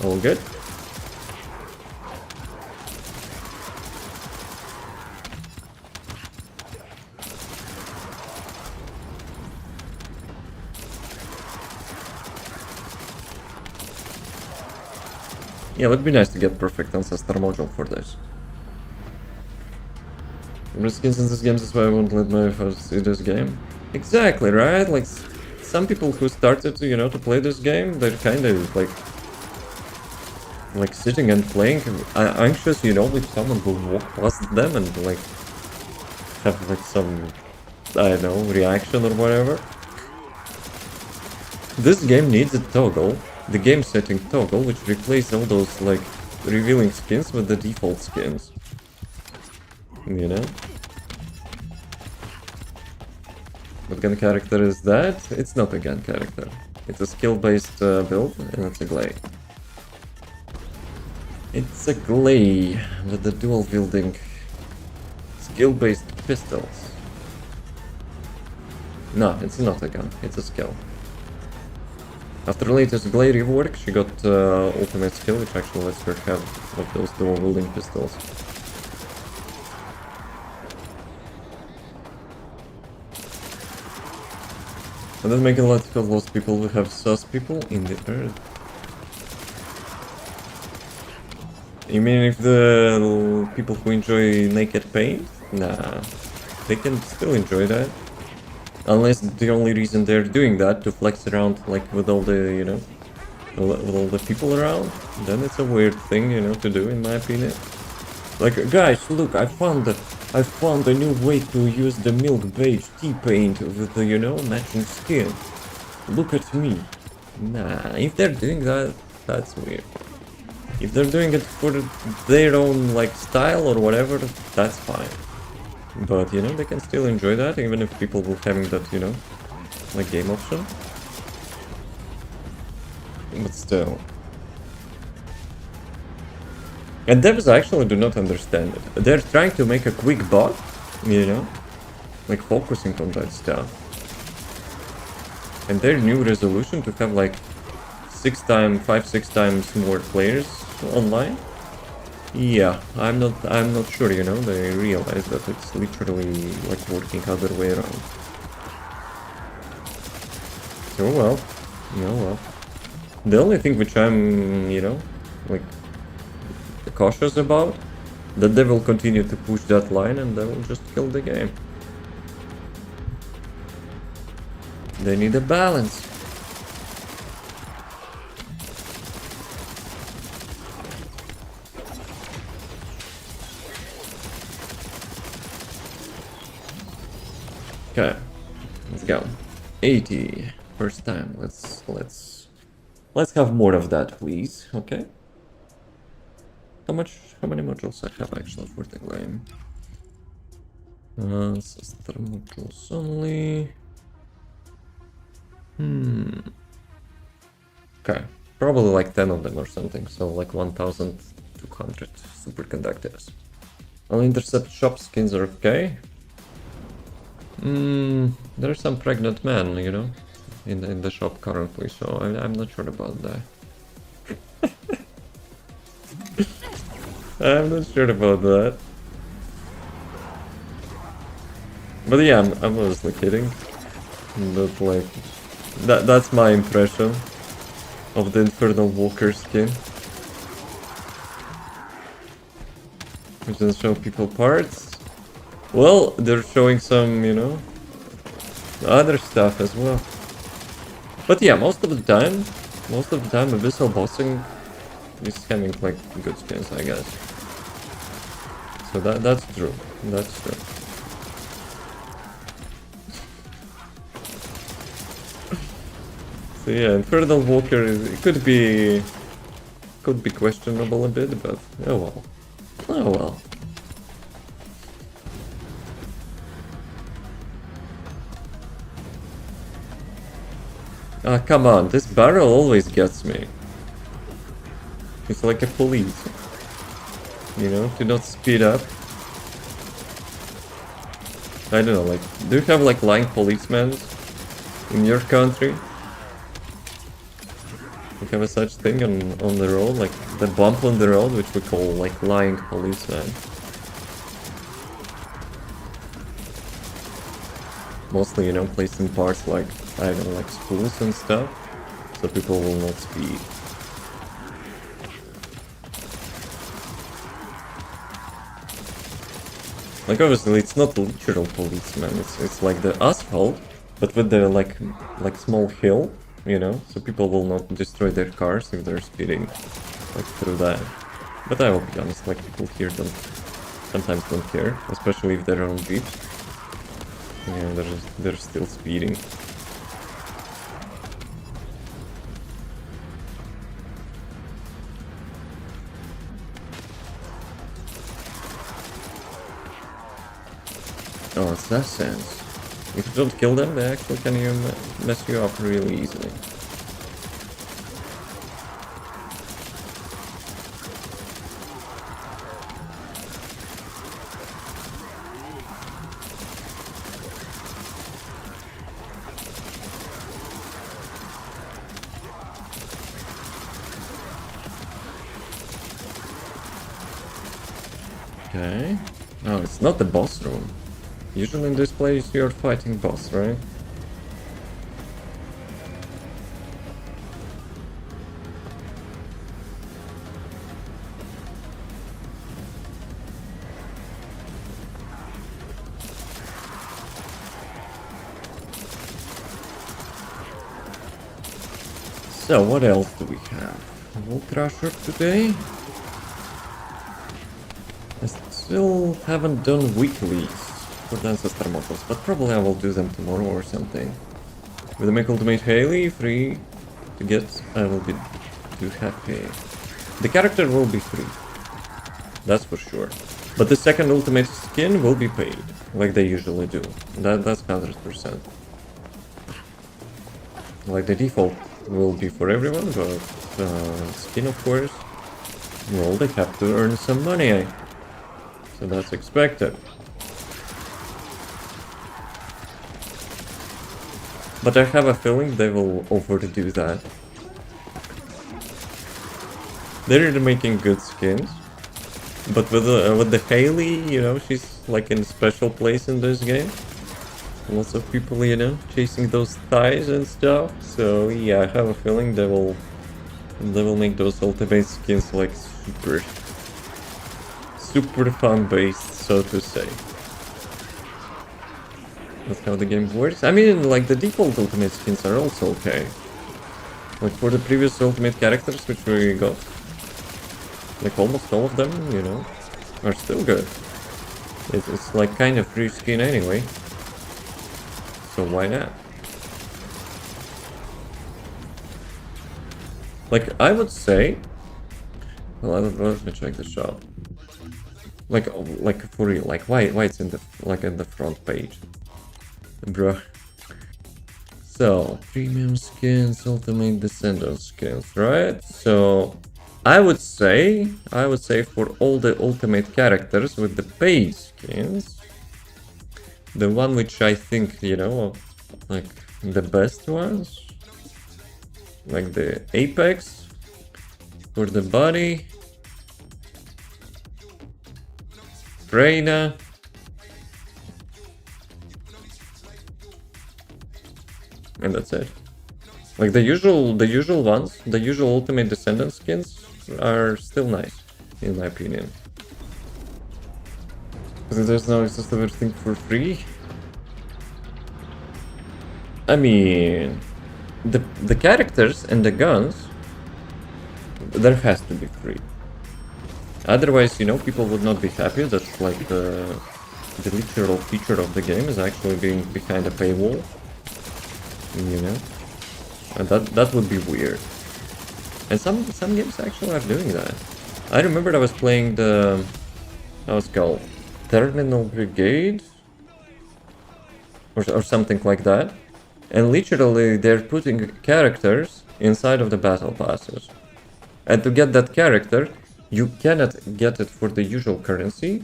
All good? Yeah, it would be nice to get perfect ancestor module for this. Skins in this game, that's why I won't let my first see this game. Exactly, right? Like, some people who started, you know, to play this game, they're kind of like sitting and playing, anxious, you know, if someone will walk past them and like have like some, I don't know, reaction or whatever. This game needs a toggle, the game setting toggle, which replaces all those like revealing skins with the default skins. You know? What gun character is that? It's not a gun character. It's a skill-based build, and it's a Glay. It's a Glay with the dual-wielding skill-based pistols. No, it's not a gun, it's a skill. After latest Glay rework, she got ultimate skill, which actually lets her have like those dual-wielding pistols. And then make a lot of lost people will have sus people in the earth. You mean if the people who enjoy naked paint? Nah, they can still enjoy that. Unless the only reason they're doing that to flex around like with all the, you know, with all the people around, then it's a weird thing, you know, to do in my opinion. Like, guys, look, I found a new way to use the milk beige T-paint with the, you know, matching skin. Look at me. Nah, if they're doing that, that's weird. If they're doing it for their own, like, style or whatever, that's fine. But, you know, they can still enjoy that, even if people will having that, you know, like, game option. But still. And devs actually do not understand it. They're trying to make a quick bot, you know, like focusing on that stuff. And their new resolution to have like 5-6 times more players online. Yeah, I'm not sure, you know, they realize that it's literally like working other way around. So well, the only thing which I'm, you know, like cautious about, that they will continue to push that line and they will just kill the game. They need a balance. Okay, let's go. 80 first time. Let's have more of that, please. Okay. How many modules I have actually for the game? Sister modules only. Okay, probably like 10 of them or something, so like 1200 superconductors. I'll intercept shop skins are okay. There's some pregnant man, you know, in the shop currently, so I'm not sure about that. I'm not sure about that. But yeah, I'm honestly kidding. But like, that's my impression of the Infernal Walker skin. Which doesn't show people parts. Well, they're showing some, you know, other stuff as well. But yeah, most of the time, Abyssal bossing is having like good skins, I guess. So that's true. That's true. Descendant. yeah, Infernal Walker, it could be questionable a bit, but oh well. Oh well. Ah, come on, this barrel always gets me. It's like a police. You know, do not speed up. I don't know, like, do you have like lying policemen in your country? We have a such thing on the road, like the bump on the road, which we call like lying policeman. Mostly, you know, placed in parts like, I don't know, like schools and stuff, so people will not speed. Like obviously it's not literal policeman, it's like the asphalt, but with the like small hill, you know, so people will not destroy their cars if they're speeding like through that. But I will be honest, like people here sometimes don't care, especially if they're on jeeps. Yeah, they're still speeding. Oh, assassins. If you don't kill them, they actually can mess you up really easily. Okay. Oh, it's not the boss room. Usually in this place you're fighting boss, right? So what else do we have? Wall Crusher today? I still haven't done weeklies for the Ancestor models, but probably I will do them tomorrow or something. With the Make Ultimate Haley free to get, I will be too happy. The character will be free, that's for sure. But the second Ultimate skin will be paid, like they usually do. That's 100%. Like the default will be for everyone, but skin of course, well, they have to earn some money. So that's expected. But I have a feeling they will overdo that. They're making good skins. But with the Haley, you know, she's like in a special place in this game. Lots of people, you know, chasing those thighs and stuff. So yeah, I have a feeling they will make those ultimate skins like super fun based, so to say. That's how the game works. I mean, like the default ultimate skins are also okay. Like for the previous ultimate characters which we got, like almost all of them, you know, are still good. It's like kind of free skin anyway. So why not? Like I would say, well, let me check the shop. Like for real, like why it's in the front page, bruh. So premium skins, ultimate Descendant skins, right? So I would say for all the ultimate characters with the paid skins, the one which I think, you know, like the best ones, like the Apex for the body, Reina, and that's it. Like the usual ones, the usual ultimate Descendant skins are still nice, in my opinion. Because there's no access to everything for free. I mean, the characters and the guns, there has to be free. Otherwise, you know, people would not be happy that like the literal feature of the game is actually being behind a paywall. You know, And that would be weird. And some games actually are doing that. I remember I was playing the, how it's called, Terminal Brigade or something like that, and literally they're putting characters inside of the battle passes. And to get that character, you cannot get it for the usual currency,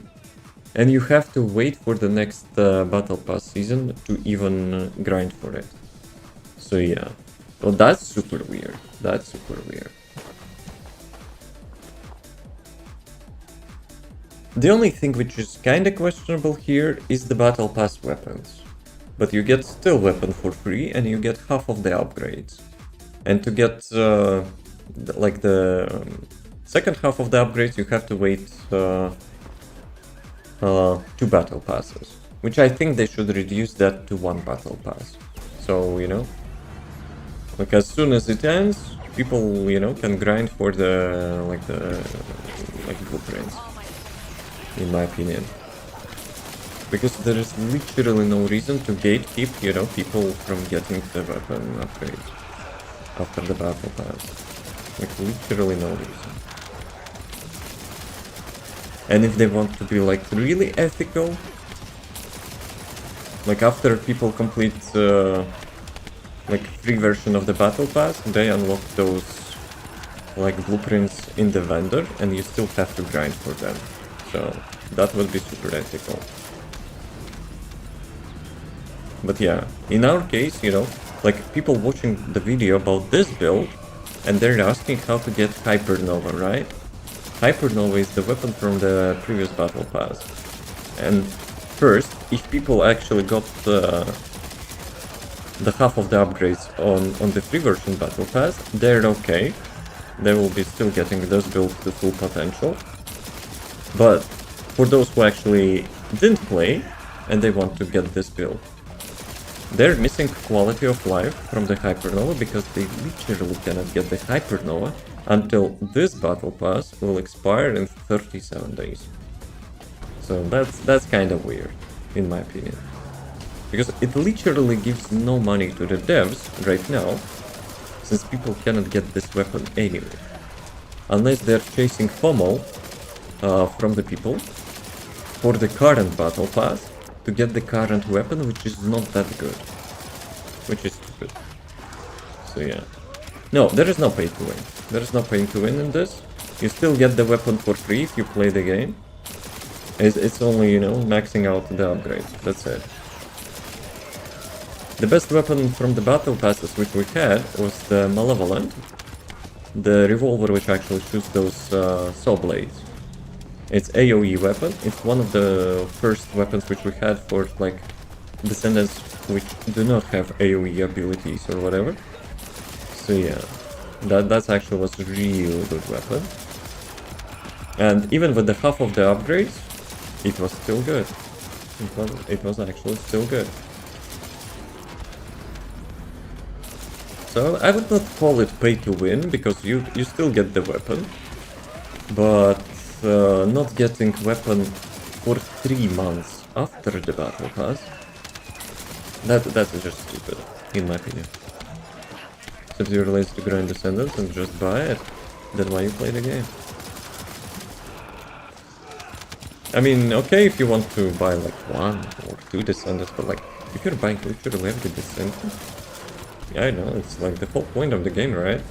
and you have to wait for the next battle pass season to even grind for it. So yeah, well, that's super weird. That's super weird. The only thing which is kinda questionable here is the battle pass weapons. But you get still weapon for free and you get half of the upgrades. And to get like the second half of the upgrades, you have to wait 2 battle passes. Which I think they should reduce that to 1 battle pass. So, you know, like as soon as it ends, people, you know, can grind for the blueprints. In my opinion. Because there is literally no reason to gatekeep, you know, people from getting the weapon upgrades after the battle pass. Like, literally no reason. And if they want to be, like, really ethical, like, after people complete, like, free version of the battle pass, they unlock those, like, blueprints in the vendor, and you still have to grind for them. So that would be super ethical. But yeah, in our case, you know, like people watching the video about this build, and they're asking how to get Hypernova, right? Hypernova is the weapon from the previous battle pass. And first, if people actually got the half of the upgrades on the free version battle pass, they're okay. They will be still getting this build to full potential. But for those who actually didn't play and they want to get this build, they're missing quality of life from the Hypernova because they literally cannot get the Hypernova until this battle pass will expire in 37 days. So that's kind of weird, in my opinion. Because it literally gives no money to the devs right now, since people cannot get this weapon anyway. Unless they're chasing FOMO from the people for the current battle pass to get the current weapon, which is not that good, which is stupid. So yeah, no, there is no pay to win. There is no pay to win in this. You still get the weapon for free if you play the game. It's only, you know, maxing out the upgrade. That's it. The best weapon from the battle passes which we had was the Malevolent, the revolver which actually shoots those saw blades. It's AoE weapon. It's one of the first weapons which we had for like Descendants which do not have AoE abilities or whatever. So yeah, that actually was a really good weapon. And even with the half of the upgrades, it was still good. It was actually still good. So I would not call it pay to win because you still get the weapon, but not getting weapon for 3 months after the battle pass, that is just stupid, in my opinion. So if you're lazy to grind Descendants and just buy it, then why you play the game? I mean, okay if you want to buy like 1 or 2 Descendants, but like, if you're buying literally every Descendant, yeah, I know, it's like the whole point of the game, right?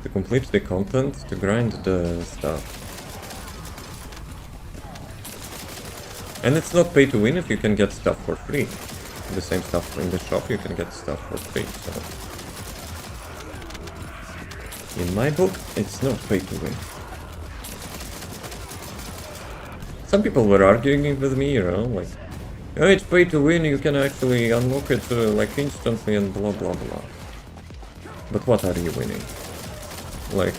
To complete the content, to grind the stuff. And it's not pay to win if you can get stuff for free. The same stuff in the shop, you can get stuff for free, so... In my book, it's not pay to win. Some people were arguing with me, you know, like, oh, it's pay to win, you can actually unlock it like instantly and blah blah blah. But what are you winning? Like,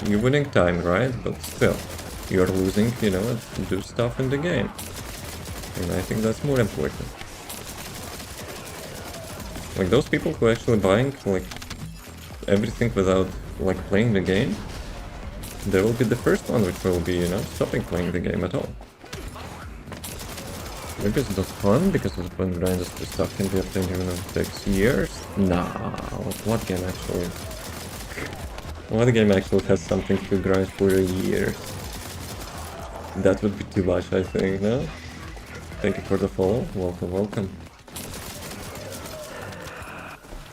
you're winning time, right? But still, you're losing, you know, to do stuff in the game. And I think that's more important. Like, those people who are actually buying, like, everything without, like, playing the game, they will be the first one which will be, you know, stopping playing the game at all. Maybe it's not fun because the point grind is too stuff can be obtained even if it takes years. Nah, what game actually? What game actually has something to grind for a year? That would be too much, I think, no? Thank you for the follow. Welcome, welcome.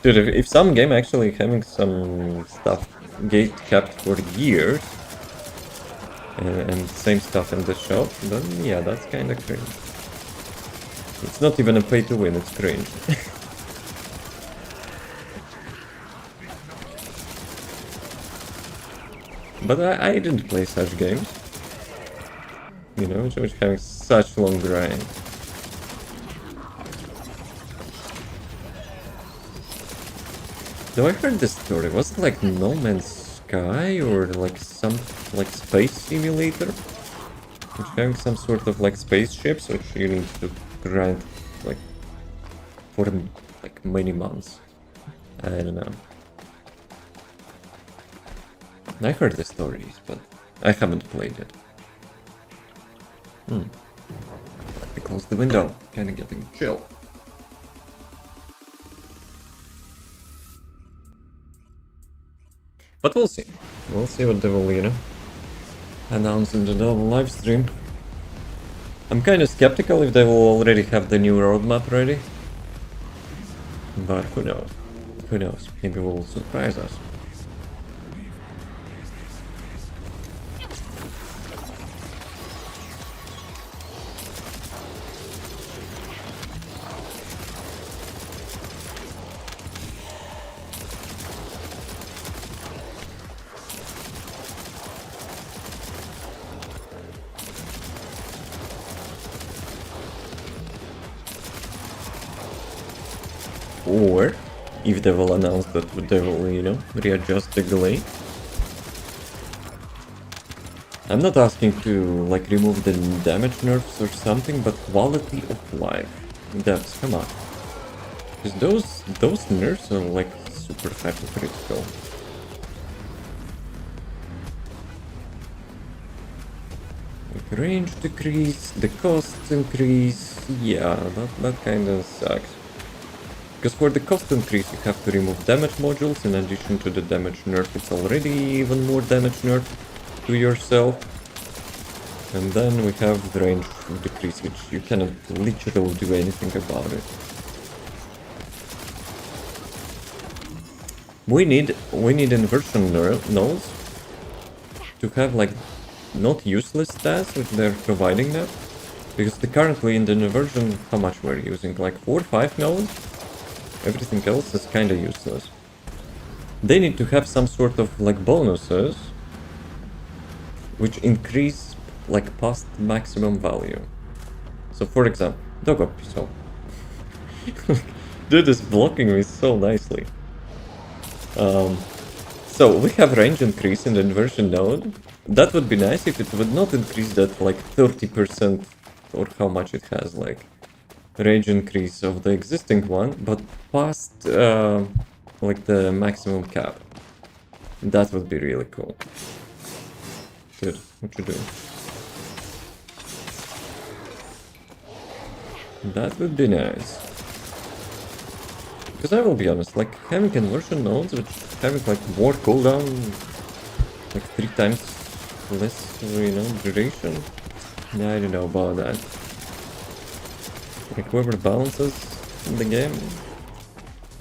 Dude, if some game actually having some stuff gate kept for years, and same stuff in the shop, then yeah, that's kinda cringe. It's not even a pay to win, it's cringe. But I didn't play such games. You know, which having such long grind. Though I heard this story, was it like No Man's Sky or like some like space simulator? Which having some sort of like spaceships which you need to grind like for like many months. I don't know. I heard the stories, but I haven't played it. Let me close the window, kinda getting chill. But we'll see. We'll see what they will, you know, announce in the live stream. I'm kinda skeptical if they will already have the new roadmap ready. But who knows? Who knows? Maybe will surprise us. Or if they will announce that they will, you know, readjust the delay. I'm not asking to like remove the damage nerfs or something, but quality of life. Devs, come on. Because those nerfs are like super hypocritical. Like range decrease, the costs increase. Yeah, that kinda sucks. Because for the cost increase you have to remove damage modules, in addition to the damage nerf it's already even more damage nerf to yourself. And then we have the range decrease, which you cannot literally do anything about it. We need inversion nodes to have like not useless stats, which they're providing that. Because currently in the inversion, how much we're using? Like 4 or 5 nodes? Everything else is kinda useless. They need to have some sort of like bonuses which increase like past maximum value. So for example, Doggo, so dude is blocking me so nicely. So we have range increase in the inversion node. That would be nice if it would not increase that like 30% or how much it has, like range increase of the existing one, but past like the maximum cap. That would be really cool. Dude, what you doing? That would be nice. Because I will be honest, like having conversion nodes which having like more cooldown, like 3 times less, you know, duration. I don't know about that. Like whoever balances in the game,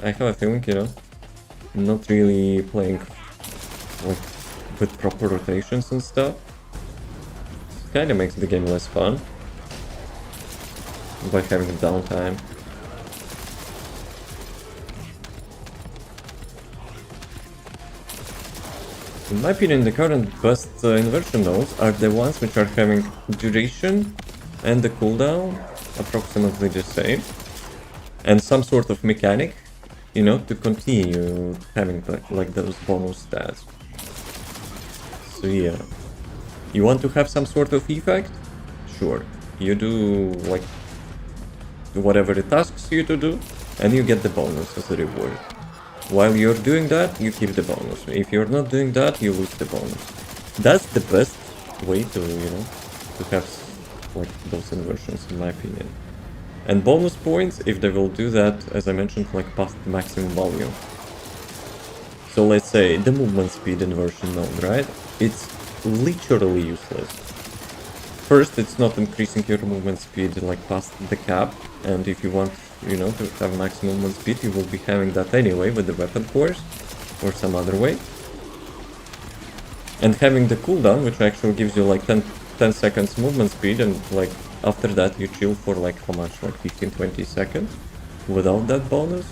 I have a feeling, you know, not really playing like with proper rotations and stuff. It kinda makes the game less fun by having downtime. In my opinion, the current best inversion nodes are the ones which are having duration and the cooldown approximately the same, and some sort of mechanic, you know, to continue having like those bonus stats. So yeah, you want to have some sort of effect? Sure, you do like whatever it asks you to do, and you get the bonus as a reward. While you're doing that, you keep the bonus. If you're not doing that, you lose the bonus. That's the best way to, you know, to have like those inversions, in my opinion. And bonus points if they will do that, as I mentioned, like past the maximum volume. So let's say the movement speed in version mode, right? It's literally useless. First, it's not increasing your movement speed like past the cap, and if you want, you know, to have maximum movement speed, you will be having that anyway with the weapon course or some other way. And having the cooldown, which actually gives you like 10 seconds movement speed, and like after that you chill for like how much, like 15-20 seconds without that bonus.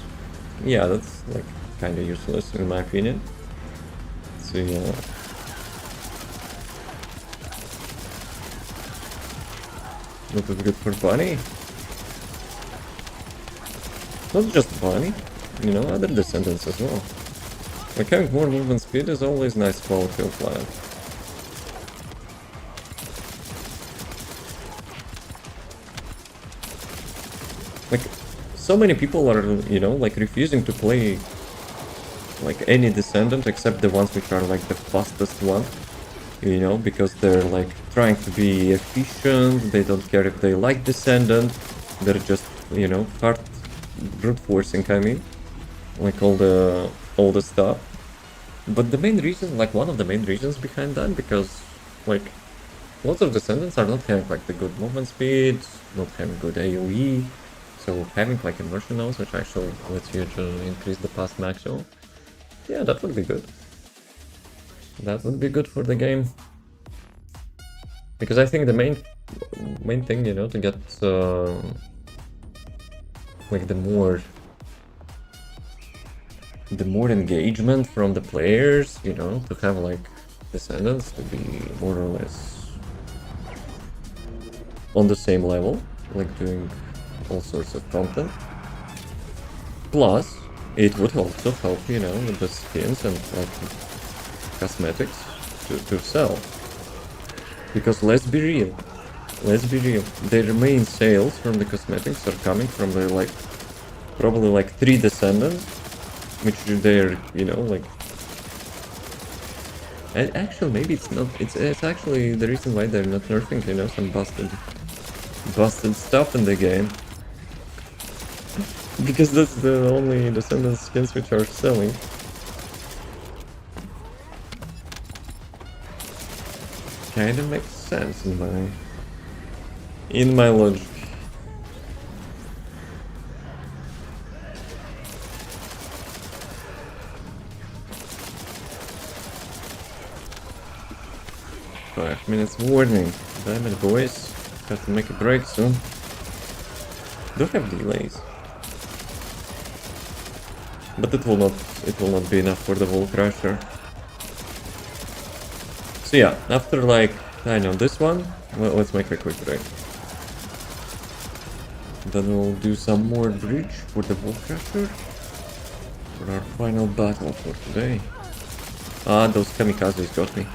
Yeah, that's like kind of useless in my opinion. So yeah. Not as good for Bunny. Not just Bunny, you know, other Descendants as well. Like having more movement speed is always nice quality of life. Like, so many people are, you know, like refusing to play like any Descendant except the ones which are like the fastest one. You know, because they're like trying to be efficient, they don't care if they like Descendant, they're just, you know, hard brute forcing, I mean, like all the stuff. But the main reason, like one of the main reasons behind that, because like lots of Descendants are not having like the good movement speed, not having good AoE, so having like immersion nodes which actually lets you to increase the past maximum, yeah, that would be good. That would be good for the game. Because I think the main thing, you know, to get like the more engagement from the players, you know, to have like Descendants to be more or less on the same level, like doing all sorts of content. Plus, it would also help, you know, with the skins and like cosmetics to sell. Because let's be real, their main sales from the cosmetics are coming from the like probably like 3 Descendants, which they're, you know, like, and actually maybe it's not, it's actually the reason why they're not nerfing, you know, some busted stuff in the game. Because that's the only Descendant skins which are selling. Kinda makes sense in my logic. Five minutes warning. Damn it, boys. Got to make a break soon. Don't have delays. But it will not be enough for the whole crusher. So yeah, after like, I know this one, well, let's make a quick break. Then we'll do some more bridge for the wall crusher. For our final battle for today. Ah, those kamikazes got me.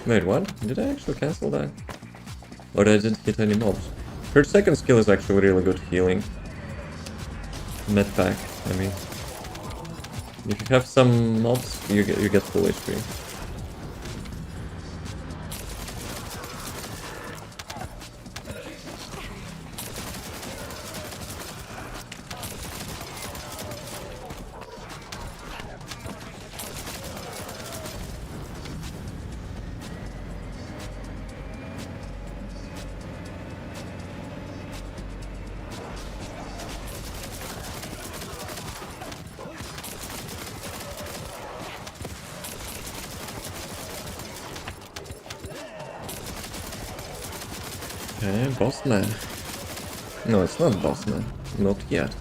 Wait, what? Did I actually cancel that? Or I didn't hit any mobs? Her second skill is actually really good healing. Medpack, I mean. If you have some mobs, you get full HP. Okay, boss man. No, it's not boss man. Not yet.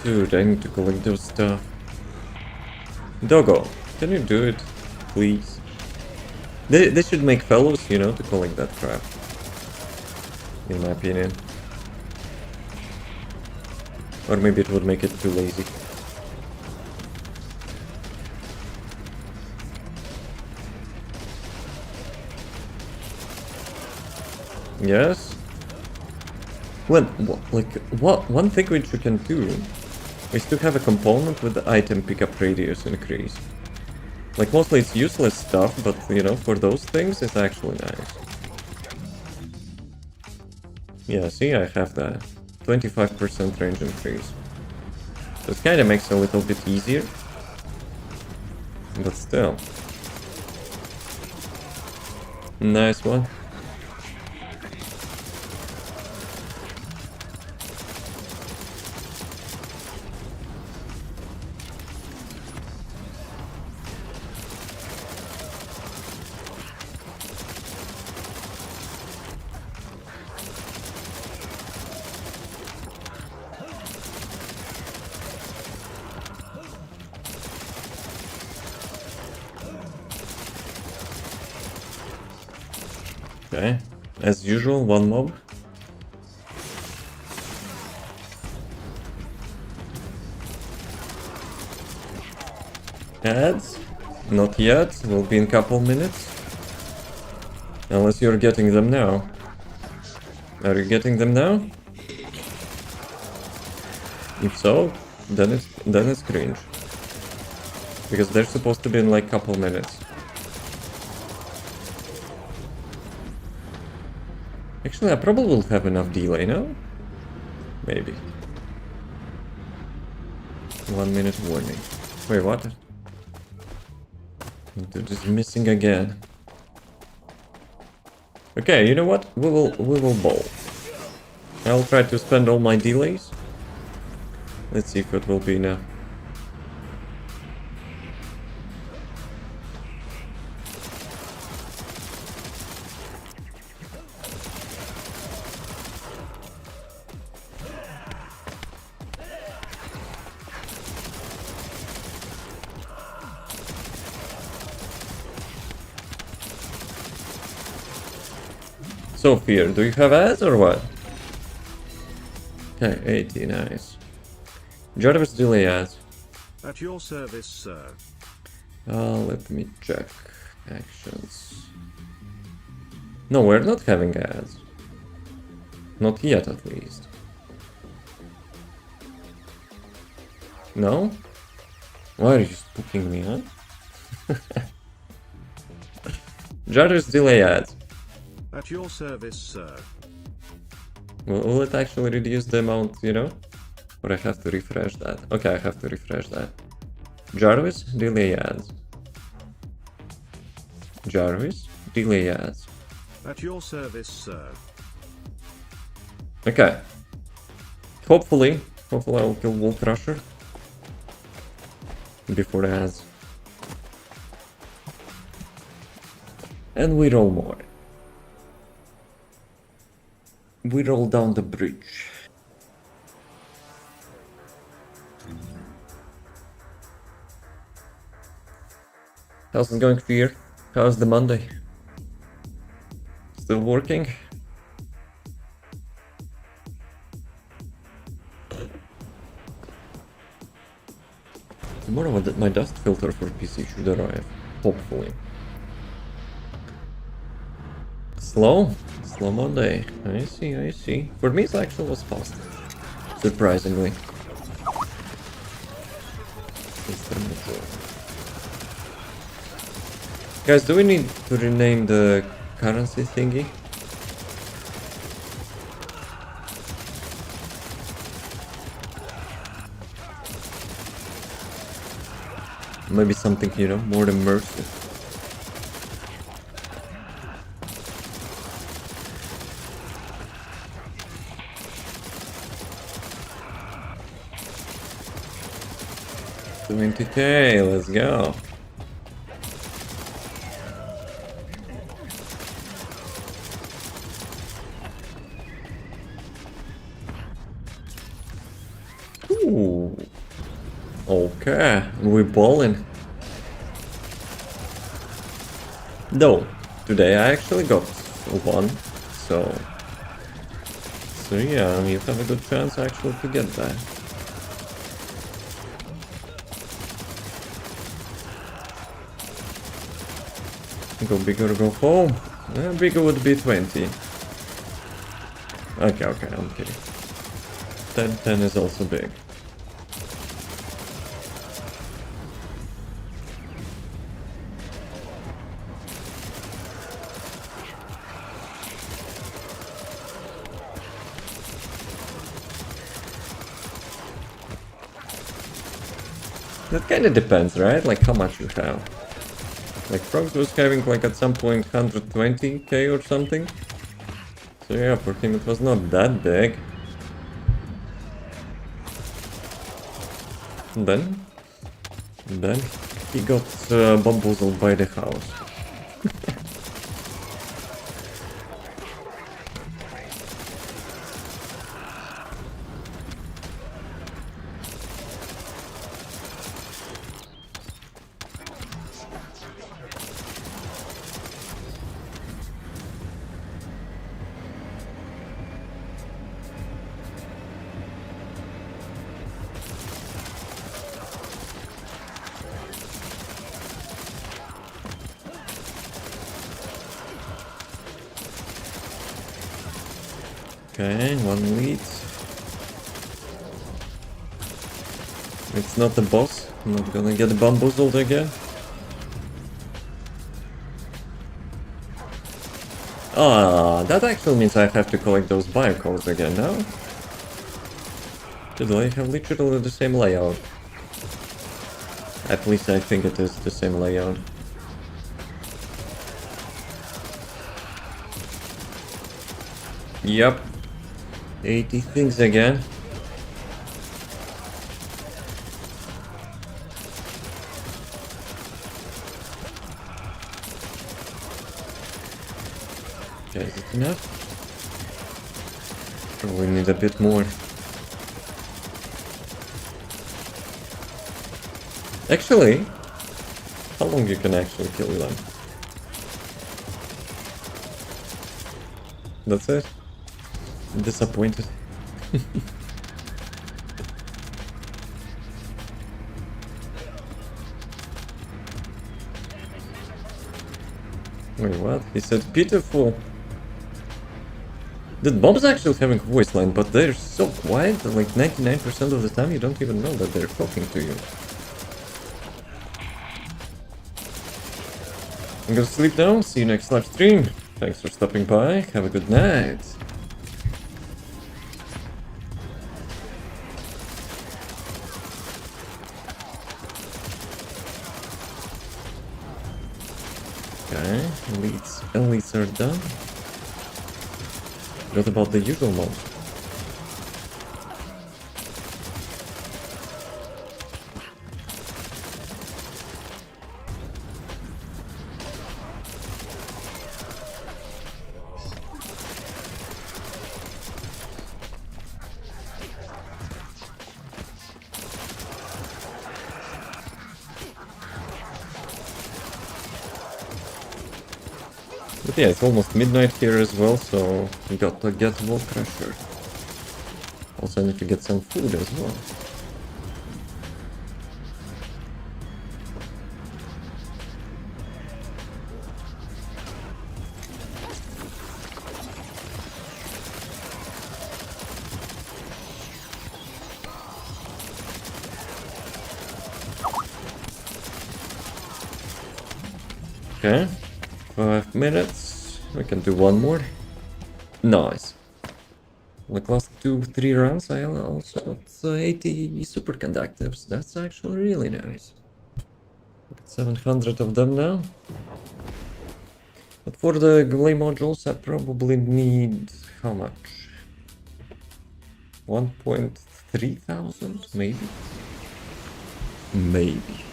Dude, I need to collect those stuff. Doggo, can you do it, please? They should make fellows, you know, to collect that crap. In my opinion. Or maybe it would make it too lazy. Yes? Well, one thing which you can do is to have a component with the item pickup radius increase. Like, mostly it's useless stuff, but, you know, for those things, it's actually nice. Yeah, see, I have that. 25% range increase. So it kinda makes it a little bit easier. But still. Nice one. Okay, as usual, one mob. Ads? Not yet, will be in couple minutes. Unless you're getting them now. Are you getting them now? If so, then it's cringe. Because they're supposed to be in like couple minutes. Actually, I probably will have enough delay now. Maybe. 1 minute warning. Wait, what? Dude is missing again. Okay, you know what? We will bowl. I'll try to spend all my delays. Let's see if it will be enough. Sophia, do you have ads or what? Okay, 80, nice. Jarvis delay ads. At your service, sir. Let me check. Actions. No, we're not having ads. Not yet, at least. No? Why are you spooking me, huh? Jarvis delay ads. At your service, sir. Will it actually reduce the amount, you know? Or I have to refresh that? Okay, I have to refresh that. Jarvis, delay ads. Jarvis, delay ads. At your service, sir. Okay. Hopefully I'll kill Wolf Crusher before the ads. And we roll more. We roll down the bridge. How's it going for you? How's the Monday? Still working? Tomorrow my dust filter for PC should arrive. Hopefully. Slow Monday. I see. For me, it actually was fast. Surprisingly. Guys, do we need to rename the currency thingy? Maybe something, you know, more immersive. $20K, let's go. Ooh. Okay, we're balling. Though, today. I actually got one, so yeah, you have a good chance actually to get that. Go big or go home. Bigger would be 20. Okay, I'm kidding. 10 is also big. That kind of depends, right? Like how much you have. Like Frogs was having like at some point 120k or something. So yeah, for him it was not that big. And then he got bamboozled by the house. Okay, one lead. It's not the boss. I'm not gonna get bamboozled again. Ah, that actually means I have to collect those biocodes again now. Did I have literally the same layout? At least I think it is the same layout. Yep. 80 things again. Okay, is it enough? Probably need a bit more. Actually, how long you can actually kill them? That's it? I'm disappointed. Wait, what? He said pitiful. The Bob's actually having a voice line, but they're so quiet that like 99% of the time you don't even know that they're talking to you. I'm gonna sleep now. See you next live stream. Thanks for stopping by. Have a good night. Okay, elites are done. What about the usual mode? But yeah, it's almost midnight here as well, so we got to get Wall Crusher. Also I need to get some food as well. Okay, 5 minutes. We can do one more. Nice. Like last 2-3 rounds, I also got 80 superconductives. That's actually really nice. 700 of them now. But for the glay modules, I probably need how much? 1.3 thousand, maybe? Maybe.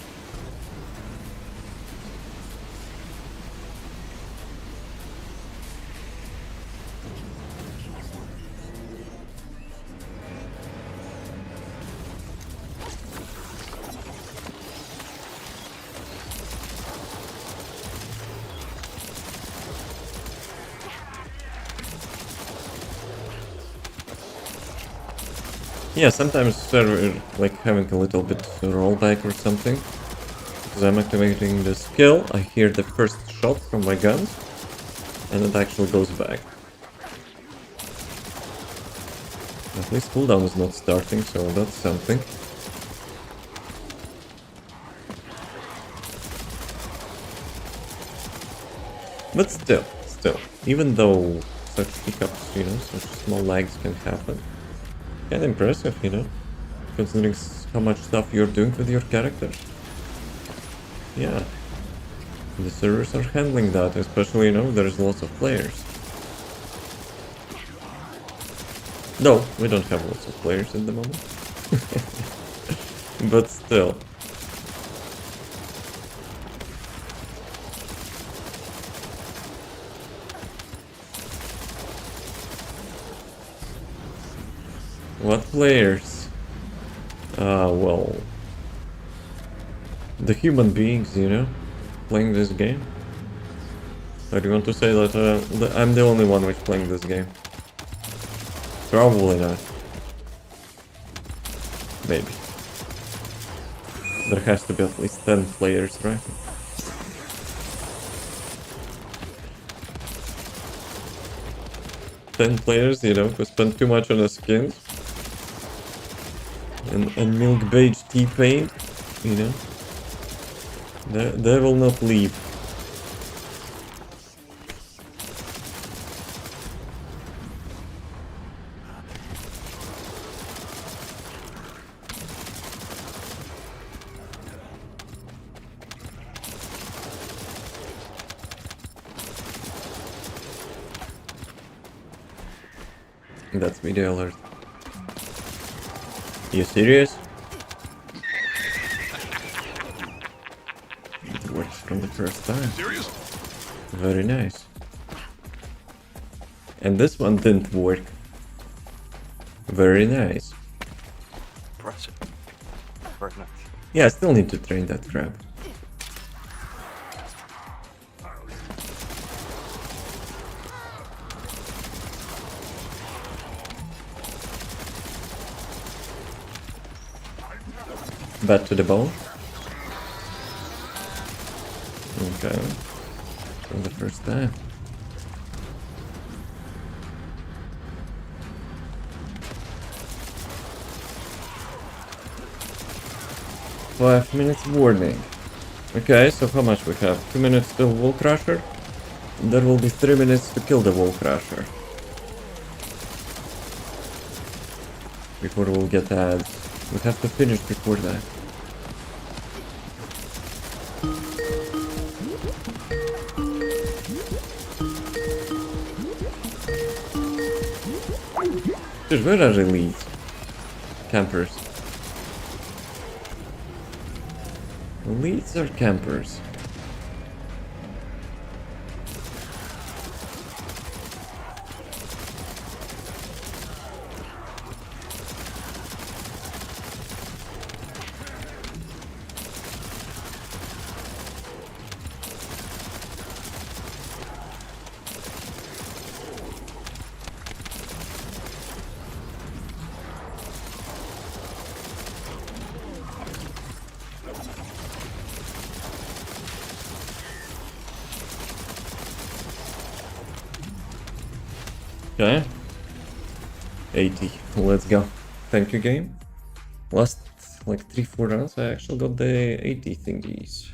Yeah, sometimes server like having a little bit rollback or something. Because I'm activating the skill, I hear the first shot from my guns, and it actually goes back. At least cooldown is not starting, so that's something. But still, even though such hiccups, you know, such small lags can happen, kind of impressive, you know, considering how much stuff you're doing with your character. Yeah, the servers are handling that, especially, you know, there's lots of players. No, we don't have lots of players at the moment. But still. What players? Well... the human beings, you know, playing this game. Or do you want to say that I'm the only one who's playing this game? Probably not. Maybe. There has to be at least 10 players, right? Ten players, you know, who spend too much on the skins. And milk beige T-Pain, you know. They will not leave. That's video alert. You serious? It works from the first time. Serious? Very nice. And this one didn't work. Very nice. Impressive. Very nice. Yeah, I still need to train that crab. Bat to the bone. Okay. For the first time. Five minutes warning. Okay, so how much we have? 2 minutes till Wall Crusher. There will be 3 minutes to kill the Wall Crusher. Before we'll get ads. We have to finish before that. Dude, where are the elites? Campers. Elites or campers? Okay. 80. Let's go. Thank you, game. Last like 3-4 rounds, I actually got the 80 thingies.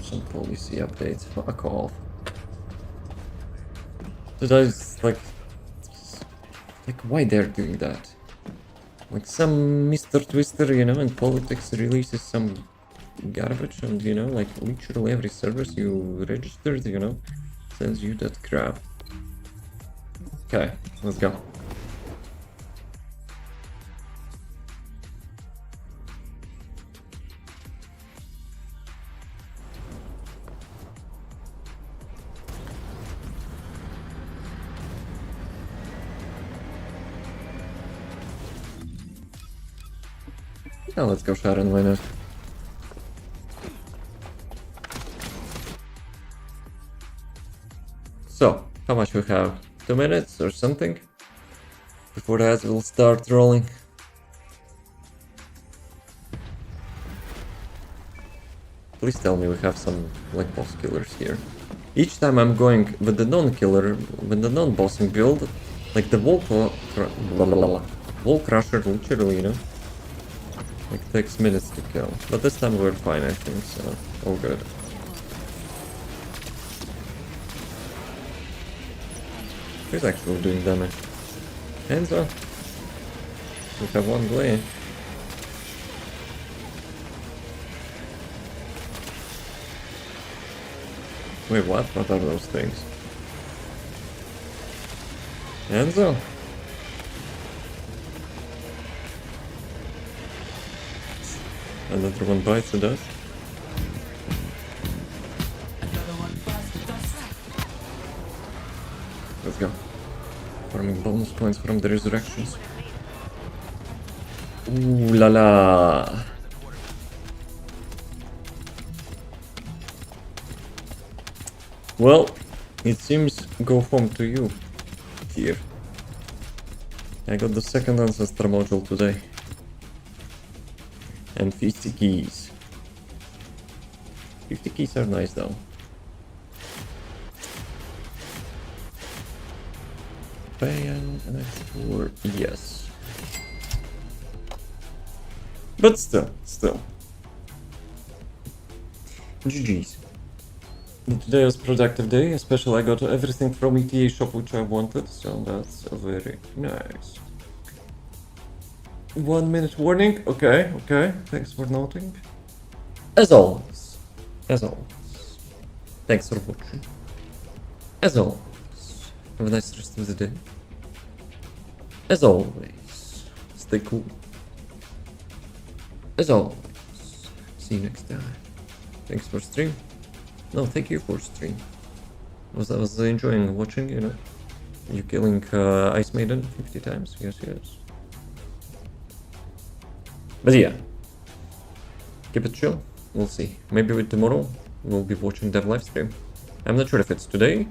Some policy updates. Fuck off. Did I just like why they're doing that? Like some Mr. Twister, you know, in politics releases some garbage, and you know, like literally every service you registered, you know, sends you that crap. Okay, let's go. Now let's go Sharon, why not? So, how much we have? 2 minutes or something? Before the ads will start rolling. Please tell me we have some like boss killers here. Each time I'm going with the non-killer, with the non-bossing build, like the wall crusher literally, you know, like takes minutes to kill. But this time we're fine, I think, so all good. Who's actually doing damage? Hands up. We have one blade. Wait, what? What are those things? Enzo? Another one bites the dust. Let's go. Farming bonus points from the resurrections. Ooh la la. Well, it seems go home to you here. I got the second ancestor module today. And 50 keys. 50 keys are nice though. Ban and explore, yes. But still. GG's. Today was a productive day, especially I got everything from ETA shop which I wanted, so that's very nice. 1 minute warning, okay, thanks for noting. As always, thanks for watching. As always, have a nice rest of the day. As always, stay cool. As always, see you next time. Thanks for stream. No, thank you for stream. I was enjoying watching, you know. You killing Ice Maiden 50 times, yes. But yeah, keep it chill. We'll see. Maybe with tomorrow we'll be watching that live stream. I'm not sure if it's today,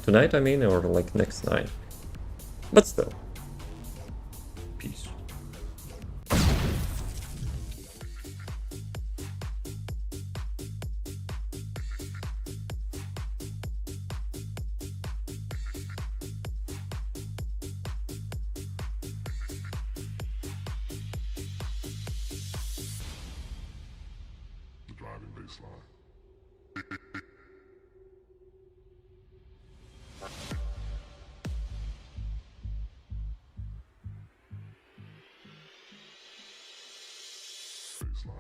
tonight I mean, or like next night. But still, peace. The driving baseline. Baseline.